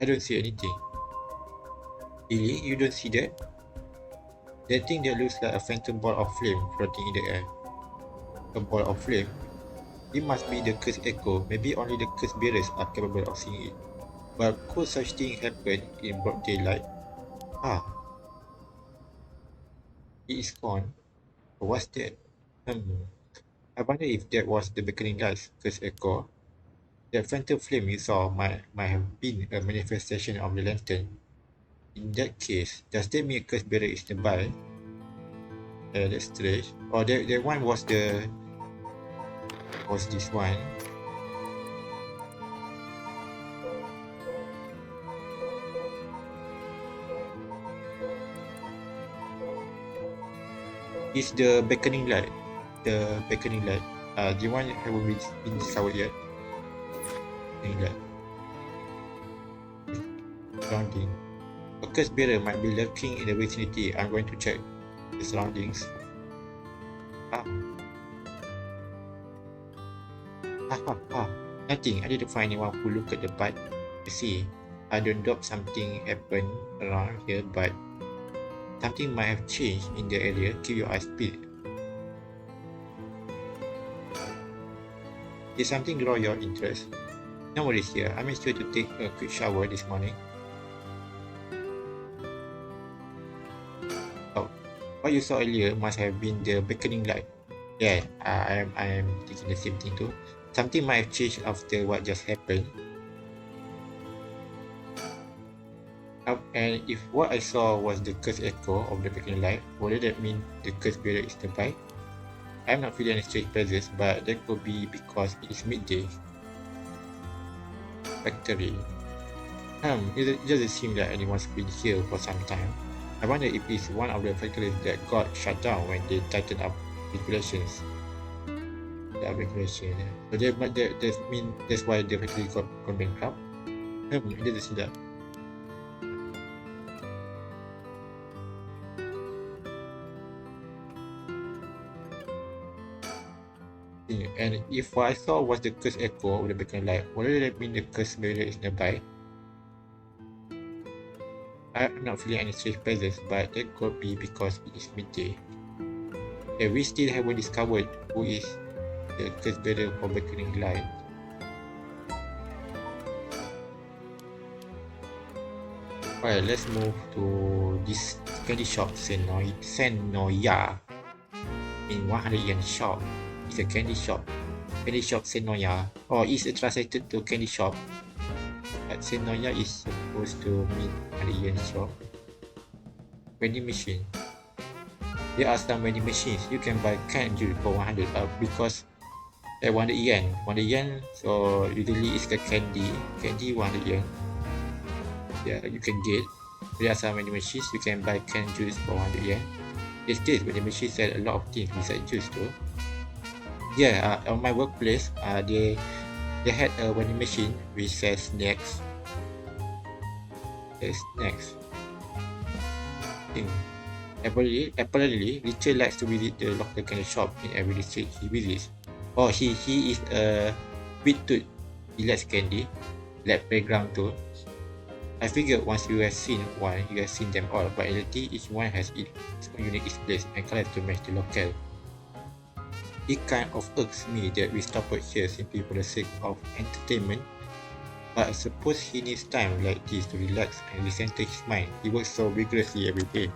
don't see anything. Really? You don't see that? That thing that looks like a phantom ball of flame floating in the air. A ball of flame? It must be the cursed echo. Maybe only the curse bearers are capable of seeing it. But could such thing happen in broad daylight? Ah, it is gone. What's that? I wonder if that was the beckoning lights cursed echo. That phantom flame you saw might have been a manifestation of the lantern. In that case, does that mean a curse bearer is nearby? That's strange. Or that one was this one. It's the beckoning light. The beckoning light. The one that haven't been discovered yet. Beckoning light. Surrounding. A curse bearer might be lurking in the vicinity. I'm going to check the surroundings. Ah. Nothing. I need to find anyone who look at the butt. You see, I don't doubt something happened around here, but something might have changed in the area. Keep your eyes peeled. Did something draw your interest? No worries here. I made sure to take a quick shower this morning. Oh, what you saw earlier must have been the beckoning light. Yeah, I am thinking the same thing too. Something might have changed after what just happened. And if what I saw was the cursed echo of the beacon light, would that mean the cursed barrier is nearby? I'm not feeling any strange presence, but that could be because it is midday. Factory. It doesn't seem like anyone's been here for some time. I wonder if it's one of the factories that got shut down when they tightened up regulations. So that's why the factory got bankrupt. It doesn't seem that. And if what I saw was the cursed echo of the beacon light, would that mean the cursed barrier is nearby? I'm not feeling any strange presence, but that could be because it is midday. And we still haven't discovered who is the cursed barrier for beckoning light. Alright, let's move to this candy shop, Senoya. In 100 yen shop. It's a candy shop. Candy shop Senoya. Or it's translated to candy shop. But Senoya is supposed to mean 100 yen shop. Vending machine. There are some vending machines. You can buy canned juice for 100 because 100 yen. 100 yen, so usually it's the candy. Candy 100 yen. Yeah, you can get. There are some vending machines. You can buy canned juice for 100 yen. These days, vending machines sell a lot of things besides juice too. Yeah, on my workplace, they had a vending machine which says snacks. Snacks. Apparently, Richard likes to visit the local candy shop in every district he visits. Oh, he is a sweet tooth. He likes candy, like playground too. I figured once you have seen one, you have seen them all, but in reality, each one has its own unique displays and colors to match the local. It kind of irks me that we stopped here simply for the sake of entertainment, but I suppose he needs time like this to relax and recenter his mind. He works so vigorously every day.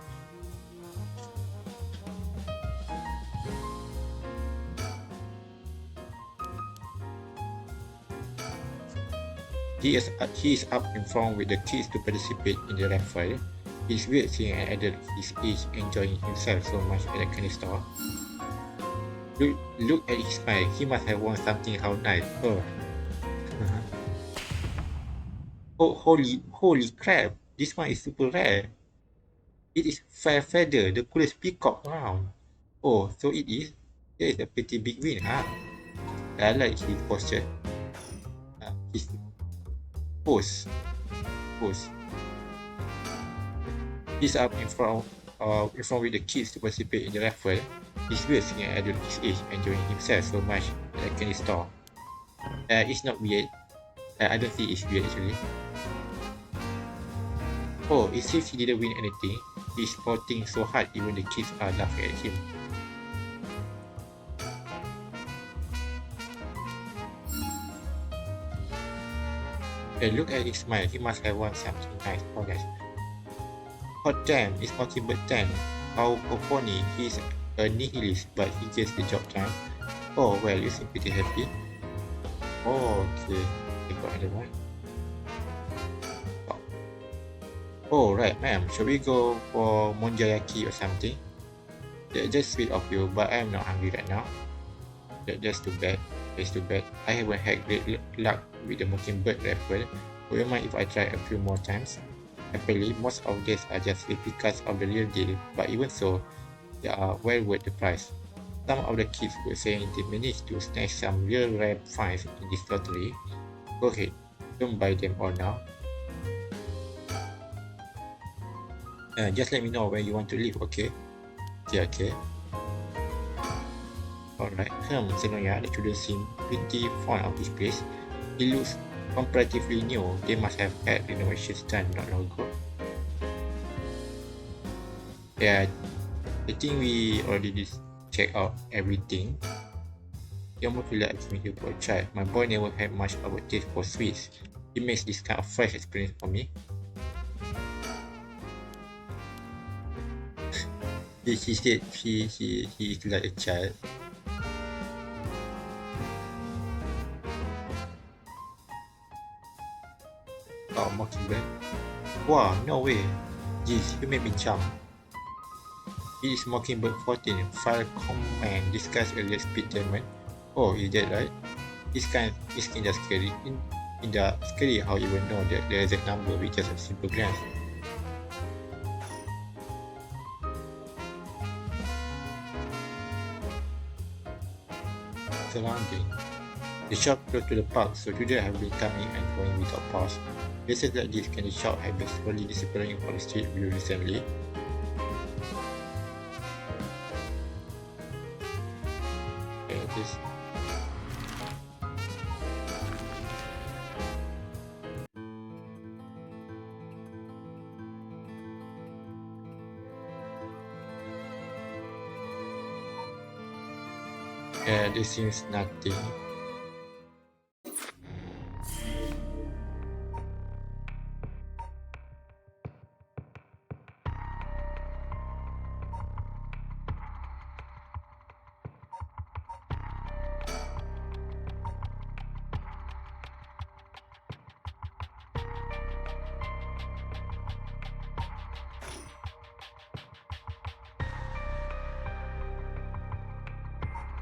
He is up in front with the kids to participate in the raffle. It's weird seeing an adult his age enjoying himself so much at a candy store. Look at his smile. He must have won something. How nice. Oh. Oh, holy crap. This one is super rare. It is Fair Feather, the coolest peacock around. Oh, so it is? That is a pretty big win, huh? I like his posture. His pose. He's up in front with the kids to participate in the raffle. It's weird seeing an adult his age enjoying himself so much at a candy store. It's not weird. I don't think it's weird actually. Oh, it seems he didn't win anything. He's sporting so hard even the kids are laughing at him. Look at his smile. He must have won something nice. Oh, nice. Hot damn, it's Mockingbird 10. How funny. He's a nihilist, but he gets the job done. Oh, well, you seem pretty happy. Oh, okay. I got another one. Oh, right, ma'am. Shall we go for monjayaki or something? That's just sweet of you, but I'm not hungry right now. That's too bad. I haven't had great luck with the Mockingbird raffle. Would you mind if I try a few more times? Apparently, most of these are just replicas of the real deal, but even so, they are well worth the price. Some of the kids were saying they managed to snatch some real rare finds in this lottery. Go ahead, don't buy them all now. Just let me know when you want to leave, okay? Okay. Alright, Senoya, the children seem pretty fond of this place. It looks comparatively new. They must have had renovations done not long ago. Yeah, I think we already checked out everything. You almost feel like asking me for a child. My boy never had much of a taste for sweets. It makes this kind of fresh experience for me. She said he is like a child. about Mockingbird? Wow, no way. Jeez, you made me jump. It is Mockingbird 14, file command discuss earlier speed diamond. Oh, is that right? This kind is kinda scary. Kinda scary how you will know that the exact number with just a simple glance. Surrounding. The shop close to the park, so children have been coming and going without pause. Places like this can the shop have been slowly disappearing from the street view recently. And this this seems nothing.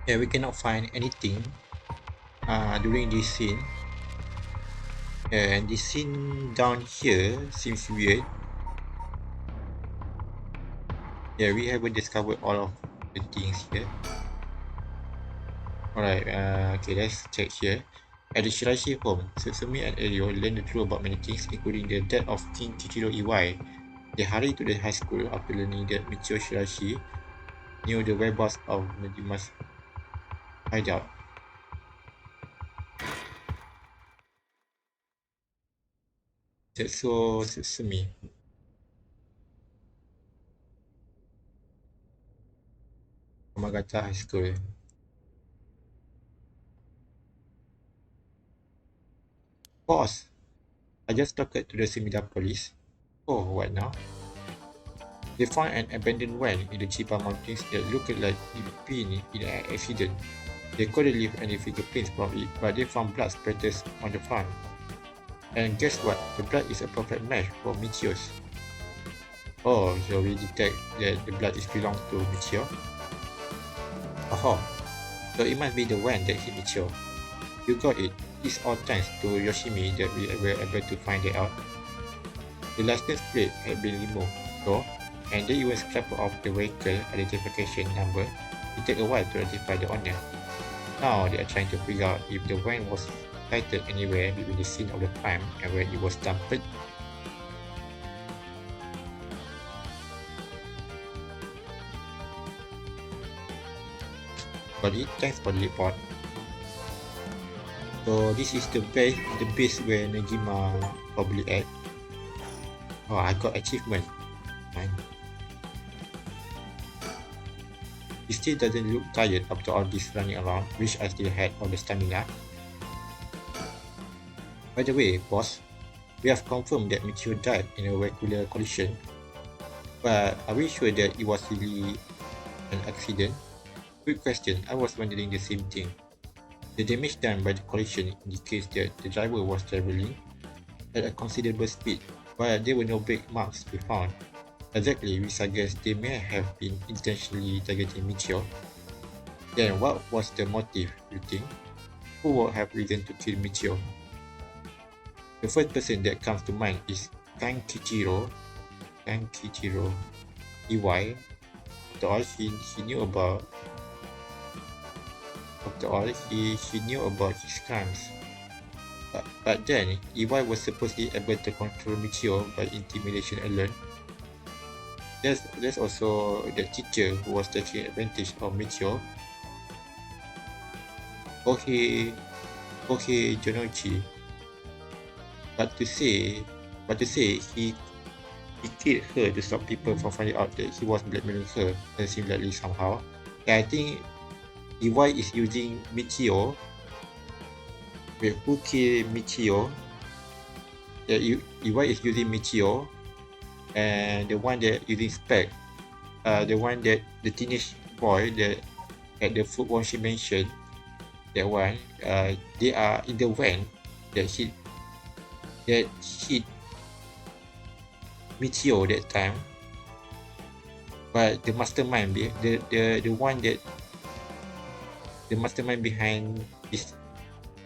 Yeah, we cannot find anything during this scene. And this scene down here seems weird. Yeah, we haven't discovered all of the things here. Alright, okay, let's check here. At the Shirashi home, Sutsumi and Eryo learn the truth about many things, including the death of King Kichiro Iwai. They hurry to the high school after learning that Michio Shirashi knew the whereabouts of Nejima's hideout. Tetsuo Sutsumi. Yamagata High School. Boss, I just talked to the Sumida police. Oh, what now? They found an abandoned van in the Chiba Mountains that looked like it been in an accident. They couldn't leave any fingerprints from it, but they found blood splatters on the front. And guess what? The blood is a perfect match for Michio's. Oh, so we detect that the blood is belong to Michio. Oh, so it must be the one that hit Michio. You got it. It's all thanks to Yoshimi that we were able to find it out. The license plate had been removed, though, and they even scrapped off the vehicle identification number. It took a while to identify the owner. Now they are trying to figure out if the van was sighted anywhere between the scene of the crime and where it was dumped. Got it, thanks for the report. So this is the base where Nejima probably at. Oh, I got achievement. Fine. He still doesn't look tired after all this running around. Wish I still had all the stamina. By the way, boss, we have confirmed that Michio died in a vehicular collision. But are we sure that it was really an accident? Quick question, I was wondering the same thing. The damage done by the collision indicates that the driver was traveling at a considerable speed, but there were no brake marks to be found. Exactly, we suggest they may have been intentionally targeting Michio. Then what was the motive, you think? Who would have reason to kill Michio? The first person that comes to mind is Kichiro Iwai. After all, he knew about his crimes. But then, Iwai was supposedly able to control Michio by intimidation alone. There's also the teacher who was taking advantage of Michio. Okay, Jonochi. But to say he killed her to stop people from finding out that he was blackmailing her, and seem likely somehow. And I think Iwai is using Michio. Wait, who killed Michio? Yeah, Iwai is using Michio, and the one that using Spec, the teenage boy that at the football she mentioned, they are in the van that hit Michio that time, but the mastermind, the one that the mastermind behind this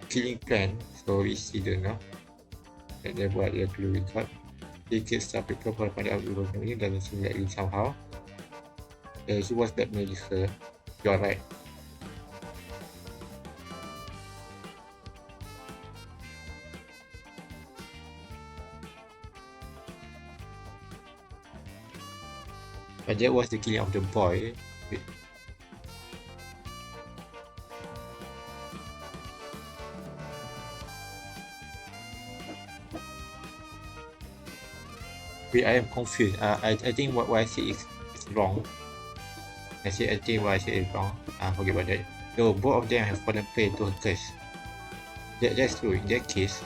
killing plan, so we still don't know. That dia buat dia perlu record. He kills some people for pada Abdul ini doesn't seem like it somehow. He was blackmailing her. You're right. But that was the killing of the boy. Wait, I am confused. I think what I say is wrong. I think what I say is wrong. Forget about that. So both of them have fallen prey to her curse. That's true. In that case,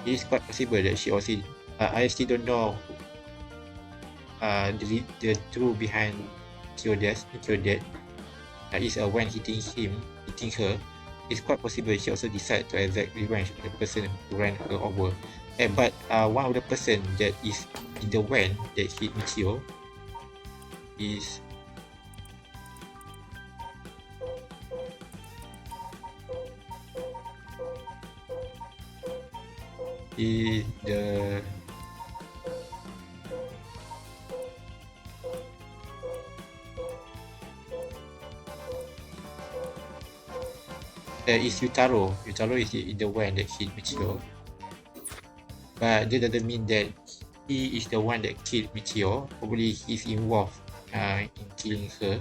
it is quite possible that she also. I still don't know. The truth behind Michio death is when hitting her. It's quite possible she also decided to exact revenge on the person who ran her over. But one of the person that is in the van that hit Michio is the is Yutaro. Yutaro is in the one that hit Michio. But that doesn't mean that he is the one that killed Michio. Probably he's involved in killing her.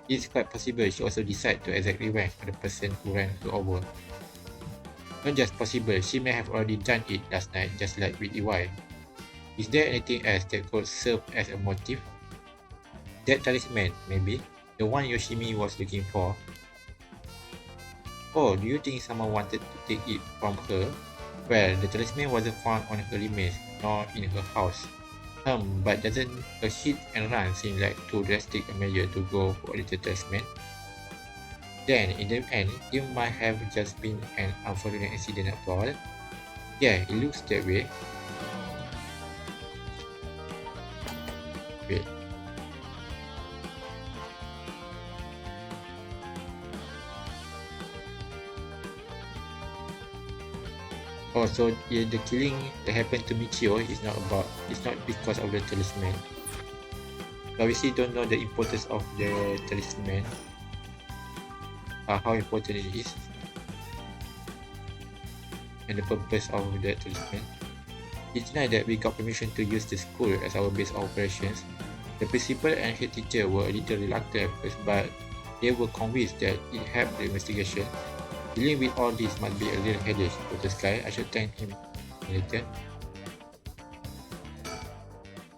It's quite possible she also decided to exact revenge on the person who ran her over. Not just possible, she may have already done it last night, just like with EY. Is there anything else that could serve as a motive? That talisman, maybe. The one Yoshimi was looking for. Oh, do you think someone wanted to take it from her? Well, the talisman wasn't found on her remains, nor in her house. But doesn't a hit and run seem like too drastic a measure to go for a little talisman? Then, in the end, it might have just been an unfortunate incident after all. Yeah, it looks that way. Wait. Oh, so yeah, the killing that happened to Michio is not because of the talisman. But we still don't know the importance of the talisman. How important it is. And the purpose of the talisman. It's nice that we got permission to use the school as our base of operations. The principal and head teacher were a little reluctant at first, but they were convinced that it helped the investigation. Dealing with all this must be a real headache for this guy. I should thank him later.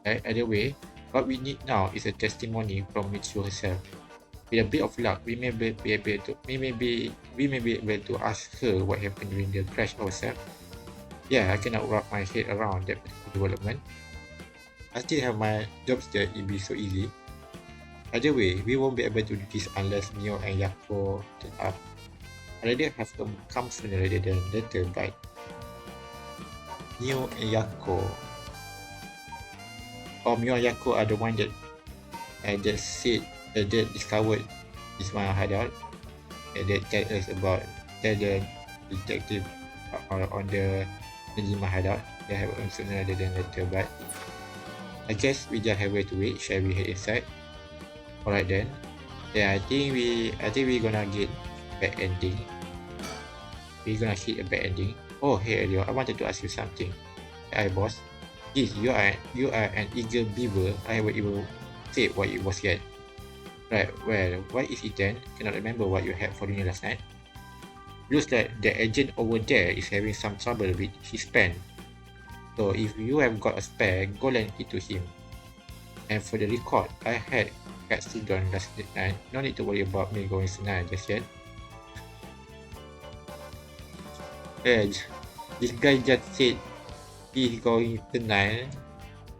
Right, either way, what we need now is a testimony from Michio herself. With a bit of luck, we may be able to ask her what happened during the crash ourselves. Yeah, I cannot wrap my head around that development. I still have my jobs that it'll be so easy. Either way, we won't be able to do this unless Mio and Yako turn up. I'd rather have them come sooner rather than later, but Mio and Yako Mio and Yako are the one that said that discovered this one hideout, that tell the detective on the Najima hideout. They have sooner rather than later, but I guess we just have to wait. Shall we head inside? Alright then. Yeah, I think we're gonna get bad ending. We're gonna hit a bad ending. Oh, hey Elio, I wanted to ask you something. Hi boss. Yes, you are an eager beaver. I haven't even said what it was yet. Right, well, what is it then? Cannot remember what you had for dinner last night. Looks like the agent over there is having some trouble with his pen. So if you have got a spare, go lend it to him. And for the record, I had Katsudon last night. No need to worry about me going tonight just yet. This guy just said he's going tonight,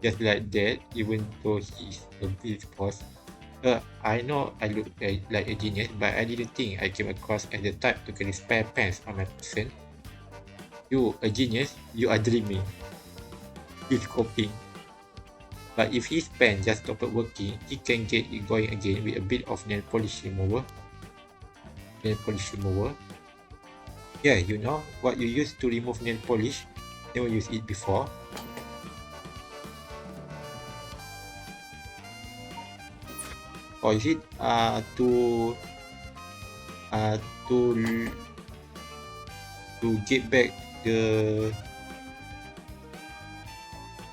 just like that, even though he's a big boss. I know I look like a genius, but I didn't think I came across as the type to carry spare pens on my person. You, a genius? You are dreaming. He's coping. But if his pen just stopped working, he can get it going again with a bit of nail polish remover. Yeah, you know what you use to remove nail polish? Never used it before. Or is it uh to to get back the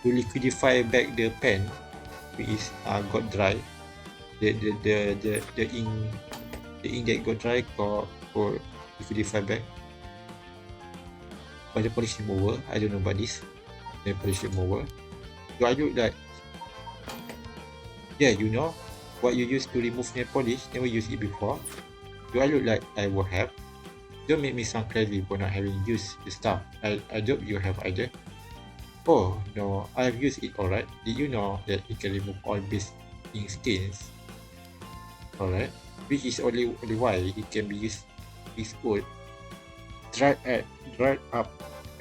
to liquidify back the pen which is got dry, the ink, that got dry got for liquidify back by the polish remover. I don't know about this, the polish remover. Do I look like, yeah, you know what you use to remove nail polish? Never used it before. Do I look like I will have? Don't make me sound crazy for not having used the stuff. I doubt you have either. Oh no, I've used it alright. Did you know that it can remove all base ink stains? Alright. Which is only why it can be used is good. Dried up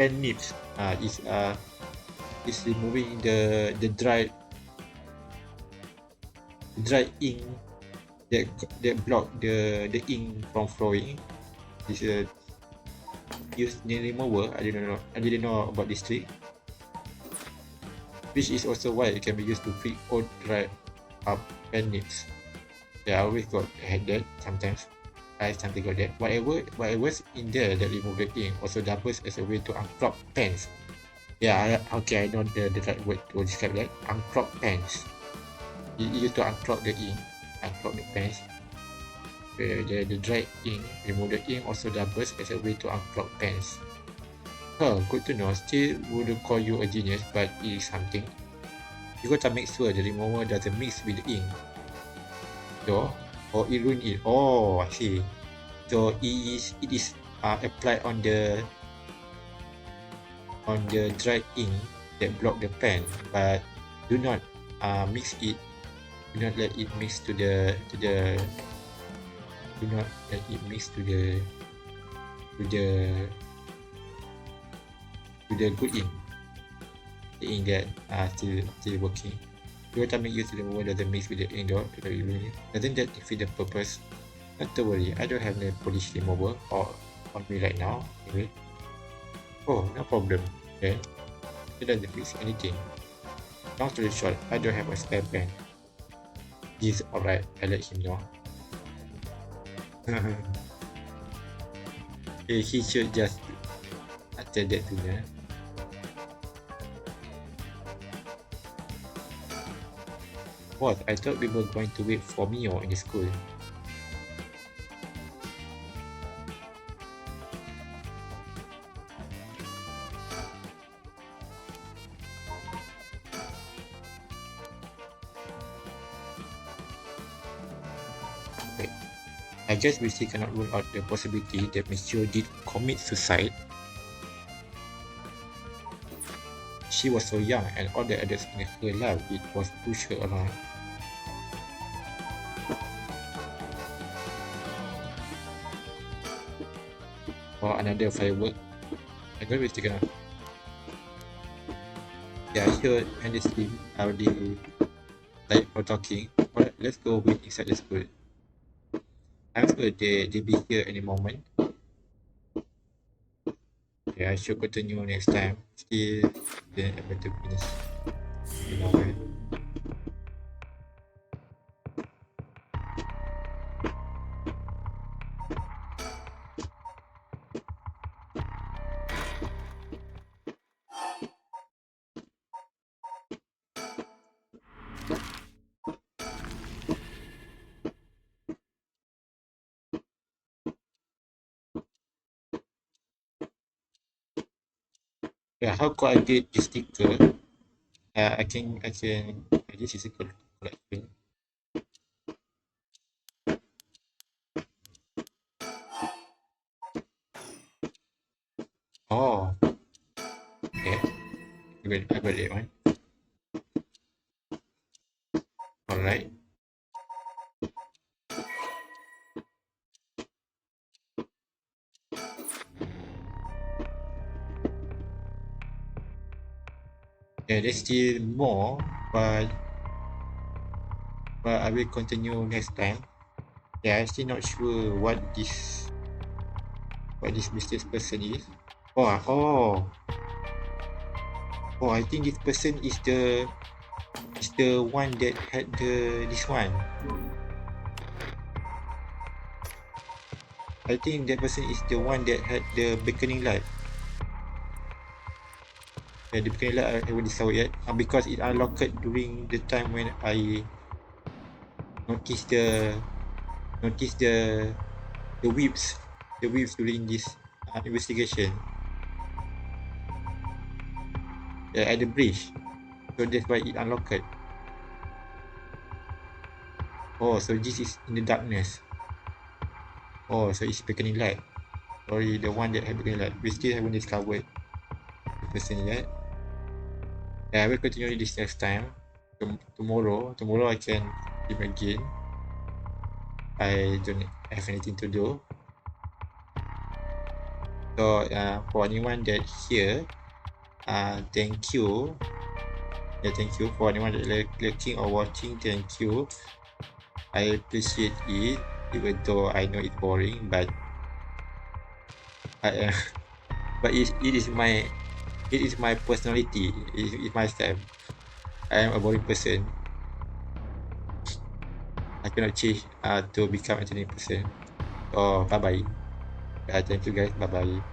pen nibs is removing the dried ink that block the ink from flowing. This is use nail remover. I didn't know about this trick. Which is also why it can be used to fix old dried up pen nibs. Yeah, I always had that sometimes. I something got that. Whatever's in there that remove the ink also doubles as a way to unclog pens. Yeah, okay, I know the right word to describe that. Unclog pens. You used to unclog the ink, unclog the pens. The dried ink, remove the ink also doubles as a way to unclog pens. Huh, good to know. Still wouldn't call you a genius, but it is something. You gotta make sure the remover doesn't mix with the ink. So, or it ruin it. Oh, I see. So it is applied on the dried ink that block the pen, but do not mix it. Do not let it mix to the do not let it mix to the good ink, the ink that still working. Every time you use the remover doesn't mix with the ink though, doesn't that defeat the purpose? Not to worry, I don't have the polish remover on me right now. Anyway. Oh, no problem. Okay. It doesn't fix anything. Long story short, I don't have a spare pen. He's alright, I let him know. He should just tell that to me. What? I thought we were going to wait for Mio in the school. Wait. I guess we still cannot rule out the possibility that Monsieur did commit suicide. She was so young and all the adults in her life did was push her around. For another firework. I'm going to be taken out. Yeah, here and this team already like for talking. Alright, let's go wait inside the school. I'm sure they be here any moment. Yeah, I should continue next time. Still didn't able to finish. You know, right? Yeah, how could I get this sticker? I can this is a collection. Oh, okay. I got that one. Alright. Yeah, there's still more, but I will continue next time. Yeah, I'm still not sure what this mysterious person is. Oh, I think this person is the one that had this one. I think that person is the one that had the beckoning light. Yeah, the beckoning light I haven't discovered yet. Because it unlocked during the time when I noticed the whips during this investigation. Yeah, at the bridge. So that's why it unlocked. Oh, so this is in the darkness. Oh, so it's beckoning light. Sorry, the one that had beckoning light. We still haven't discovered the person yet. Yeah, I will continue this next time. Tomorrow I can film again. I don't have anything to do. So for anyone that here, thank you. Yeah, thank you for anyone that clicking or watching. Thank you. I appreciate it, even though I know it's boring, but I but it is my personality. It is myself. I am a boring person. I cannot change to become a entertaining person. So bye bye. Thank you guys. Bye bye.